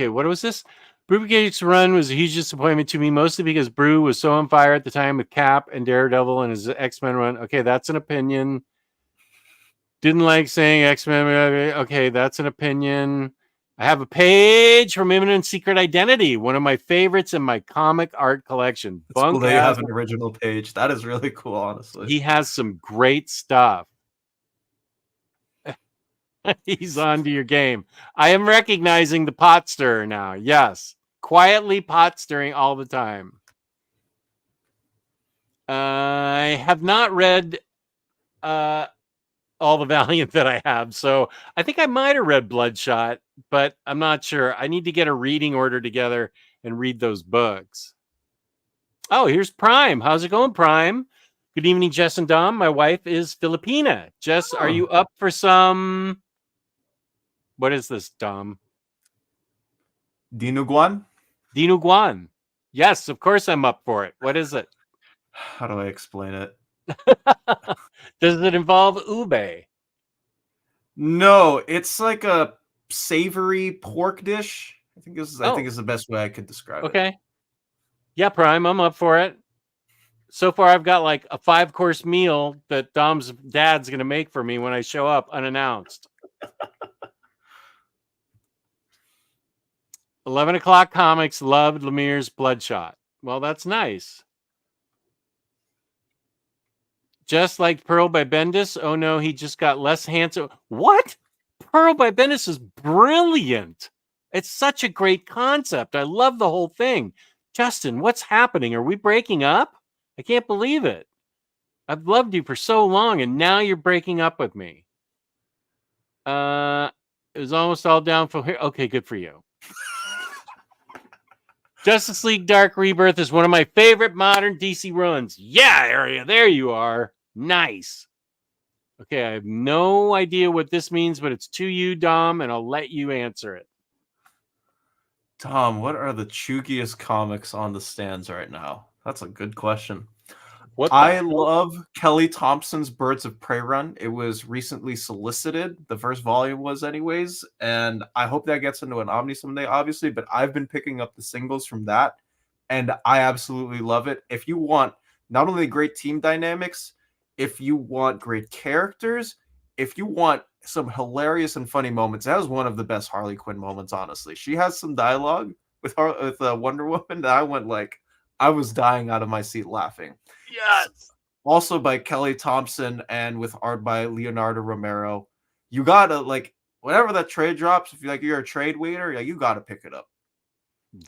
what was this? Brew Brigade's run was a huge disappointment to me, mostly because Brew was so on fire at the time with Cap and Daredevil and his X-Men run. Okay, that's an opinion. Didn't like saying X-Men. Okay, that's an opinion. I have a page from Imminent Secret Identity, one of my favorites in my comic art collection. It's cool that you have an original page. That is really cool, honestly. He has some great stuff. He's on to your game. I am recognizing the pot stirrer now. Yes. Quietly pot stirring all the time. I have not read all the Valiant that I have, so I think I might have read Bloodshot, but I'm not sure. I need to get a reading order together and read those books. Oh, here's Prime. How's it going, Prime? Good evening, Jess and Dom. My wife is Filipina. Jess, are you up for some... What is this, Dom? Dinuguan? Dinuguan. Yes, of course I'm up for it. What is it? How do I explain it? Does it involve ube? No, it's like a savory pork dish. I think is the best way I could describe it. Okay. Yeah, Prime, I'm up for it. So far, I've got like a 5-course meal that Dom's dad's going to make for me when I show up unannounced. 11 o'clock comics loved Lemire's Bloodshot. Well, that's nice. Just like Pearl by Bendis. Oh no, he just got less handsome. What? Pearl by Bendis is brilliant. It's such a great concept. I love the whole thing. Justin, what's happening? Are we breaking up? I can't believe it. I've loved you for so long, and now you're breaking up with me. It was almost all downfall here. Okay, good for you. Justice League Dark Rebirth is one of my favorite modern DC runs. Yeah, Area, there you are. Nice. Okay, I have no idea what this means, but it's to you, Dom, and I'll let you answer it. Tom, what are the chuggiest comics on the stands right now? That's a good question. What I love Kelly Thompson's Birds of Prey run. It was recently solicited. The first volume was anyways, and I hope that gets into an Omni someday, obviously, but I've been picking up the singles from that, and I absolutely love it. If you want not only great team dynamics, if you want great characters, if you want some hilarious and funny moments, that was one of the best Harley Quinn moments, honestly. She has some dialogue with Wonder Woman that I was dying out of my seat laughing. Yes. Also by Kelly Thompson and with art by Leonardo Romero. You gotta whenever that trade drops, if you're a trade waiter, you gotta pick it up.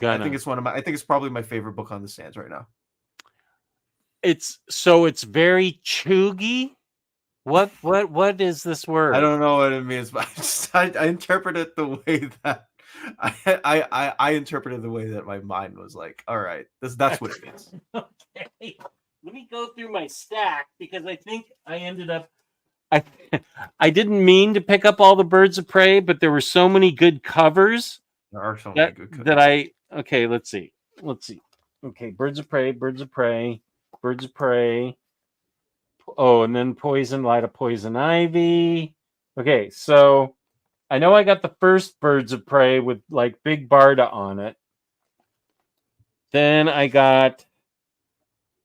I think it's probably my favorite book on the stands right now. It's very chuggy. What is this word? I don't know what it means, but I interpret it the way that I interpreted the way that my mind was like, all right, that's what it means. Okay. Let me go through my stack because I think I ended up I didn't mean to pick up all the Birds of Prey, but there were so many good covers. There are so many good covers. Okay, let's see. Okay, Birds of Prey. Oh, and then Light of Poison Ivy. Okay, so I know I got the first Birds of Prey with Big Barda on it. Then I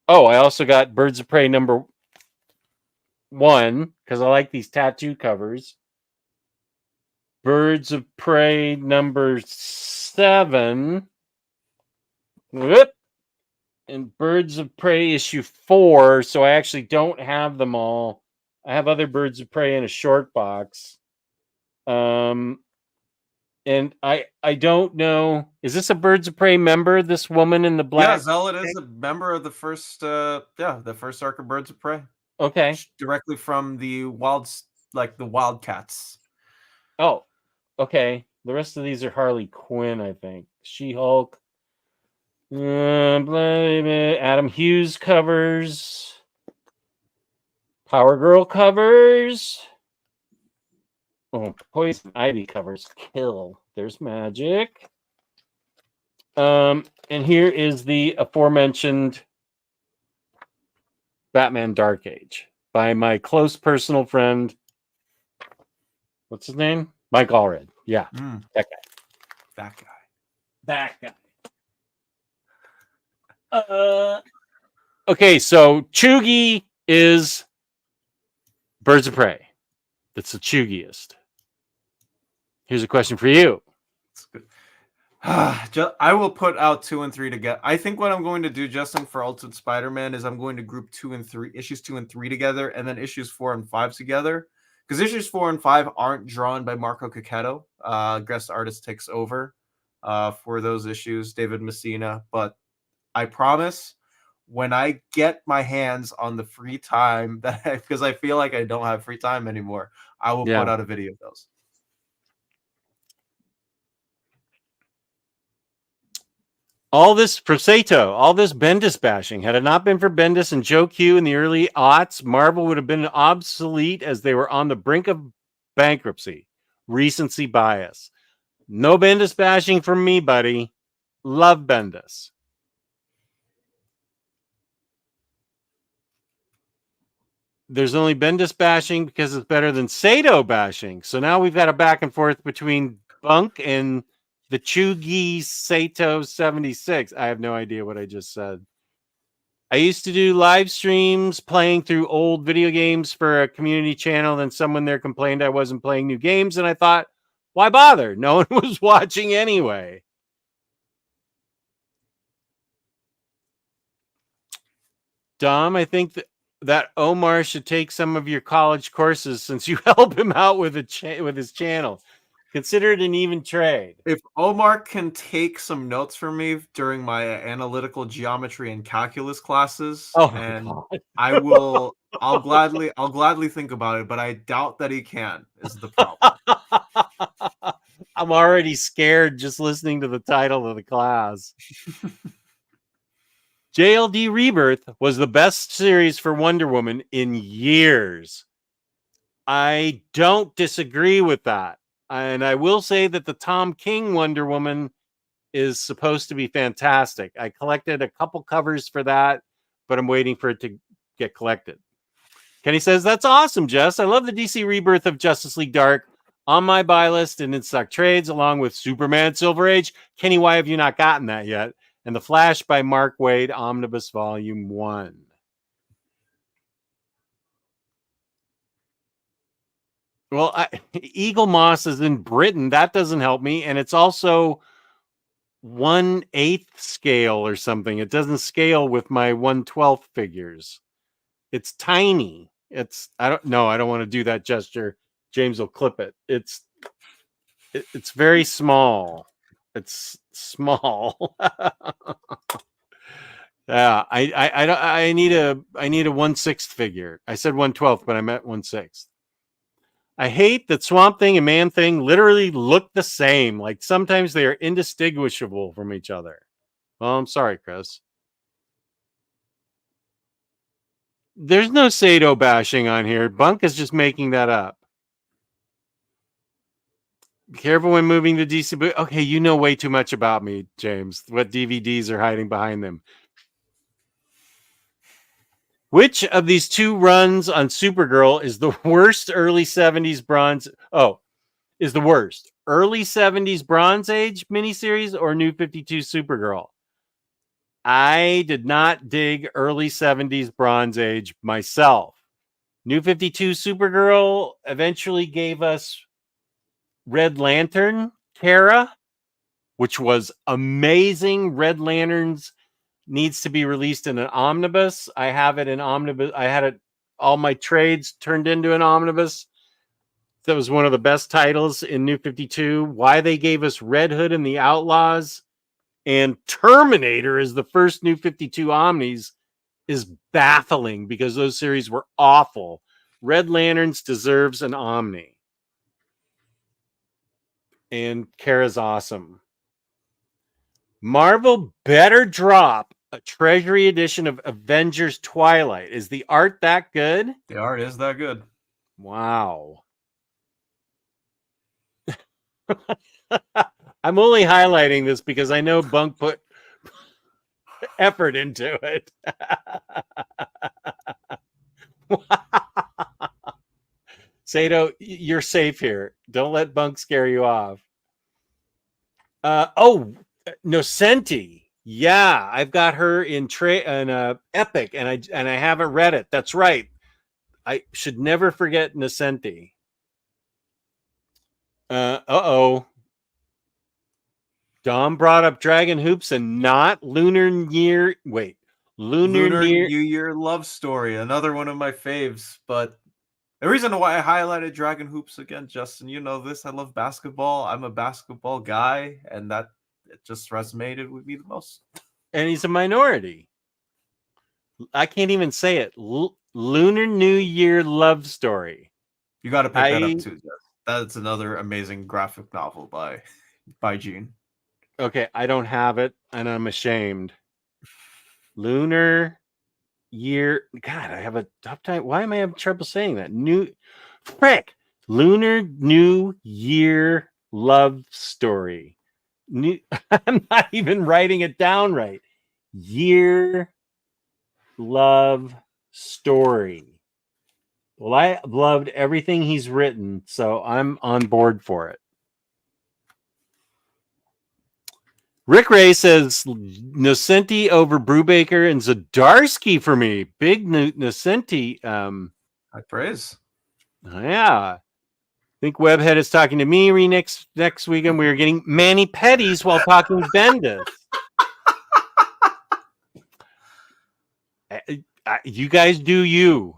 also got Birds of Prey number 1 because I like these tattoo covers. Birds of Prey number 7. Whoop. And Birds of Prey issue 4. So I actually don't have them all. I have other Birds of Prey in a short box. And I don't know. Is this a Birds of Prey member? This woman in the black? Yeah, Zealot is a member of the first the first arc of Birds of Prey. Okay. Directly from the Wildcats. Oh, okay. The rest of these are Harley Quinn, I think. She-Hulk. Adam Hughes covers. Power Girl covers. Oh, Poison Ivy covers kill. There's magic. And here is the aforementioned Batman Dark Age by my close personal friend. What's his name? Mike Allred. Yeah, that guy. Okay, so Chugi is Birds of Prey. That's the chuggiest. Here's a question for you. I will put out 2 and 3 together. I think what I'm going to do, Justin, for Ultimate Spider-Man is I'm going to group issues 2 and 3 together, and then issues 4 and 5 together. Because issues 4 and 5 aren't drawn by Marco Cacchetto. Guest artist takes over for those issues, David Messina. But I promise, when I get my hands on the free time, because I feel like I don't have free time anymore, I will put out a video of those. All this Bendis bashing. Had it not been for Bendis and Joe Q in the early aughts, Marvel would have been obsolete as they were on the brink of bankruptcy. Recency bias. No Bendis bashing from me, buddy. Love Bendis. There's only Bendis bashing because it's better than Sato bashing. So now we've got a back and forth between Bunk and the Chugi Sato 76. I have no idea what I just said. I used to do live streams playing through old video games for a community channel. Then someone there complained I wasn't playing new games. And I thought, why bother? No one was watching anyway. Dom, I think that Omar should take some of your college courses since you help him out with with his channel. Consider it an even trade. If Omar can take some notes from me during my analytical geometry and calculus classes, and I'll gladly think about it, but I doubt that he can, is the problem. I'm already scared just listening to the title of the class. JLD Rebirth was the best series for Wonder Woman in years. I don't disagree with that. And I will say that the Tom King Wonder Woman is supposed to be fantastic. I collected a couple covers for that, but I'm waiting for it to get collected. Kenny says, that's awesome, Jess. I love the DC Rebirth of Justice League Dark on my buy list and in stock trades along with Superman Silver Age. Kenny, why have you not gotten that yet? And The Flash by Mark Waid, Omnibus Volume 1. Well, Eagle Moss is in Britain. That doesn't help me. And it's also 1/8 scale or something. It doesn't scale with my 1/12 figures. It's tiny. I don't want to do that gesture. James will clip it. It's very small. It's small. Yeah, I need a 1/6 figure. I said 1/12, but I meant 1/6. I hate that Swamp Thing and Man Thing literally look the same. Like sometimes they are indistinguishable from each other. Well, I'm sorry, Chris. There's no Sato bashing on here. Bunk is just making that up. Be careful when moving to DC. Okay, you know way too much about me, James. What DVDs are hiding behind them? Which of these two runs on Supergirl is the worst early 70s bronze? Oh, is the worst. Early 70s Bronze Age miniseries or New 52 Supergirl? I did not dig early 70s Bronze Age myself. New 52 Supergirl eventually gave us Red Lantern, Kara, which was amazing. Red Lanterns needs to be released in an omnibus. I have it in omnibus. I had it, all my trades turned into an omnibus. That was one of the best titles in New 52. Why they gave us Red Hood and the Outlaws and Terminator as the first New 52 Omnis is baffling because those series were awful. Red Lanterns deserves an Omni. And Kara's awesome. Marvel better drop a Treasury edition of Avengers Twilight. Is the art that good? The art is that good. Wow. I'm only highlighting this because I know Bunk put effort into it. Sato, you're safe here. Don't let Bunk scare you off. Nocenti. Yeah, I've got her in Epic, and I haven't read it. That's right. I should never forget Nocenti. Dom brought up Dragon Hoops and not Lunar Year. Wait, Lunar New Year Love Story, another one of my faves. But the reason why I highlighted Dragon Hoops again, Justin, you know this. I love basketball. I'm a basketball guy, and it just resonated with me the most. And he's a minority. I can't even say it. Lunar New Year Love Story. You got to pick that up too, Jeff. That's another amazing graphic novel by Gene. Okay, I don't have it, and I'm ashamed. Lunar Year. God, I have a tough time. Why am I having trouble saying that? Lunar New Year love story. I'm not even writing it down right. Year love story. Well, I loved everything he's written, so I'm on board for it. Rick Ray says Nocenti over Brubaker and Zdarsky for me. Big Nocenti. I praise. Yeah. I think Webhead is talking to me next weekend. We are getting Manny Petties while talking Bendis. You guys do you.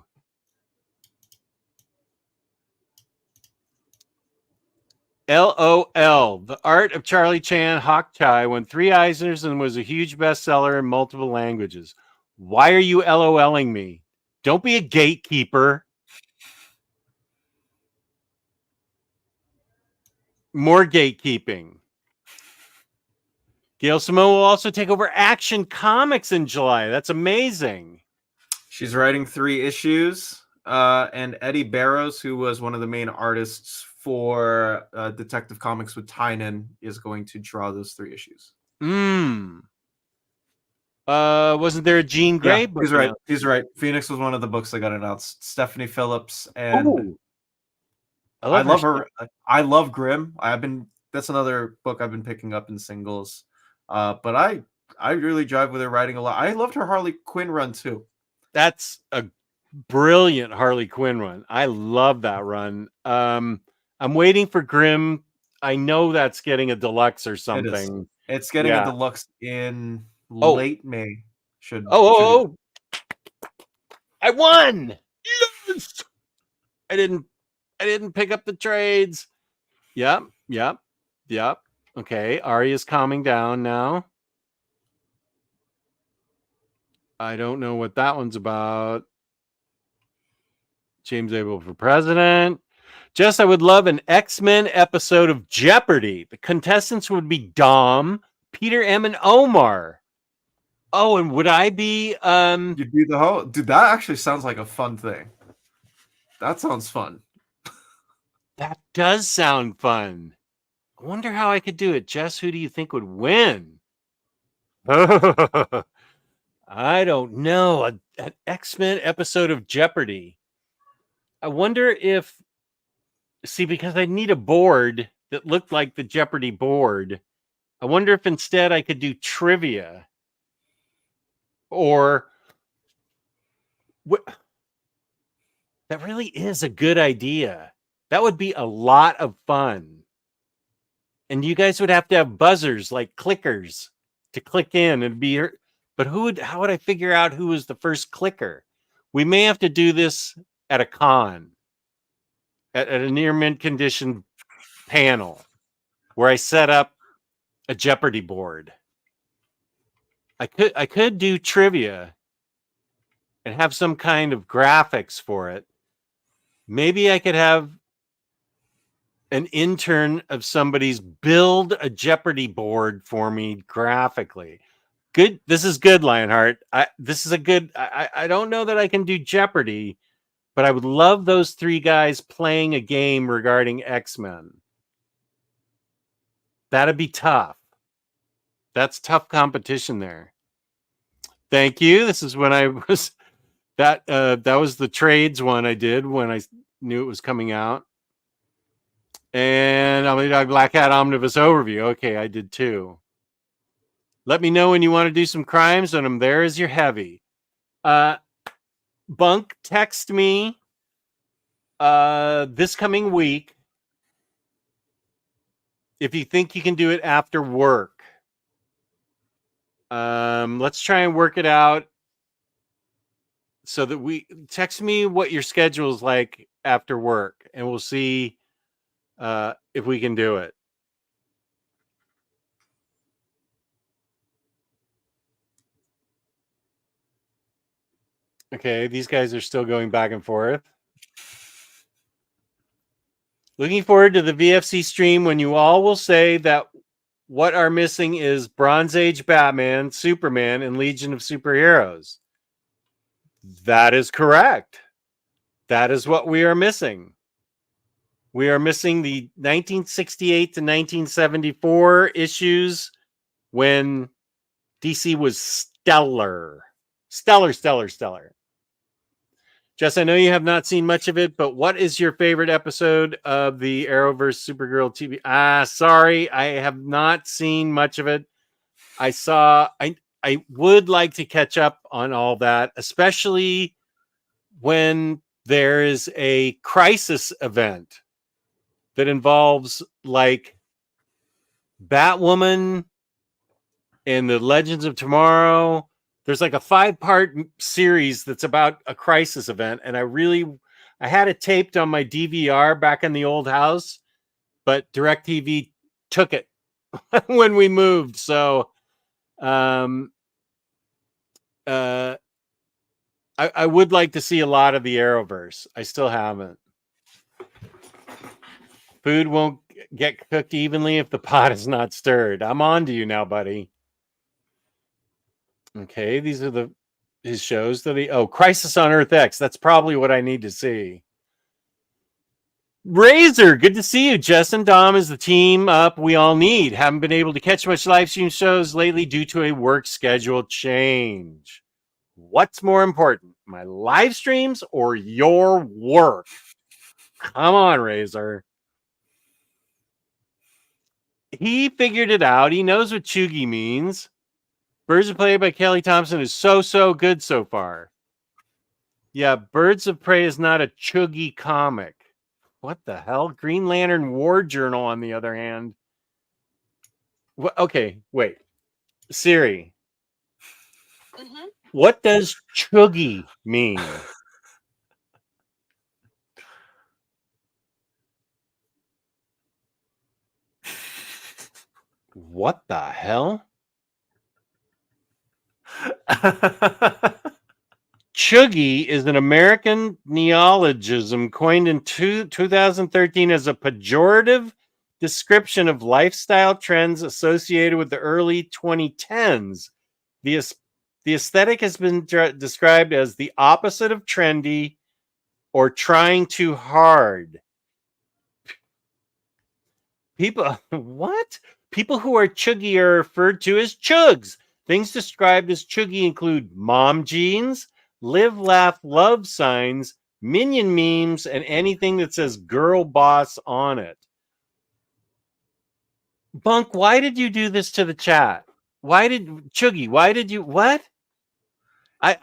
LOL. The Art of Charlie Chan Hawk Chai won 3 Eisners and was a huge bestseller in multiple languages. Why are you LOLing me? Don't be a gatekeeper. More gatekeeping. Gail Simone will also take over Action Comics in July. That's amazing. She's writing 3 issues. And Eddie Barrows, who was one of the main artists for Detective Comics with Tynan, is going to draw those 3 issues. Wasn't there a Jean Grey book? He's right. He's right. Phoenix was one of the books that got announced. Stephanie Phillips, and I love her. I love Grimm. That's another book I've been picking up in singles. But I really drive with her writing a lot. I loved her Harley Quinn run too. That's a brilliant Harley Quinn run. I love that run. I'm waiting for Grimm. I know that's getting a deluxe or something. It's getting a deluxe in late May. I won. Yes! I didn't pick up the trades. Yep. Okay, Arya's calming down now. I don't know what that one's about. James Abel for president. Jess, I would love an X-Men episode of Jeopardy. The contestants would be Dom, Peter M, and Omar. Oh, and would I be You'd be the host? Dude, that actually sounds like a fun thing. That sounds fun. That does sound fun. I wonder how I could do it. Jess, who do you think would win? I don't know. An X-Men episode of Jeopardy. I wonder if... See, because I need a board that looked like the Jeopardy board. I wonder if instead I could do trivia. Or... That really is a good idea. That would be a lot of fun. And you guys would have to have buzzers, like clickers, to click in and be... But how would I figure out who was the first clicker? We may have to do this at a con. At a near mint condition panel where I set up a Jeopardy board. I could do trivia and have some kind of graphics for it. Maybe I could have an intern of somebody's build a Jeopardy board for me graphically. Good. This is good, Lionheart. This is a good... I don't know that I can do Jeopardy, but I would love those 3 guys playing a game regarding X-Men. That'd be tough. That's tough competition there. Thank you. This is when I was... That was the trades one I did when I knew it was coming out. And Omnidog Black Hat Omnibus Overview. Okay, I did too. Let me know when you want to do some crimes on them. There is your heavy. Bunk, text me this coming week if you think you can do it after work. Let's try and work it out so that text me what your schedule is like after work, and we'll see if we can do it. Okay, these guys are still going back and forth. Looking forward to the VFC stream when you all will say that what are missing is Bronze Age Batman, Superman, and Legion of Superheroes. That is correct. That is what we are missing. We are missing the 1968 to 1974 issues when DC was stellar. Stellar. Jess, I know you have not seen much of it, but what is your favorite episode of the Arrowverse Supergirl TV? Sorry, I have not seen much of it. I would like to catch up on all that, especially when there is a crisis event that involves like Batwoman and the Legends of Tomorrow. There's like a 5-part series that's about a crisis event, and I had it taped on my DVR back in the old house, but DirecTV took it when we moved. So I would like to see a lot of the Arrowverse. I still haven't. Food won't get cooked evenly if the pot is not stirred. I'm on to you now, buddy. Okay, these are his shows that Crisis on Earth X. That's probably what I need to see. Razor, good to see you. Jess and Dom is the team up we all need. Haven't been able to catch much live stream shows lately due to a work schedule change. What's more important, my live streams or your work? Come on, Razor. He figured it out. He knows what chuggy means. Birds of Prey by Kelly Thompson is so good so far. Yeah, Birds of Prey is not a chuggy comic. What the hell? Green Lantern War Journal, on the other hand. Okay, wait. Siri. Mm-hmm. What does chuggy mean? What the hell? Chuggy is an American neologism coined in 2013 as a pejorative description of lifestyle trends associated with the early 2010s. The aesthetic has been described as the opposite of trendy or trying too hard. What? People who are chuggy are referred to as chugs. Things described as chuggy include mom jeans, live, laugh, love signs, minion memes, and anything that says girl boss on it. Bunk, why did you do this to the chat? Why did you what? As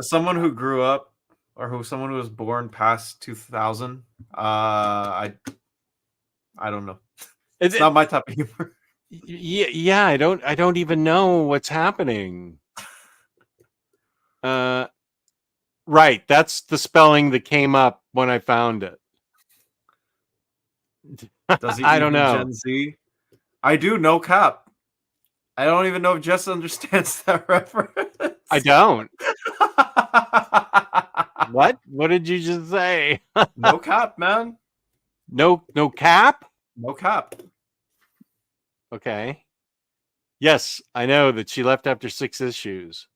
someone who grew up or someone who was born past 2000, I don't know. It's not my type of humor. Yeah, I don't even know what's happening. Right, that's the spelling that came up when I found it. Does he I don't know. Gen Z? I do, no cap. I don't even know if Jess understands that reference. I don't. What? What did you just say? No cap, man. No cap? No cap. Okay. Yes, I know that she left after 6 issues.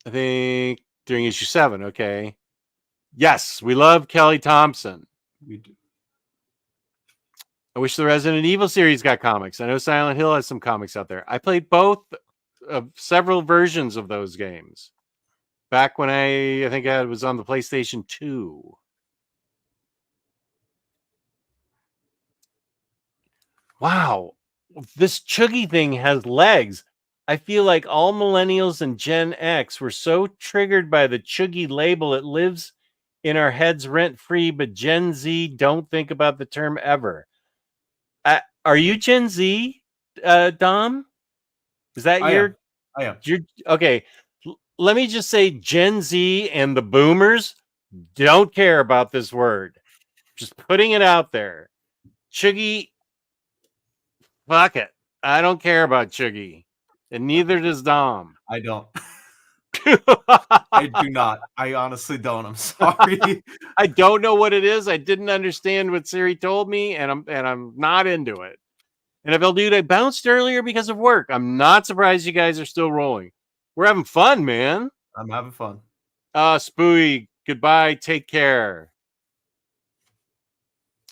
I think during issue 7. Okay. Yes, we love Kelly Thompson. We do. I wish the Resident Evil series got comics. I know Silent Hill has some comics out there. I played both of several versions of those games back when I think I was on the PlayStation 2. Wow, this chuggy thing has legs. I feel like all millennials and Gen X were so triggered by the chuggy label it lives in our heads rent-free, but Gen Z don't think about the term ever. Are you Gen Z, Dom? Is that I am. Okay. Let me just say Gen Z and the boomers don't care about this word. Just putting it out there. Chuggy, fuck it. I don't care about chuggy. And neither does Dom. I don't. I do not. I honestly don't. I'm sorry. I don't know what it is. I didn't understand what Siri told me, and I'm not into it. And NFL Dude, I bounced earlier because of work. I'm not surprised you guys are still rolling. We're having fun, man. I'm having fun. Spooey, Goodbye. Take care.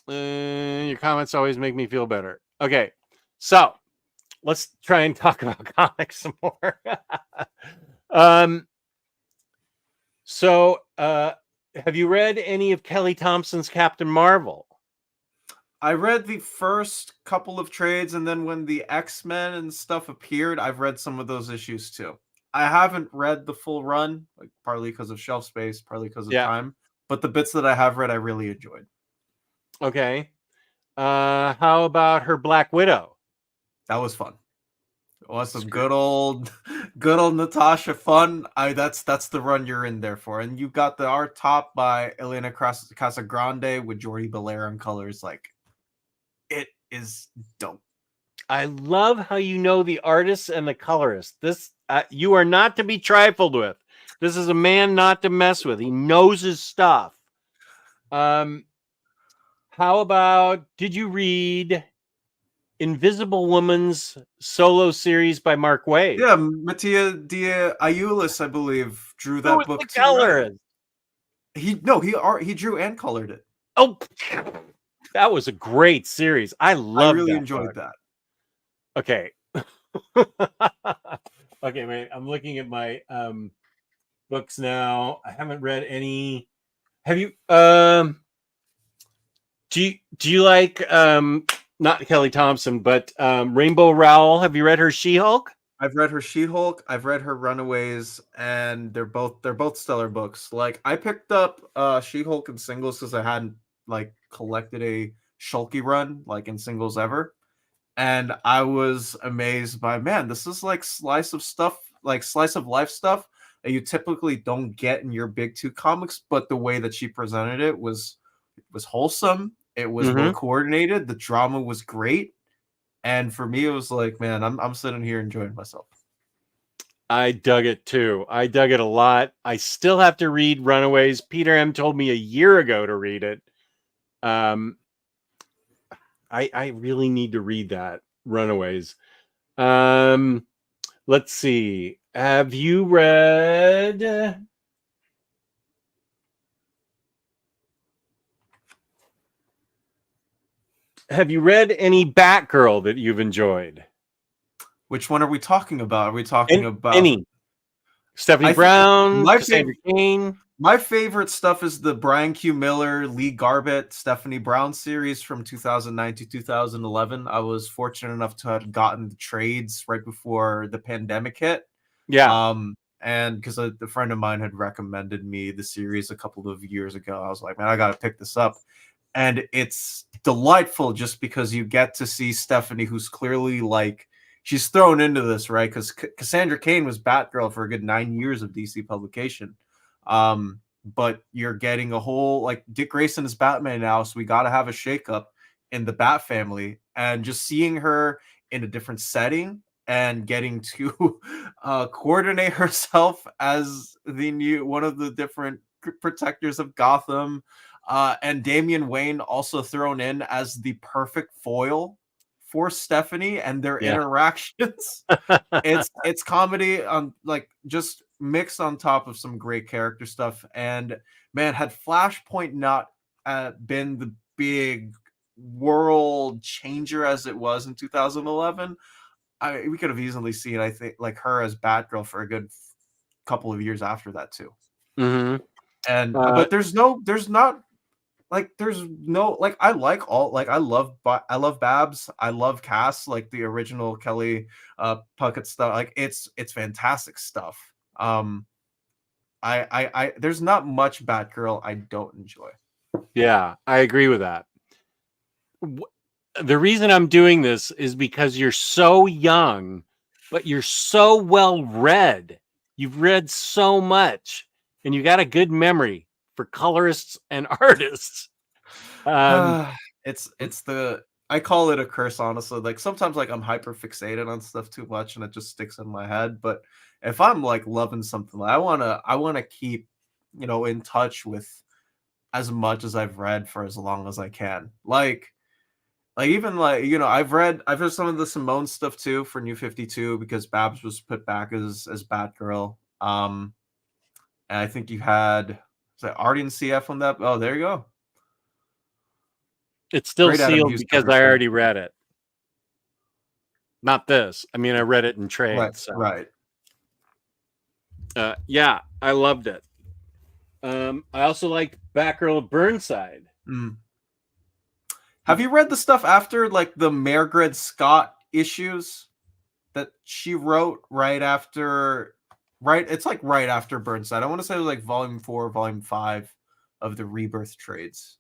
Your comments always make me feel better. Okay, so let's try and talk about comics some more. Have you read any of Kelly Thompson's Captain Marvel? I read the first couple of trades, and then when the X-Men and stuff appeared, I've read some of those issues too. I haven't read the full run, like partly because of shelf space, partly because of time. But the bits that I have read, I really enjoyed. Okay. How about her Black Widow? That was fun. It was some good old Natasha fun. That's the run you're in there for. And you got the art top by Elena Casagrande with Jordi Belair on colors. Like, it is dope. I love how you know the artists and the colorists. This you are not to be trifled with. This is a man not to mess with. He knows his stuff. How about, did you read Invisible Woman's solo series by Mark Waid? Yeah, Mattia de Ayulis, I believe, drew that book too. Right? He drew and colored it. Oh, that was a great series. I really enjoyed that. Okay. Okay, man. I'm looking at my books now. I haven't read any. Have you do you like not Kelly Thompson, but Rainbow Rowell? Have you read her She-Hulk? I've read her She-Hulk, I've read her Runaways, and they're both stellar books. Like, I picked up She-Hulk in singles because I hadn't like collected a Shulky run like in singles ever. And I was amazed by, man, this is like slice of life stuff that you typically don't get in your big two comics, but the way that she presented it was wholesome. It was well coordinated. The drama was great. And for me, it was like, man, I'm sitting here enjoying myself. I dug it too. I dug it a lot. I still have to read Runaways. Peter M told me a year ago to read it. I really need to read that, Runaways. Let's see. Have you read... Have you read any Batgirl that you've enjoyed? Which one are we talking about? Are we talking about any? Stephanie Brown, Cassandra Cain. My favorite stuff is the Brian Q. Miller, Lee Garbett, Stephanie Brown series from 2009 to 2011. I was fortunate enough to have gotten the trades right before the pandemic hit. Yeah. And because a friend of mine had recommended me the series a couple of years ago, I was like, man, I got to pick this up. And it's delightful just because you get to see Stephanie, who's clearly like, she's thrown into this, right? Because Cassandra Cain was Batgirl for a good 9 years of DC publication. But you're getting a whole, like, Dick Grayson is Batman now, so we got to have a shakeup in the Bat family. And just seeing her in a different setting and getting to coordinate herself as one of the different protectors of Gotham. And Damian Wayne also thrown in as the perfect foil for Stephanie and their interactions. It's comedy on like just mixed on top of some great character stuff. And man, had Flashpoint not been the big world changer as it was in 2011, we could have easily seen, I think, like her as Batgirl for a good couple of years after that too. And but there's no I love Babs, I love Cass, like the original Kelly Puckett stuff. Like it's fantastic stuff. I there's not much Batgirl I don't enjoy. Yeah, I agree with that. The reason I'm doing this is because you're so young, but you're so well read. You've read so much, and you got a good memory for colorists and artists. I call it a curse, honestly. Like sometimes like I'm hyper fixated on stuff too much and it just sticks in my head. But if I'm like loving something, I wanna keep, in touch with as much as I've read for as long as I can. Like even like, I've read some of the Simone stuff too for New 52 because Babs was put back as Batgirl. And I think you had that Artie and CF on that. Oh, there you go. It's still Great Adam sealed Hughes because cover, I too. already read it. Not this. I mean, I read it in trade. Right, So. right. Yeah, I loved it. I also liked Batgirl Burnside. Mm. Have you read the stuff after, like, the Margaret Scott issues that she wrote right after? Right, it's like right after Burnside. I want to say it was like volume 4, volume 5 of the Rebirth trades.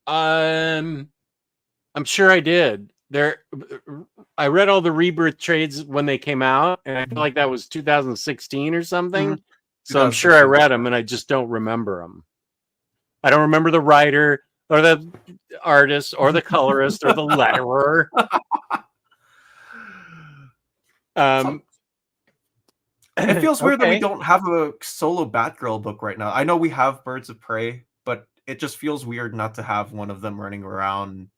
I'm sure I did. I read all the Rebirth trades when they came out, and I feel like that was 2016 or something. Mhm. So I'm sure I 2016. read them, and I just don't remember them. I don't remember the writer or the artist or the colorist or the letterer. It feels weird that we Okay. don't have a solo Batgirl book right now. I know we have Birds of Prey, but it just feels weird not to have one of them running around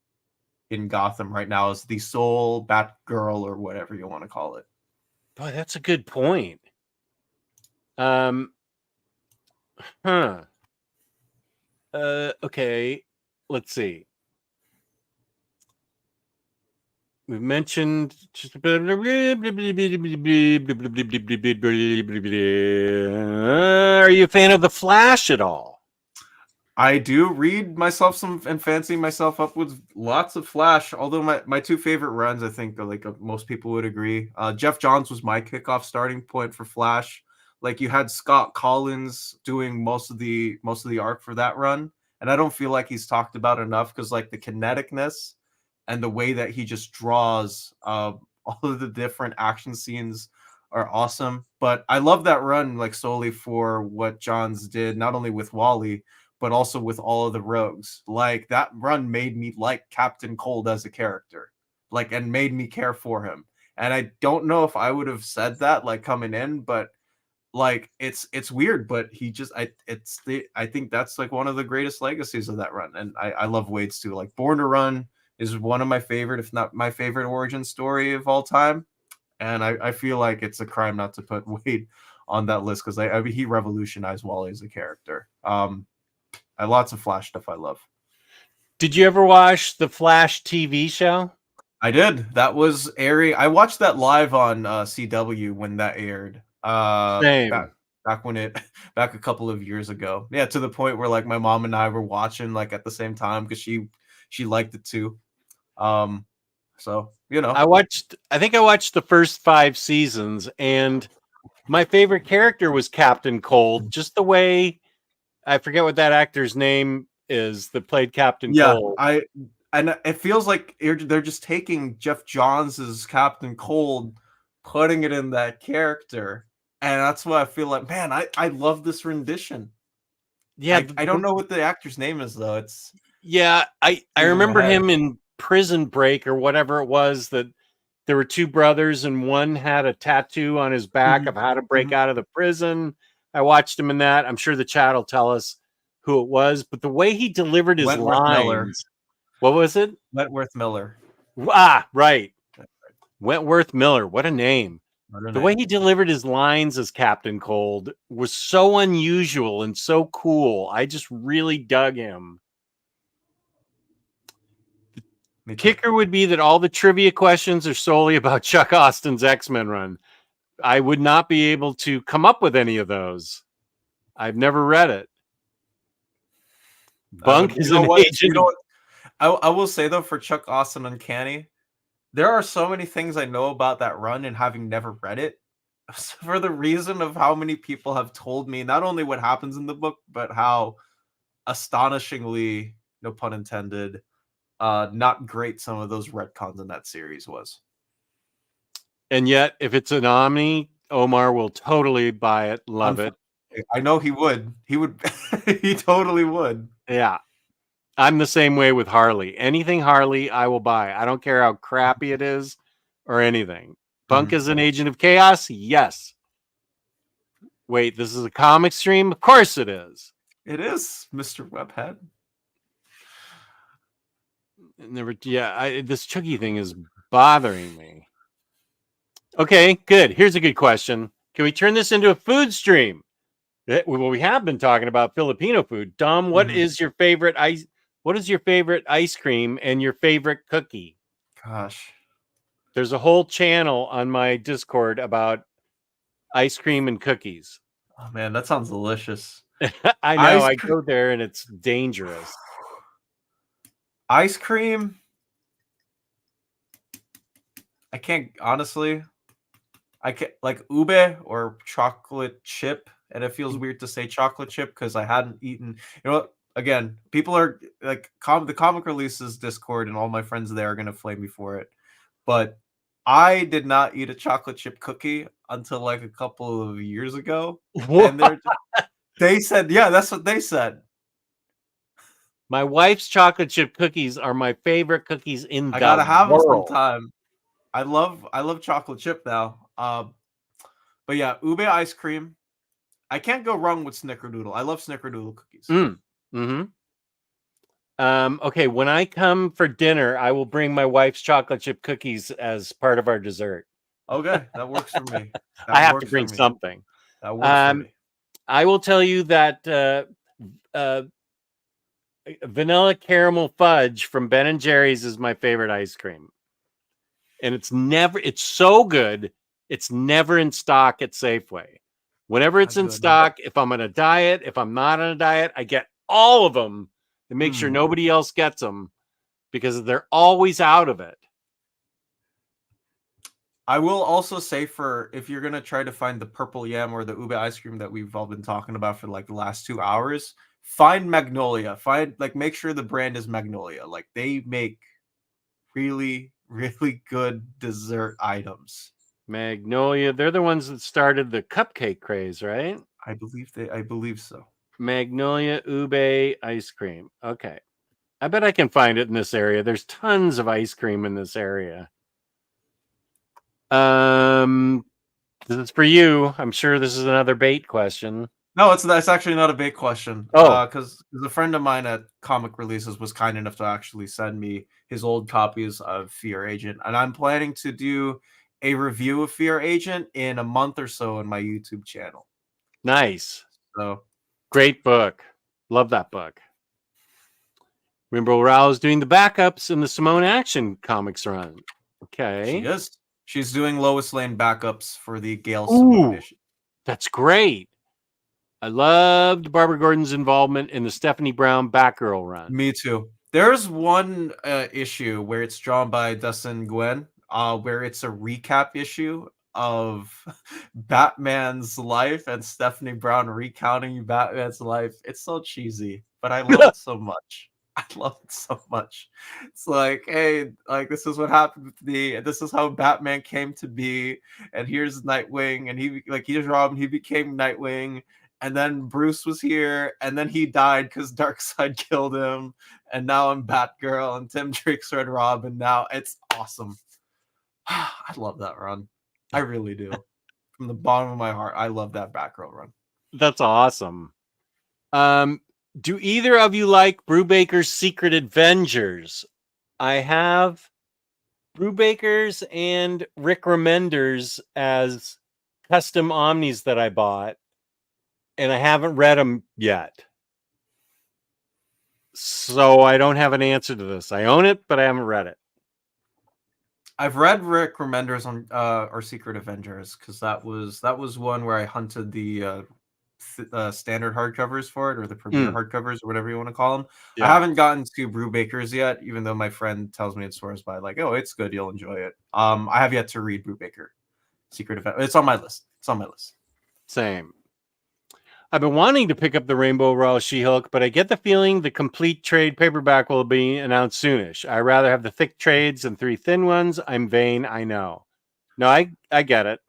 in Gotham right now as the sole Batgirl or whatever you want to call it. Boy, that's a good point. Okay, let's see. We've mentioned just a bit. Are you a fan of The Flash at all? I do read myself some and fancy myself up with lots of Flash. Although my two favorite runs, I think, are like most people would agree. Jeff Johns was my kickoff starting point for Flash. Like you had Scott Collins doing most of the arc for that run, and I don't feel like he's talked about enough because like the kineticness and the way that he just draws all of the different action scenes are awesome. But I love that run like solely for what Johns did, not only with Wally, but also with all of the rogues. Like that run made me like Captain Cold as a character, like, and made me care for him. And I don't know if I would have said that like coming in, but like it's weird, but I think that's like one of the greatest legacies of that run. And I love Wade's too. Like Born to Run is one of my favorite, if not my favorite origin story of all time. And I feel like it's a crime not to put Wade on that list because I mean, he revolutionized Wally as a character. Lots of Flash stuff I love. Did you ever watch the Flash TV show? I did. That was airing. I watched that live on CW when that aired. Same. Back a couple of years ago. Yeah, to the point where like my mom and I were watching like at the same time because she liked it too. So you know, I think I watched the first 5 seasons, and my favorite character was Captain Cold. Just the way, I forget what that actor's name is that played Captain Cold. And it feels like they're just taking Jeff Johns' Captain Cold, putting it in that character, and that's why I feel like, man, I love this rendition. Yeah, I don't know what the actor's name is though. It's I remember him in Prison Break or whatever it was, that there were 2 brothers and one had a tattoo on his back of how to break out of the prison. I watched him in that. I'm sure the chat will tell us who it was, but the way he delivered his Wentworth lines. Miller. What was it? Wentworth Miller. Ah, right. Wentworth Miller. What a name. The way he delivered his lines as Captain Cold was so unusual and so cool. I just really dug him. The kicker would be that all the trivia questions are solely about Chuck Austin's X-Men run. I would not be able to come up with any of those. I've never read it. Bunk is an agent. I will say though, for Chuck Austin Uncanny, there are so many things I know about that run and having never read it, for the reason of how many people have told me not only what happens in the book, but how astonishingly, no pun intended, not great some of those retcons in that series was. And yet, if it's an Omni, Omar will totally buy it, love it. I know he would. He would. He totally would. Yeah. I'm the same way with Harley. Anything Harley, I will buy. I don't care how crappy it is or anything. Bunk is an agent of chaos? Yes. Wait, this is a comic stream? Of course it is. It is, Mr. Webhead. This Chucky thing is bothering me. Okay, good. Here's a good question. Can we turn this into a food stream? Well, we have been talking about Filipino food. Dom, what Mhm. is your favorite ice? What is your favorite ice cream and your favorite cookie? Gosh. There's a whole channel on my Discord about ice cream and cookies. Oh man, that sounds delicious. I know. Ice I cream. go there and it's dangerous. Ice cream. I can't honestly. I can like ube or chocolate chip, and it feels weird to say chocolate chip because I hadn't eaten. You know what? Again, people are like the comic releases Discord, and all my friends there are gonna flame me for it. But I did not eat a chocolate chip cookie until like a couple of years ago, and What? they said, yeah, that's what they said. My wife's chocolate chip cookies are my favorite cookies in I the gotta have them world. sometime. I love chocolate chip now. But yeah, ube ice cream. I can't go wrong with snickerdoodle. I love snickerdoodle cookies. Mm-hmm. Okay, when I come for dinner, I will bring my wife's chocolate chip cookies as part of our dessert. Okay, that works for me. I That have to works for bring me. something. That works for me. I will tell you that vanilla caramel fudge from Ben and Jerry's is my favorite ice cream. And it's so good, it's never in stock at Safeway. Whenever it's in Good. stock, if I'm on a diet, if I'm not on a diet, I get all of them to make sure nobody else gets them because they're always out of it. I will also say for if you're gonna try to find the purple yam or the ube ice cream that we've all been talking about for like the last 2 hours, find Magnolia. Make sure the brand is Magnolia. Like they make really, really good dessert items. Magnolia, they're the ones that started the cupcake craze, right? I believe so. Magnolia ube ice cream. Okay. I bet I can find it in this area. There's tons of ice cream in this area. This is for you. I'm sure this is another bait question. No, that's actually not a big question. Oh. Because a friend of mine at Comic Releases was kind enough to actually send me his old copies of Fear Agent, and I'm planning to do a review of Fear Agent in a month or so on my YouTube channel. Nice. So great book. Love that book. Rainbow Rowell is doing the backups in the Simone Action comics run. Okay. she is. She's doing Lois Lane backups for the Gail Ooh, Simone issue. That's great. I loved Barbara Gordon's involvement in the Stephanie Brown Batgirl run. Me too. There's one issue where it's drawn by Dustin Nguyen, where it's a recap issue of Batman's life and Stephanie Brown recounting Batman's life. It's so cheesy, but I love it so much. I love it so much. It's like, hey, like this is what happened with me, and this is how Batman came to be, and here's Nightwing, and here's Robin, he became Nightwing, and then Bruce was here, and then he died because Darkseid killed him, and now I'm Batgirl, and Tim Drake's Red Robin. Now it's awesome. I love that run. I really do. From the bottom of my heart, I love that Batgirl run. That's awesome. Do either of you like Brubaker's Secret Avengers? I have Brubaker's and Rick Remender's as custom Omnis that I bought, and I haven't read them yet. So I don't have an answer to this. I own it, but I haven't read it. I've read Rick Remender's on or Secret Avengers because that was one where I hunted the standard hardcovers for it, or the premiere hardcovers, or whatever you want to call them. Yeah. I haven't gotten to Brubaker's yet, even though my friend tells me it swears by, like, oh, it's good, you'll enjoy it. I have yet to read Brubaker Secret Avengers. It's on my list. Same. I've been wanting to pick up the Rainbow Rowell She-Hulk, but I get the feeling the complete trade paperback will be announced soonish. I rather have the thick trades than 3 thin ones. I'm vain, I know. No, I get it.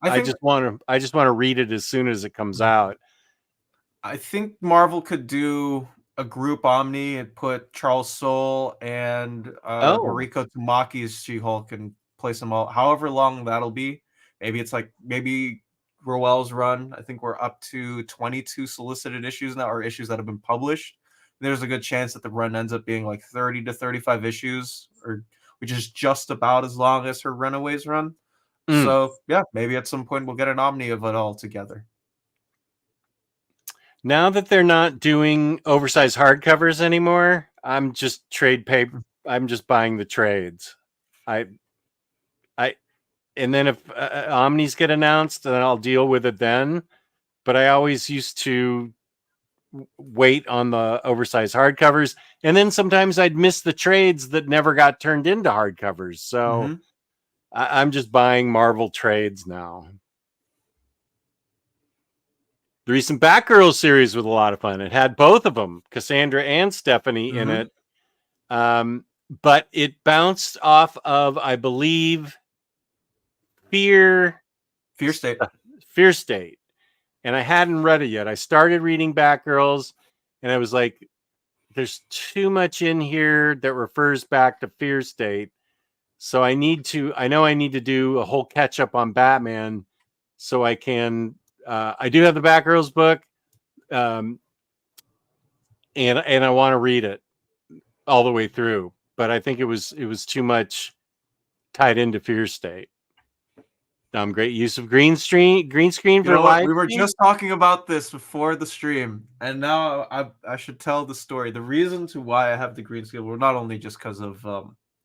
I just want to read it as soon as it comes out. I think Marvel could do a group Omni and put Charles Soule and Mariko Tamaki's She-Hulk and place them all, however long that'll be. Maybe Rowell's run. I think we're up to 22 solicited issues now, or issues that have been published. There's a good chance that the run ends up being like 30 to 35 issues, which is just about as long as her Runaways run. So yeah, maybe at some point we'll get an Omni of it all together. Now that they're not doing oversized hardcovers anymore, I'm just trade paper. I'm just buying the trades. I, I, and then if Omnis get announced, then I'll deal with it then. But I always used to wait on the oversized hardcovers, and then sometimes I'd miss the trades that never got turned into hardcovers. So I'm just buying Marvel trades now. The recent Batgirl series was a lot of fun. It had both of them, Cassandra and Stephanie, in it. But it bounced off of, I believe, Fear State. Fear State. And I hadn't read it yet. I started reading Batgirls, and I was like, there's too much in here that refers back to Fear State. So I need to do a whole catch up on Batman so I can. I do have the Batgirls book, and I want to read it all the way through. But I think it was too much tied into Fear State. Great use of green screen for live. We were just talking about this before the stream, and now I should tell the story. The reason to why I have the green screen, well, not only just because of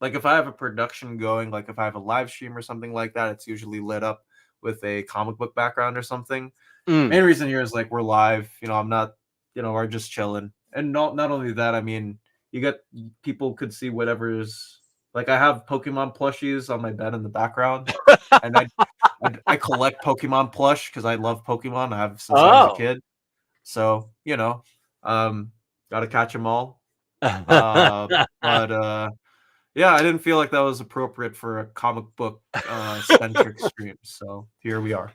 like if I have a production going, like if I have a live stream or something like that, it's usually lit up with a comic book background or something. Main reason here is like we're live, I'm not, we're just chilling. And not only that, I mean, people could see whatever's like I have Pokemon plushies on my bed in the background, and I collect Pokemon plush because I love Pokemon. I have since I was a kid, so gotta catch them all. But yeah, I didn't feel like that was appropriate for a comic book centric stream, so here we are.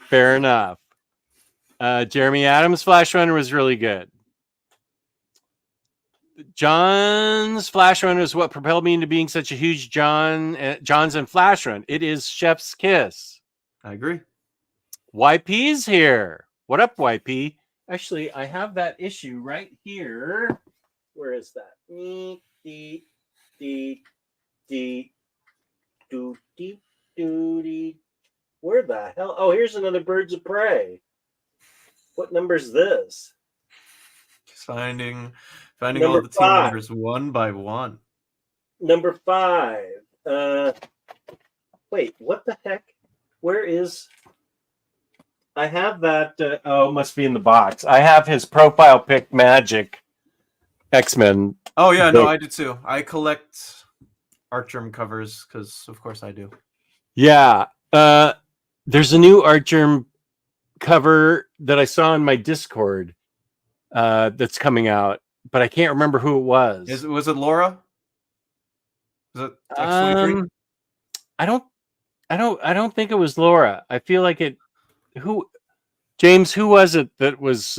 Fair enough. Jeremy Adams' Flash Runner was really good. John's Flash Run is what propelled me into being such a huge Johnson Flash Run. It is Chef's Kiss. I agree. YP's here. What up, YP? Actually, I have that issue right here. Where is that? Where the hell? Oh, here's another Birds of Prey. What number's this? Finding all the team members one by one. Number 5. Wait, what the heck? Where is? I have that. It must be in the box. I have his profile pic Magic X-Men. Oh yeah, no, I do too. I collect Artgerm covers because, of course, I do. Yeah, there's a new Artgerm cover that I saw in my Discord that's coming out, but I can't remember who it was. Was it Laura? Was it X23? I don't think it was Laura. I feel like it. James? Who was it that was?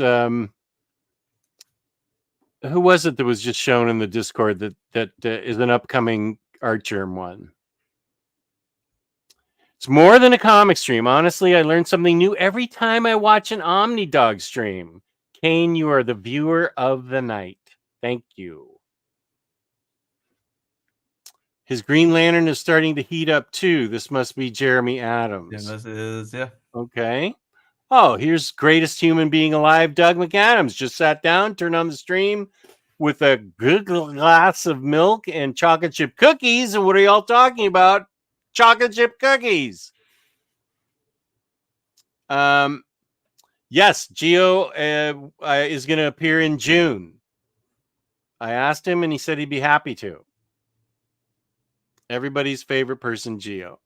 Who was it that was just shown in the Discord that is an upcoming Artgerm one? It's more than a comic stream. Honestly, I learn something new every time I watch an Omnidog stream. Kane, you are the viewer of the night. Thank you. His Green Lantern is starting to heat up too. This must be Jeremy Adams. Yeah, this is, yeah. Okay. Oh, here's greatest human being alive, Doug McAdams. Just sat down, turned on the stream with a good glass of milk and chocolate chip cookies. And what are y'all talking about? Chocolate chip cookies. Yes, Geo is going to appear in June. I asked him and he said he'd be happy to. Everybody's favorite person, Geo.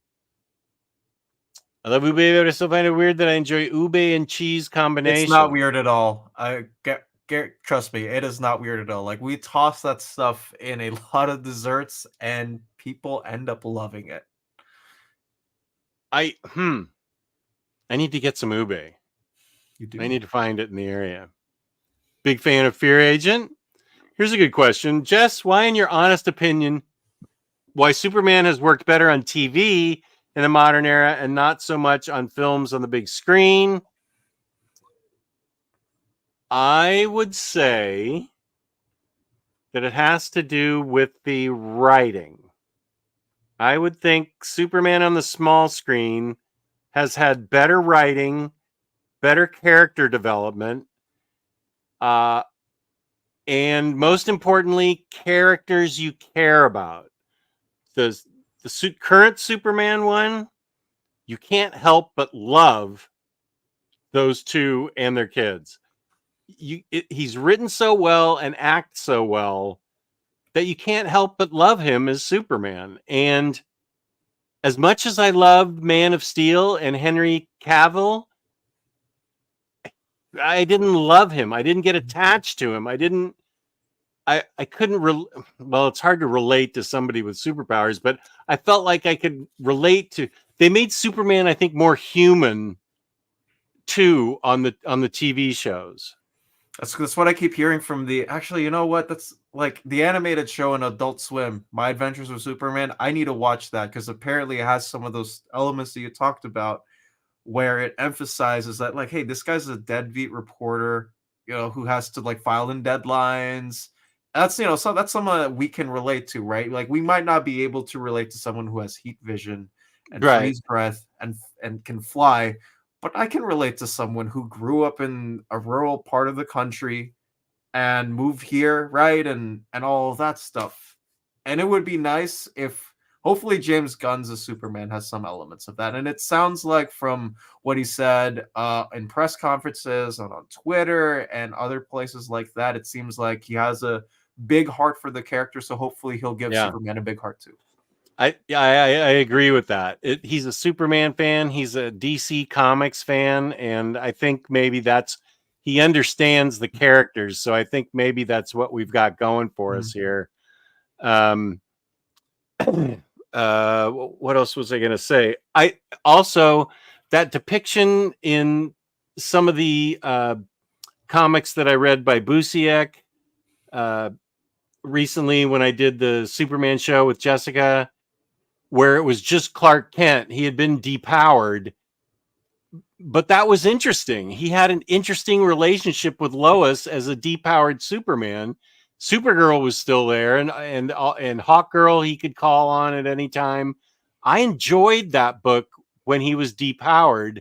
I love ube, but I still find it weird that I enjoy ube and cheese combination. It's not weird at all. Trust me, it is not weird at all. Like, we toss that stuff in a lot of desserts and people end up loving it. I need to get some ube. You do. I need to find it in the area. Big fan of Fear Agent? Here's a good question. Jess, why, in your honest opinion, why Superman has worked better on TV in the modern era and not so much on films on the big screen? I would say that it has to do with the writing. I would think Superman on the small screen has had better writing, better character development, And most importantly, characters you care about. The current Superman one, you can't help but love those two and their kids. He's written so well and acts so well that you can't help but love him as Superman. And as much as I loved Man of Steel and Henry Cavill, I didn't love him. I didn't get attached to him. I couldn't well, it's hard to relate to somebody with superpowers, but I felt like I could relate to. They made Superman, I think, more human too on the TV shows. That's what I keep hearing from the. Actually, you know what? That's like the animated show on Adult Swim, My Adventures with Superman. I need to watch that because apparently it has some of those elements that you talked about, where it emphasizes that, like, hey, this guy's a deadbeat reporter, who has to like file in deadlines. That's so that's someone that we can relate to, right? Like we might not be able to relate to someone who has heat vision and freeze breath and can fly, but I can relate to someone who grew up in a rural part of the country and moved here, right? And all of that stuff. And it would be nice if hopefully James Gunn's Superman has some elements of that. And it sounds like from what he said in press conferences and on Twitter and other places like that, it seems like he has a big heart for the character. So hopefully he'll give Superman a big heart too. I agree with that. He's a Superman fan. He's a DC Comics fan, and I think maybe he understands the characters. So I think maybe that's what we've got going for us here. What else was I going to say? I also that depiction in some of the comics that I read by Busiek recently when I did the Superman show with Jessica, where it was just Clark Kent. He had been depowered, but that was interesting. He had an interesting relationship with Lois as a depowered Superman. Supergirl was still there, and Hawkgirl he could call on at any time. I enjoyed that book when he was depowered,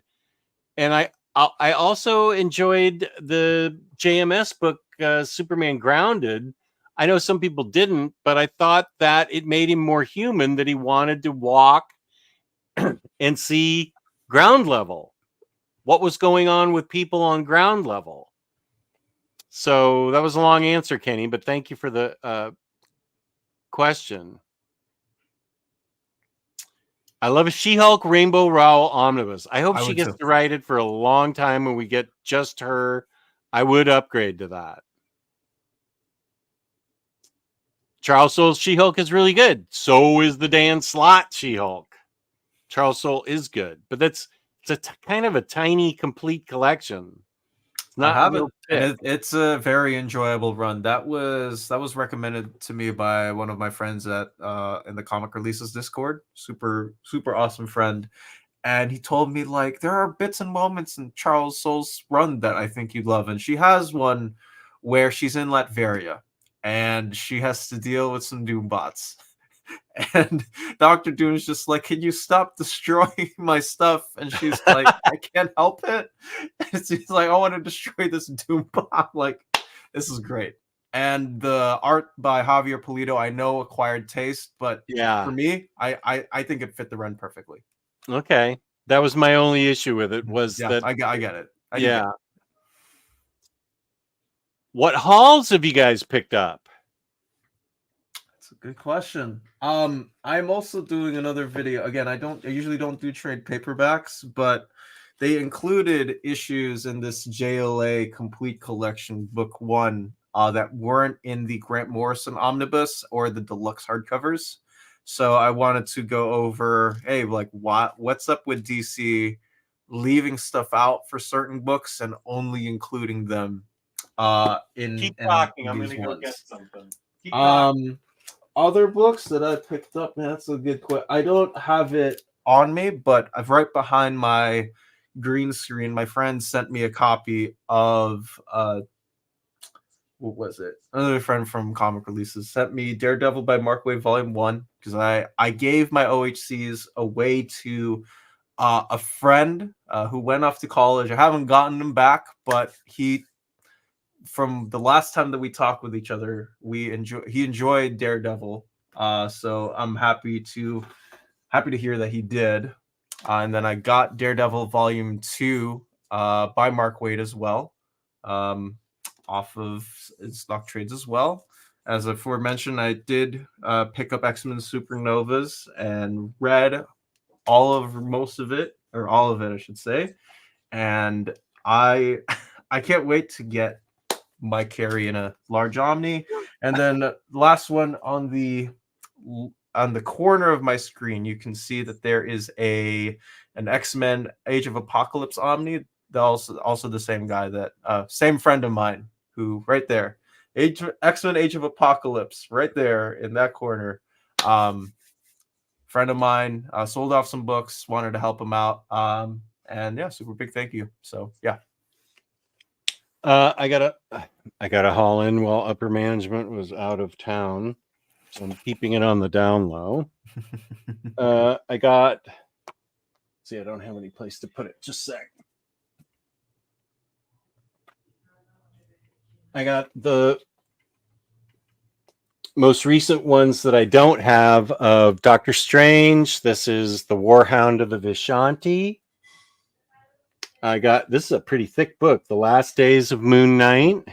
and I also enjoyed the JMS book, Superman Grounded. I know some people didn't, but I thought that it made him more human, that he wanted to walk and see ground level, what was going on with people on ground level. So that was a long answer, Kenny, but thank you for the question. I love a She-Hulk Rainbow Rowell omnibus. I hope she gets to write it for a long time when we get just her. I would upgrade to that. Charles Soule's She-Hulk is really good. So is the Dan Slott She-Hulk. Charles Soule is good, but it's kind of a tiny, complete collection. It's not. It's a very enjoyable run. That was recommended to me by one of my friends at in the Comic Releases Discord. Super awesome friend, and he told me like there are bits and moments in Charles Soule's run that I think you'd love, and she has one where she's in Latveria. And she has to deal with some Doombots. And Dr. Doom's just like, can you stop destroying my stuff? And she's like, I can't help it. And she's like, I want to destroy this Doombot. Like, this is great. And the art by Javier Pulido, I know acquired taste, but for me, I think it fit the run perfectly. Okay. That was my only issue with it, was that I get it. What hauls have you guys picked up? That's a good question. I'm also doing another video. Again, I usually don't do trade paperbacks, but they included issues in this JLA Complete Collection Book 1 that weren't in the Grant Morrison Omnibus or the deluxe hardcovers. So I wanted to go over, hey, like what's up with DC leaving stuff out for certain books and only including them Keep talking. I'm gonna go get something. Other books that I picked up, man, that's a good question. I don't have it on me, but I've right behind my green screen. My friend sent me a copy of what was it? Another friend from Comic Releases sent me Daredevil by Mark Waid Volume 1 because I gave my OHCs away to a friend who went off to college. I haven't gotten them back, but he from the last time that we talked with each other, he enjoyed Daredevil. So I'm happy to hear that he did. And then I got Daredevil Volume 2 by Mark Waid as well, off of stock trades as well. As aforementioned, I did pick up X-Men Supernovas and read most of it, or all of it, I should say. And I can't wait to get Mike Carey in a large Omni. And then the last one on the corner of my screen, you can see that there is an X-Men Age of Apocalypse Omni. Also the same guy that same friend of mine who right there, X-Men Age of Apocalypse, right there in that corner. Friend of mine sold off some books, wanted to help him out. And yeah, super big thank you. So yeah. I gotta haul in while upper management was out of town, so I'm keeping it on the down low. I got. See, I don't have any place to put it. Just a sec. I got the most recent ones that I don't have of Doctor Strange. This is the Warhound of the Vishanti. This is a pretty thick book, The Last Days of Moon Knight.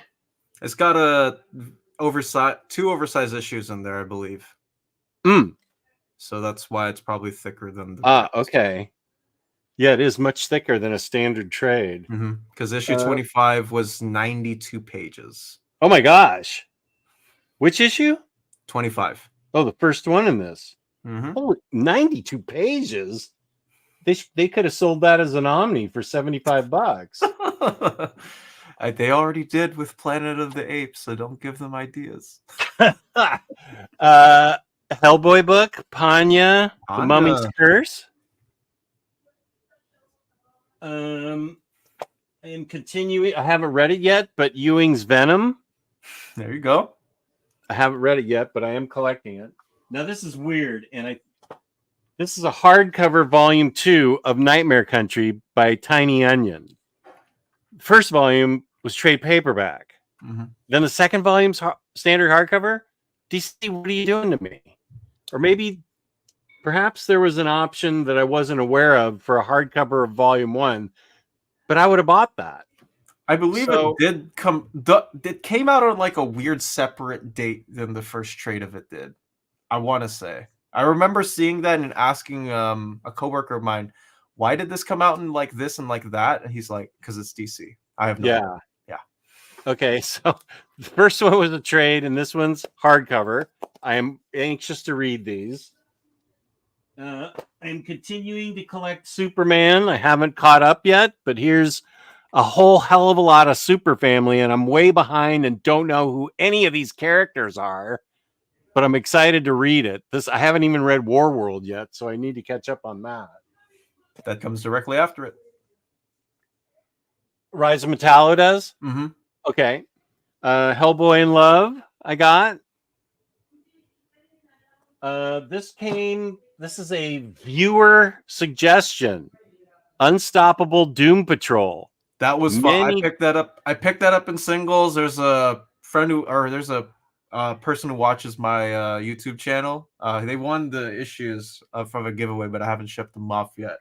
It's got two oversized issues in there, I believe. So that's why it's probably thicker than the rest. Okay. Yeah, it is much thicker than a standard trade. Because issue 25 was 92 pages. Oh my gosh. Which issue? 25. Oh, the first one in this. Holy, 92 pages. They could have sold that as an Omni for $75. They already did with Planet of the Apes, so don't give them ideas. Hellboy book, Panya, The Mummy's Curse. I am continuing. I haven't read it yet, but Ewing's Venom. There you go. I haven't read it yet, but I am collecting it. Now this is weird, and this is a hardcover volume 2 of Nightmare Country by Tiny Onion. The first volume was trade paperback. Then the second volume's standard hardcover. DC, what are you doing to me? Or maybe, perhaps there was an option that I wasn't aware of for a hardcover of volume 1, but I would have bought that. I believe it did come. It came out on like a weird separate date than the first trade of it did. I want to say. I remember seeing that and asking a coworker of mine, why did this come out in like this and like that? And he's like, because it's DC. I have no idea. Yeah. Okay, so the first one was a trade, and this one's hardcover. I am anxious to read these. I'm continuing to collect Superman. I haven't caught up yet, but here's a whole hell of a lot of Super Family, and I'm way behind and don't know who any of these characters are. But I'm excited to read it. I haven't even read Warworld yet, so I need to catch up on that. That comes directly after it. Rise of Metallo does? Okay. Hellboy in Love, I got. This is a viewer suggestion. Unstoppable Doom Patrol. That was fun. I picked that up in singles. There's a there's a person who watches my YouTube channel. They won the issues from a giveaway, but I haven't shipped them off yet.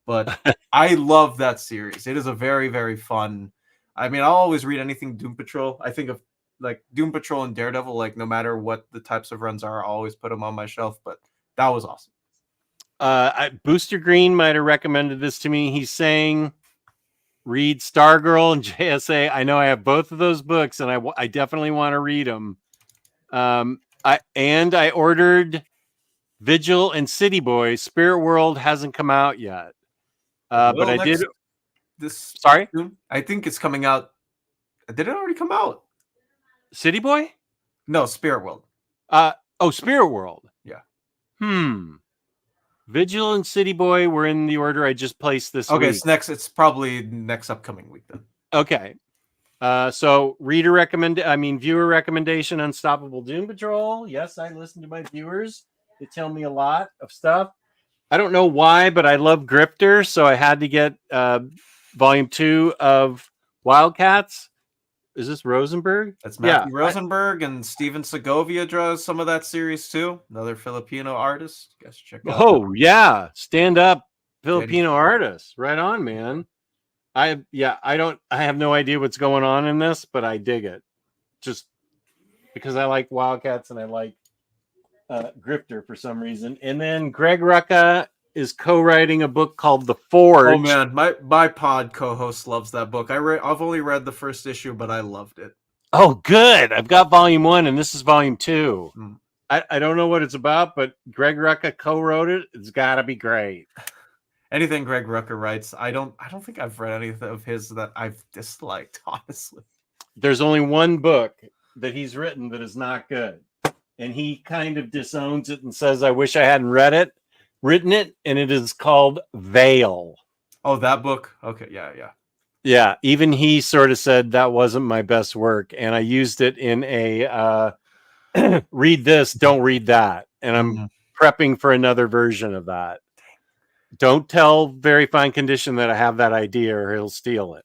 But I love that series. It is a very, very fun. I mean, I'll always read anything Doom Patrol. I think of like Doom Patrol and Daredevil, like no matter what the types of runs are, I'll always put them on my shelf. But that was awesome. Booster Green might have recommended this to me. He's saying read Stargirl and JSA. I know I have both of those books, and I definitely want to read them. I ordered Vigil and City Boy. Spirit World hasn't come out yet. But I did. Sorry? I think it's coming out. Did it already come out? City Boy? No, Spirit World. Spirit World. Yeah. Vigil and City Boy were in the order I just placed this week. Okay, it's probably next upcoming week then. Okay. So viewer recommendation, Unstoppable Doom Patrol. Yes, I listen to my viewers. They tell me a lot of stuff. I don't know why, but I love Grifter, so I had to get volume 2 of Wildcats. Is this Rosenberg? That's Yeah. Matthew Rosenberg, and Steven Segovia draws some of that series too. Another Filipino artist. Guess check out. Oh yeah, stand up Danny. Filipino artist. Right on, man. I have no idea what's going on in this, but I dig it. Just because I like Wildcats and I like Grifter for some reason. And then Greg Rucka is co-writing a book called The Forge. Oh man, my pod co-host loves that book. I've only read the first issue, but I loved it. Oh, good. I've got volume 1 and this is volume 2. Mm. I don't know what it's about, but Greg Rucka co-wrote it. It's got to be great. Anything Greg Rucka writes, I don't think I've read anything of his that I've disliked, honestly. There's only one book that he's written that is not good. And he kind of disowns it and says, I wish I hadn't written it. And it is called Veil. Oh, that book? Okay, yeah. Yeah, even he sort of said that wasn't my best work. And I used it in a read this, don't read that. And I'm prepping for another version of that. Don't tell Very Fine Condition that I have that idea or he'll steal it.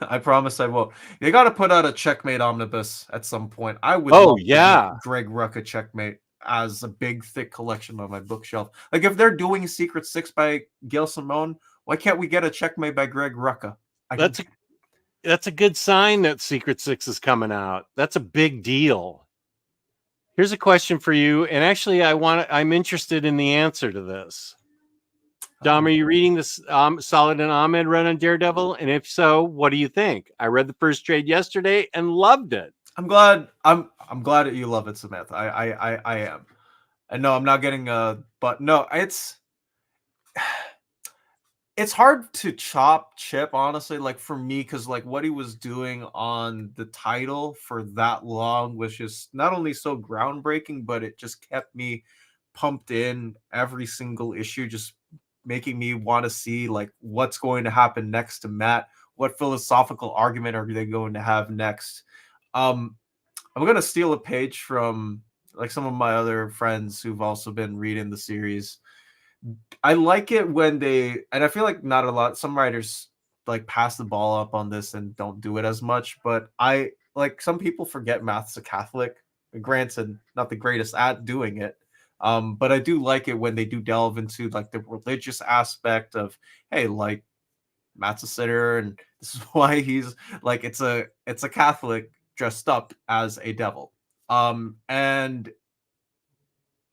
I promise I won't. You got to put out a Checkmate omnibus at some point. I would Oh, love to yeah. get Greg Rucka Checkmate as a big, thick collection on my bookshelf. Like if they're doing Secret Six by Gail Simone, why can't we get a Checkmate by Greg Rucka? That's a good sign that Secret Six is coming out. That's a big deal. Here's a question for you, and actually, I'm interested in the answer to this. Dom, are you reading this Solid and Ahmed run on Daredevil? And if so, what do you think? I read the first trade yesterday and loved it. I'm glad. I'm glad that you love it, Samantha. I am. And no, I'm not getting but no, it's hard to chip, honestly, like for me, because like what he was doing on the title for that long was just not only so groundbreaking, but it just kept me pumped in every single issue, just making me want to see like what's going to happen next to Matt. What philosophical argument are they going to have next? I'm going to steal a page from like some of my other friends who've also been reading the series. I like it when and I feel like not a lot, some writers like pass the ball up on this and don't do it as much, but I like some people forget Matt's a Catholic. Granted, not the greatest at doing it. But I do like it when they do delve into like the religious aspect of, hey, like Matt's a sinner and this is why he's like, it's a Catholic dressed up as a devil. And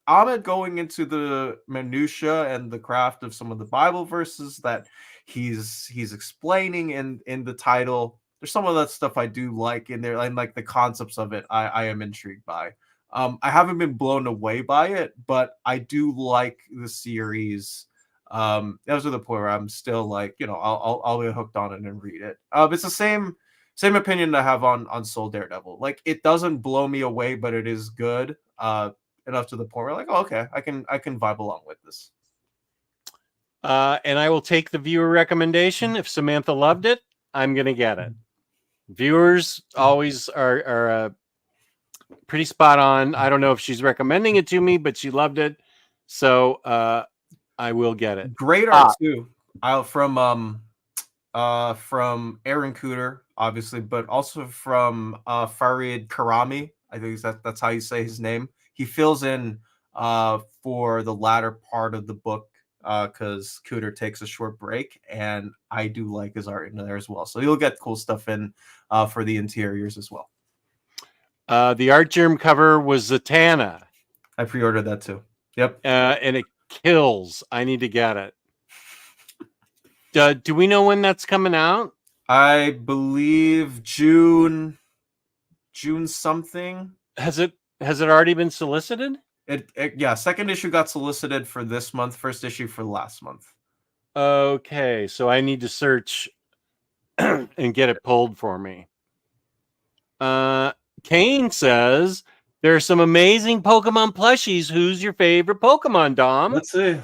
Ahmed going into the minutia and the craft of some of the Bible verses that he's explaining in the title. There's some of that stuff I do like in there, and like the concepts of it, I am intrigued by. I haven't been blown away by it, but I do like the series. That was to the point where I'm still like, I'll be hooked on it and read it. It's the same opinion I have on Soul Daredevil. Like it doesn't blow me away, but it is good. Enough to the point where like, oh, okay, I can vibe along with this. And I will take the viewer recommendation. If Samantha loved it, I'm gonna get it. Viewers always are pretty spot on. I don't know if she's recommending it to me, but she loved it, so I will get it. Great art too. From Aaron Cooter, obviously, but also from Farid Karami. I think that's how you say his name. He fills in for the latter part of the book because Cooter takes a short break, and I do like his art in there as well. So you'll get cool stuff in for the interiors as well. The Art Germ cover was Zatanna. I pre-ordered that too. Yep. And it kills. I need to get it. Do we know when that's coming out? I believe June something. Has it already been solicited? Yeah, second issue got solicited for this month, first issue for last month. Okay, so I need to search and get it pulled for me. Kane says there are some amazing Pokemon plushies. Who's your favorite Pokemon, Dom? Let's see.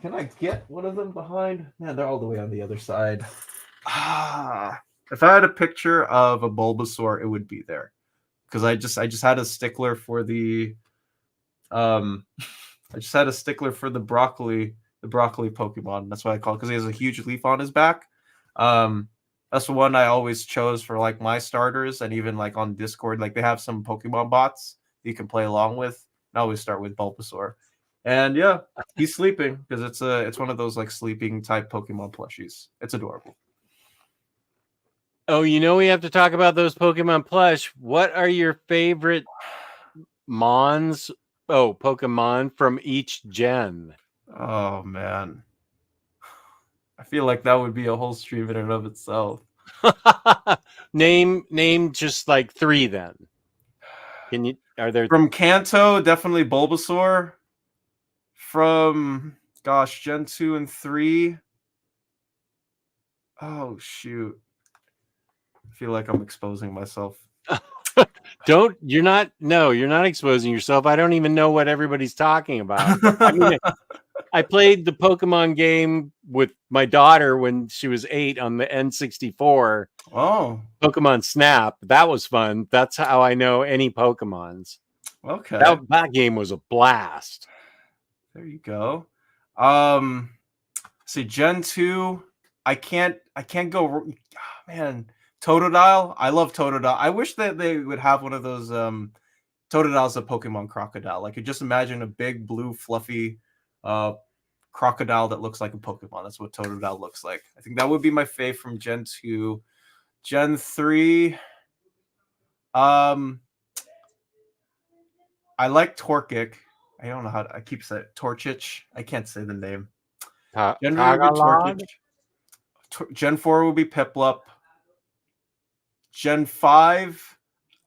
Can I get one of them behind? Man, they're all the way on the other side. If I had a picture of a Bulbasaur, it would be there. Because I just had a stickler for the broccoli Pokemon. That's what I call it, because he has a huge leaf on his back. That's the one I always chose for like my starters, and even like on Discord, like they have some Pokemon bots you can play along with. I always start with Bulbasaur, and yeah, he's sleeping because it's one of those like sleeping type Pokemon plushies. It's adorable. Oh, we have to talk about those Pokemon plush. What are your favorite Mons? Oh, Pokemon from each gen. Oh man, I feel like that would be a whole stream in and of itself. name just like 3 then. Are there From Kanto, definitely Bulbasaur. From Gen 2 and 3. Oh shoot. I feel like I'm exposing myself. you're not exposing yourself. I don't even know what everybody's talking about. I mean, I played the Pokemon game with my daughter when she was 8 on the N64. Oh, Pokemon Snap. That was fun. That's how I know any Pokemons. okay. That game was a blast. There you go. See, Gen 2, I can't go, man. Totodile, I love Totodile. I wish that they would have one of those Totodile's a Pokemon crocodile. Like, you just imagine a big blue fluffy crocodile that looks like a Pokemon. That's what Totodile looks like. I think that would be my fave from Gen 2. Gen 3, I like Torchic. I don't know I keep saying Torchic. I can't say the name. Gen 3 would be Torchic. Gen 4 will be Piplup. Gen 5,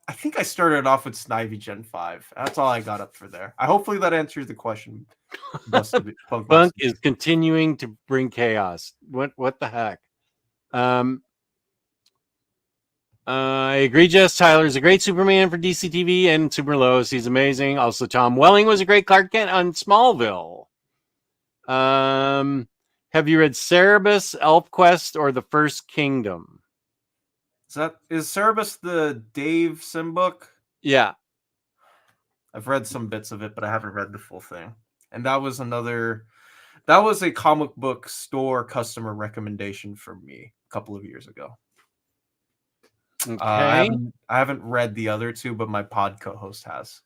I think I started off with Snivy Gen 5. That's all I got up for there. Hopefully that answers the question. Bunk is continuing to bring chaos. What the heck? I agree, Jess. Tyler's a great Superman for DC TV and Super Lois. He's amazing. Also, Tom Welling was a great Clark Kent on Smallville. Have you read Cerebus, ElfQuest, or The First Kingdom? Is Cerebus the Dave Sim book? Yeah. I've read some bits of it, but I haven't read the full thing. And that was a comic book store customer recommendation for me a couple of years ago. Okay. I haven't read the other two, but my pod co-host has.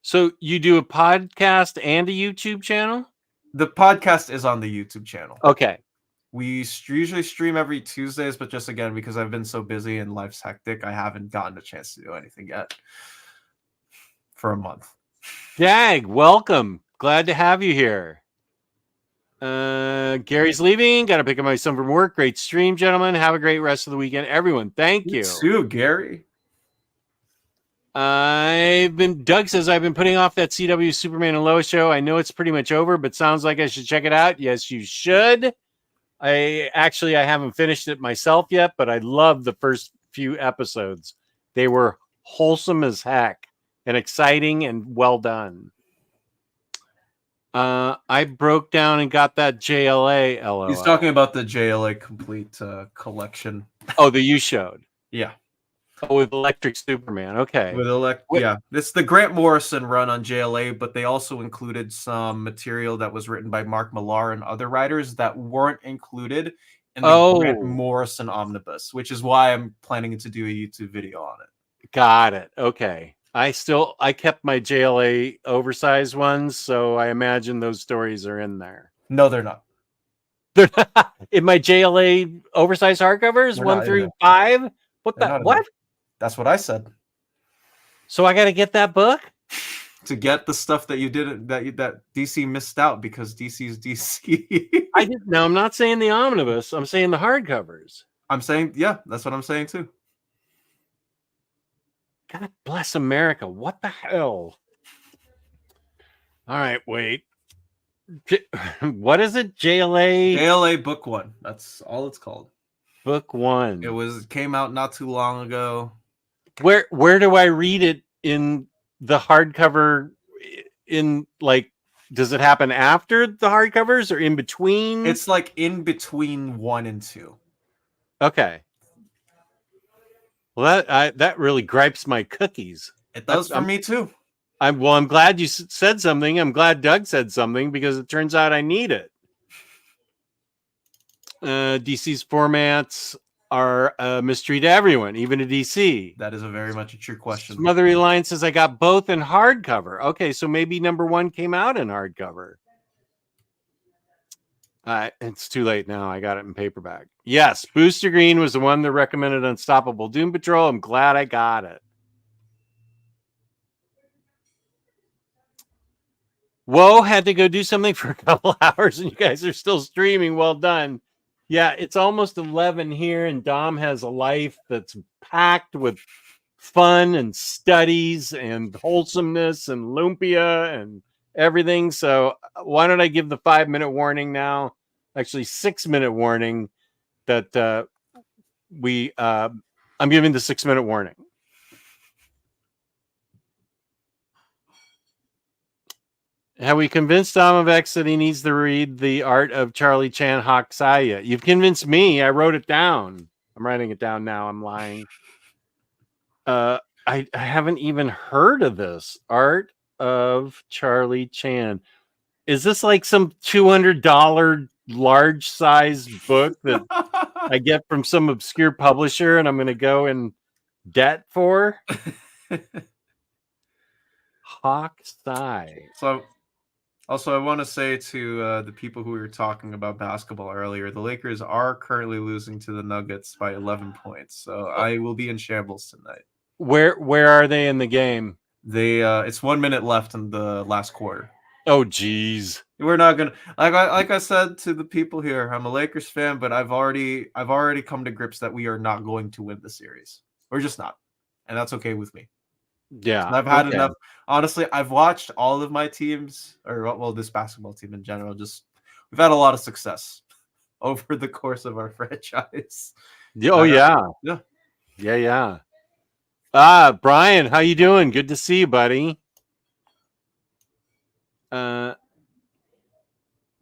So you do a podcast and a YouTube channel? The podcast is on the YouTube channel. Okay. We usually stream every Tuesdays, but just again, because I've been so busy and life's hectic, I haven't gotten a chance to do anything yet for a month. Dag, welcome. Glad to have you here. Gary's leaving. Got to pick up my son from work. Great stream, gentlemen. Have a great rest of the weekend. Everyone, thank you. You too, Gary. Doug says I've been putting off that CW Superman and Lois show. I know it's pretty much over, but sounds like I should check it out. Yes, you should. I haven't finished it myself yet, but I love the first few episodes. They were wholesome as heck and exciting and well done. I broke down and got that JLA LOL. He's talking about the JLA complete collection. Oh, that you showed. Yeah. Oh, with Electric Superman. Okay. Yeah. It's the Grant Morrison run on JLA, but they also included some material that was written by Mark Millar and other writers that weren't included in the Grant Morrison omnibus, which is why I'm planning to do a YouTube video on it. Got it. Okay. I kept my JLA oversized ones, so I imagine those stories are in there. No, they're not. They're not in my JLA oversized hardcovers, 1 through 5. What? That's what I said. So I got to get that book to get the stuff that you did that DC missed out because DC's DC. No, I'm not saying the omnibus. I'm saying the hardcovers. I'm saying, yeah, that's what I'm saying too. God bless America. What the hell? All right, wait. What is it? JLA Book 1. That's all it's called. Book 1. It came out not too long ago. Where do I read it in the hardcover? Does it happen after the hardcovers or in between? It's like in between 1 and 2. Okay. Well, that really gripes my cookies. It does for me too. I'm glad you said something. I'm glad Doug said something because it turns out I need it. DC's formats are a mystery to everyone, even to DC. That is a very much a true question. Smothery Line says, I got both in hardcover. Okay, so maybe number 1 came out in hardcover. It's too late now. I got it in paperback. Yes, Booster Green was the one that recommended Unstoppable Doom Patrol. I'm glad I got it. Whoa, had to go do something for a couple hours, and you guys are still streaming. Well done. Yeah, it's almost 11 here, and Dom has a life that's packed with fun and studies and wholesomeness and lumpia and everything. So why don't I give the 5-minute warning now? Actually, 6-minute warning that I'm giving the 6-minute warning. Have we convinced Dom of X that he needs to read The Art of Charlie Chan Hokusai? You've convinced me. I wrote it down. I'm writing it down now. I'm lying. I haven't even heard of this. Art of Charlie Chan. Is this like some $200 large size book that I get from some obscure publisher and I'm going to go in debt for? Hokusai. So, also, I want to say to the people who were talking about basketball earlier, the Lakers are currently losing to the Nuggets by 11 points. So I will be in shambles tonight. Where are they in the game? It's 1 minute left in the last quarter. Oh, geez. We're not gonna like I said to the people here. I'm a Lakers fan, but I've already come to grips that we are not going to win the series. We're just not, and that's okay with me. Yeah, I've had enough. Honestly, I've watched all of my teams, or well, this basketball team in general. Just we've had a lot of success over the course of our franchise. Oh yeah. Brian, how you doing? Good to see you, buddy. I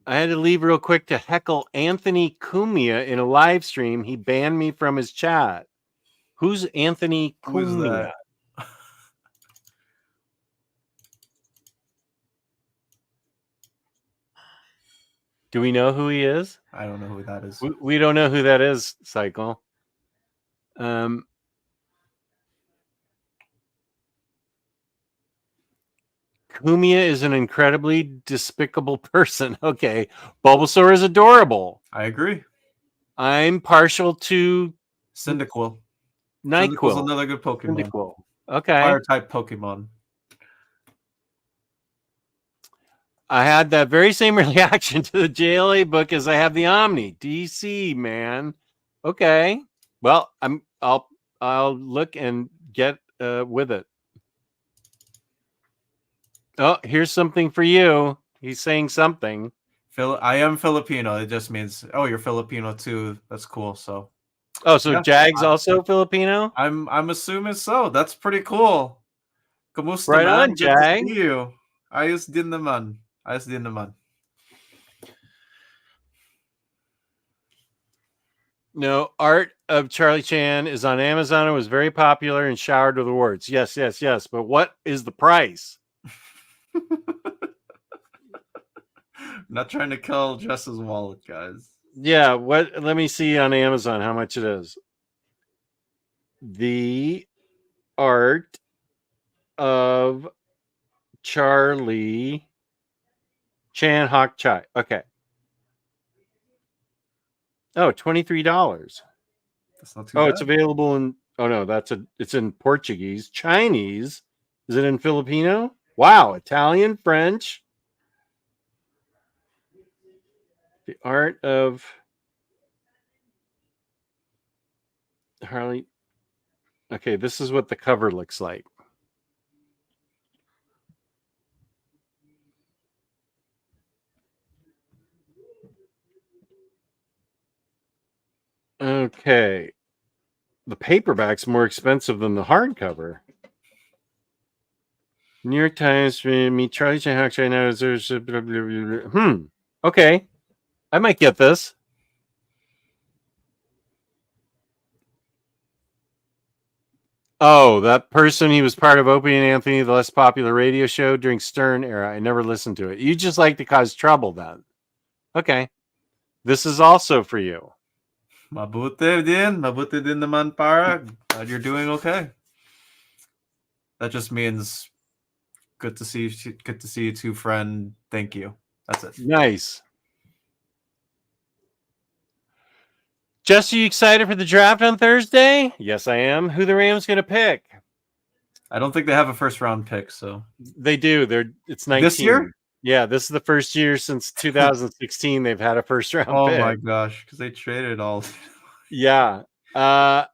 had to leave real quick to heckle Anthony Cumia in a live stream. He banned me from his chat. Who's Anthony Cumia? Who's that? Do we know who he is? I don't know who that is. We don't know who that is, Cycle. Cumia is an incredibly despicable person. Okay. Bulbasaur is adorable. I agree. I'm partial to Cyndaquil. NyQuil. Cyndaquil's another good Pokemon. Cyndaquil. Okay. Fire type Pokemon. I had that very same reaction to the JLA book as I have the Omni. DC, man. Okay. Well, I'll look and get with it. Oh, here's something for you. He's saying something. I am Filipino. It just means, oh, you're Filipino too. That's cool. So. Oh, so yeah, Jag's also Filipino? I'm assuming so. That's pretty cool. Kamusta, right man? on, Jag. Good to see you. Ayos din naman. No, Art of Charlie Chan is on Amazon. It was very popular and showered with awards. Yes. But what is the price? Not trying to kill Jess's wallet, guys. Yeah, let me see on Amazon how much it is. The Art of Charlie Chan Hokusai. Okay. Oh, $23. That's not too bad. It's available in it's in Portuguese. Chinese. Is it in Filipino? Wow, Italian, French. The Art of Harley. Okay, this is what the cover looks like. Okay. The paperback's more expensive than the hardcover. New York Times, me, Charlie Chan Hokusai now. Okay. I might get this. Oh, that person, he was part of Opie and Anthony, the less popular radio show during Stern era. I never listened to it. You just like to cause trouble then. Okay. This is also for you. Mabuti din naman para. Glad you're doing okay. That just means good to see you. Good to see you too, friend. Thank you. That's it. Nice. Jess, are you excited for the draft on Thursday? Yes, I am. Who the Rams going to pick? I don't think they have a first round pick, so They do. It's 19. This year? Yeah, this is the first year since 2016 they've had a first round oh pick. my gosh, because they traded all. Yeah. I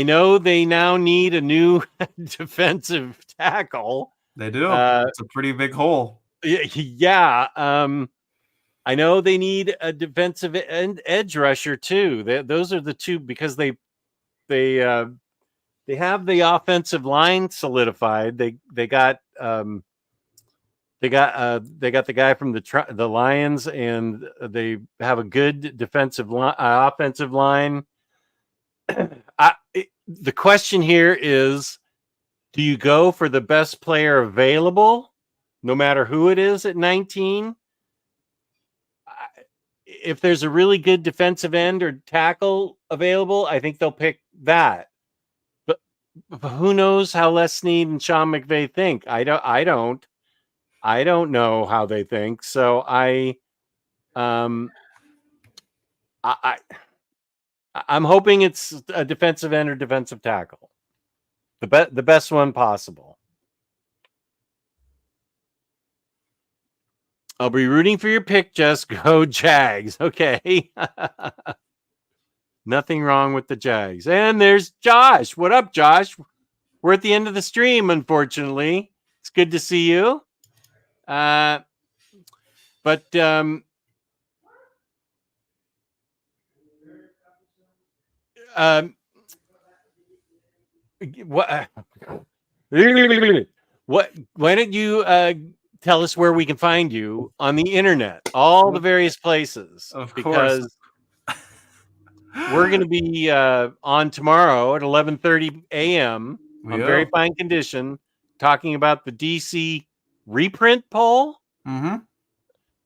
know they now need a new defensive tackle. They do. It's a pretty big hole. Yeah. I know they need a defensive edge rusher too. Those are the two, because they have the offensive line solidified. They got the guy from the Lions, and they have a good offensive line. The question here is, do you go for the best player available, no matter who it is, at 19? If there's a really good defensive end or tackle available, I think they'll pick that. But who knows how Les Snead and Sean McVay think? I don't know how they think. So I'm hoping it's a defensive end or defensive tackle, the best one possible. I'll be rooting for your pick. Just go Jags. Okay. Nothing wrong with the Jags. And there's Josh. What up, Josh? We're at the end of the stream, unfortunately. It's good to see you. But what why don't you tell us where we can find you on the internet, all the various places? Of because course. we're going to be on tomorrow at 11:30 a.m. on Very Fine Condition, talking about the DC reprint poll. Mm-hmm.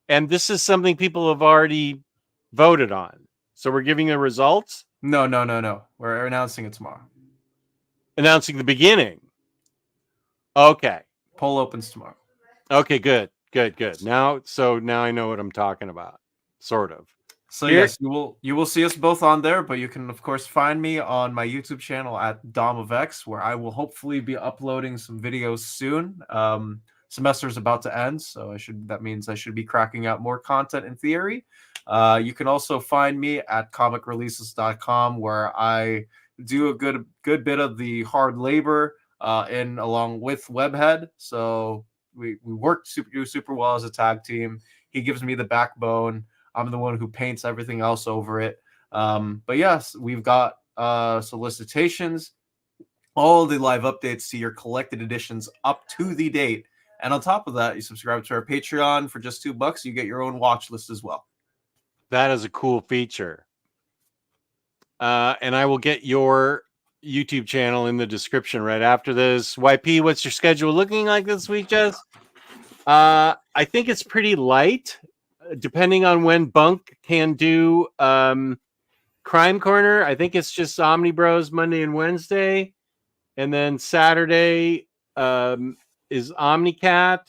And this is something people have already voted on. So we're giving the results? No. We're announcing it tomorrow. Announcing the beginning. Okay. Poll opens tomorrow. Okay, good. Now I know what I'm talking about. Sort of. So yes, you will see us both on there, but you can of course find me on my YouTube channel at Dom of X, where I will hopefully be uploading some videos soon. Semester is about to end, so that means I should be cracking out more content in theory. You can also find me at comicreleases.com, where I do a good bit of the hard labor along with Webhead. So we work super well as a tag team. He gives me the backbone. I'm the one who paints everything else over it. But yes, we've got solicitations, all the live updates to your collected editions up to the date. And on top of that, you subscribe to our Patreon for just $2. You get your own watch list as well. That is a cool feature. And I will get your YouTube channel in the description right after this. YP, what's your schedule looking like this week, Jess? I think it's pretty light, depending on when Bunk can do Crime Corner. I think it's just Omni Bros Monday and Wednesday. And then Saturday is Omnicat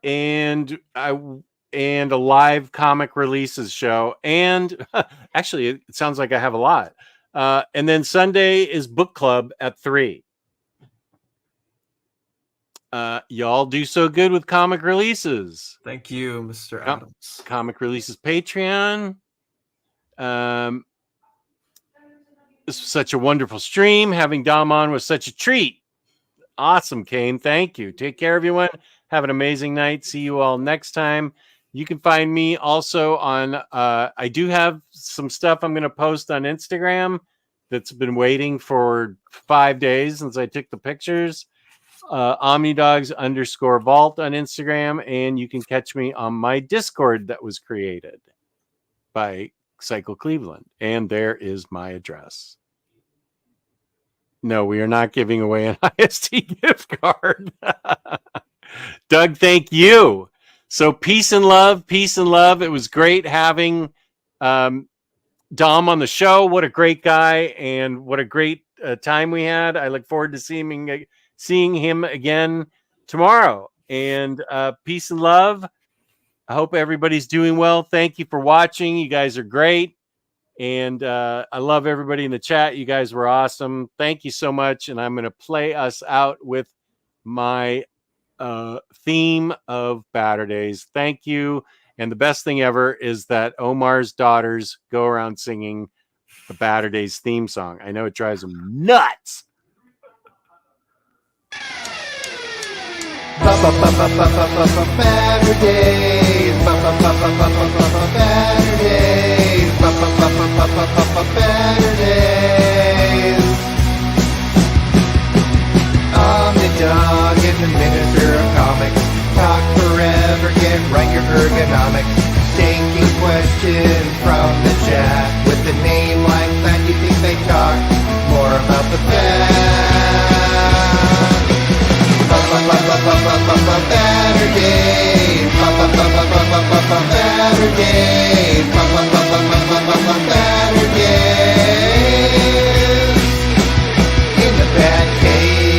and a live comic releases show. And actually, it sounds like I have a lot. And then Sunday is book club at 3. Y'all do so good with comic releases. Thank you, Mr. Adams. Comic releases Patreon. This was such a wonderful stream. Having Dom on was such a treat. Awesome, Kane. Thank you. Take care, everyone. Have an amazing night. See you all next time. You can find me also on, I do have some stuff I'm going to post on Instagram that's been waiting for 5 days since I took the pictures. Omnidogs_vault on Instagram. And you can catch me on my Discord that was created by Cycle Cleveland. And there is my address. No, we are not giving away an IST gift card. Doug, thank you. So peace and love. It was great having Dom on the show. What a great guy, and what a great time we had. I look forward to seeing him again tomorrow. And peace and love. I hope everybody's doing well. Thank you for watching. You guys are great. And I love everybody in the chat. You guys were awesome. Thank you so much. And I'm going to play us out with my theme of Baturdays. Thank you. And the best thing ever is that Omar's daughters go around singing the Baturdays theme song. I know it drives them nuts. Baturdays, Baturdays. Omnidog in the Minister of Comics. Talk forever, get right your ergonomics. Taking questions from the chat. With a name like that, you think they talk more about the past. Baturdays, Baturdays.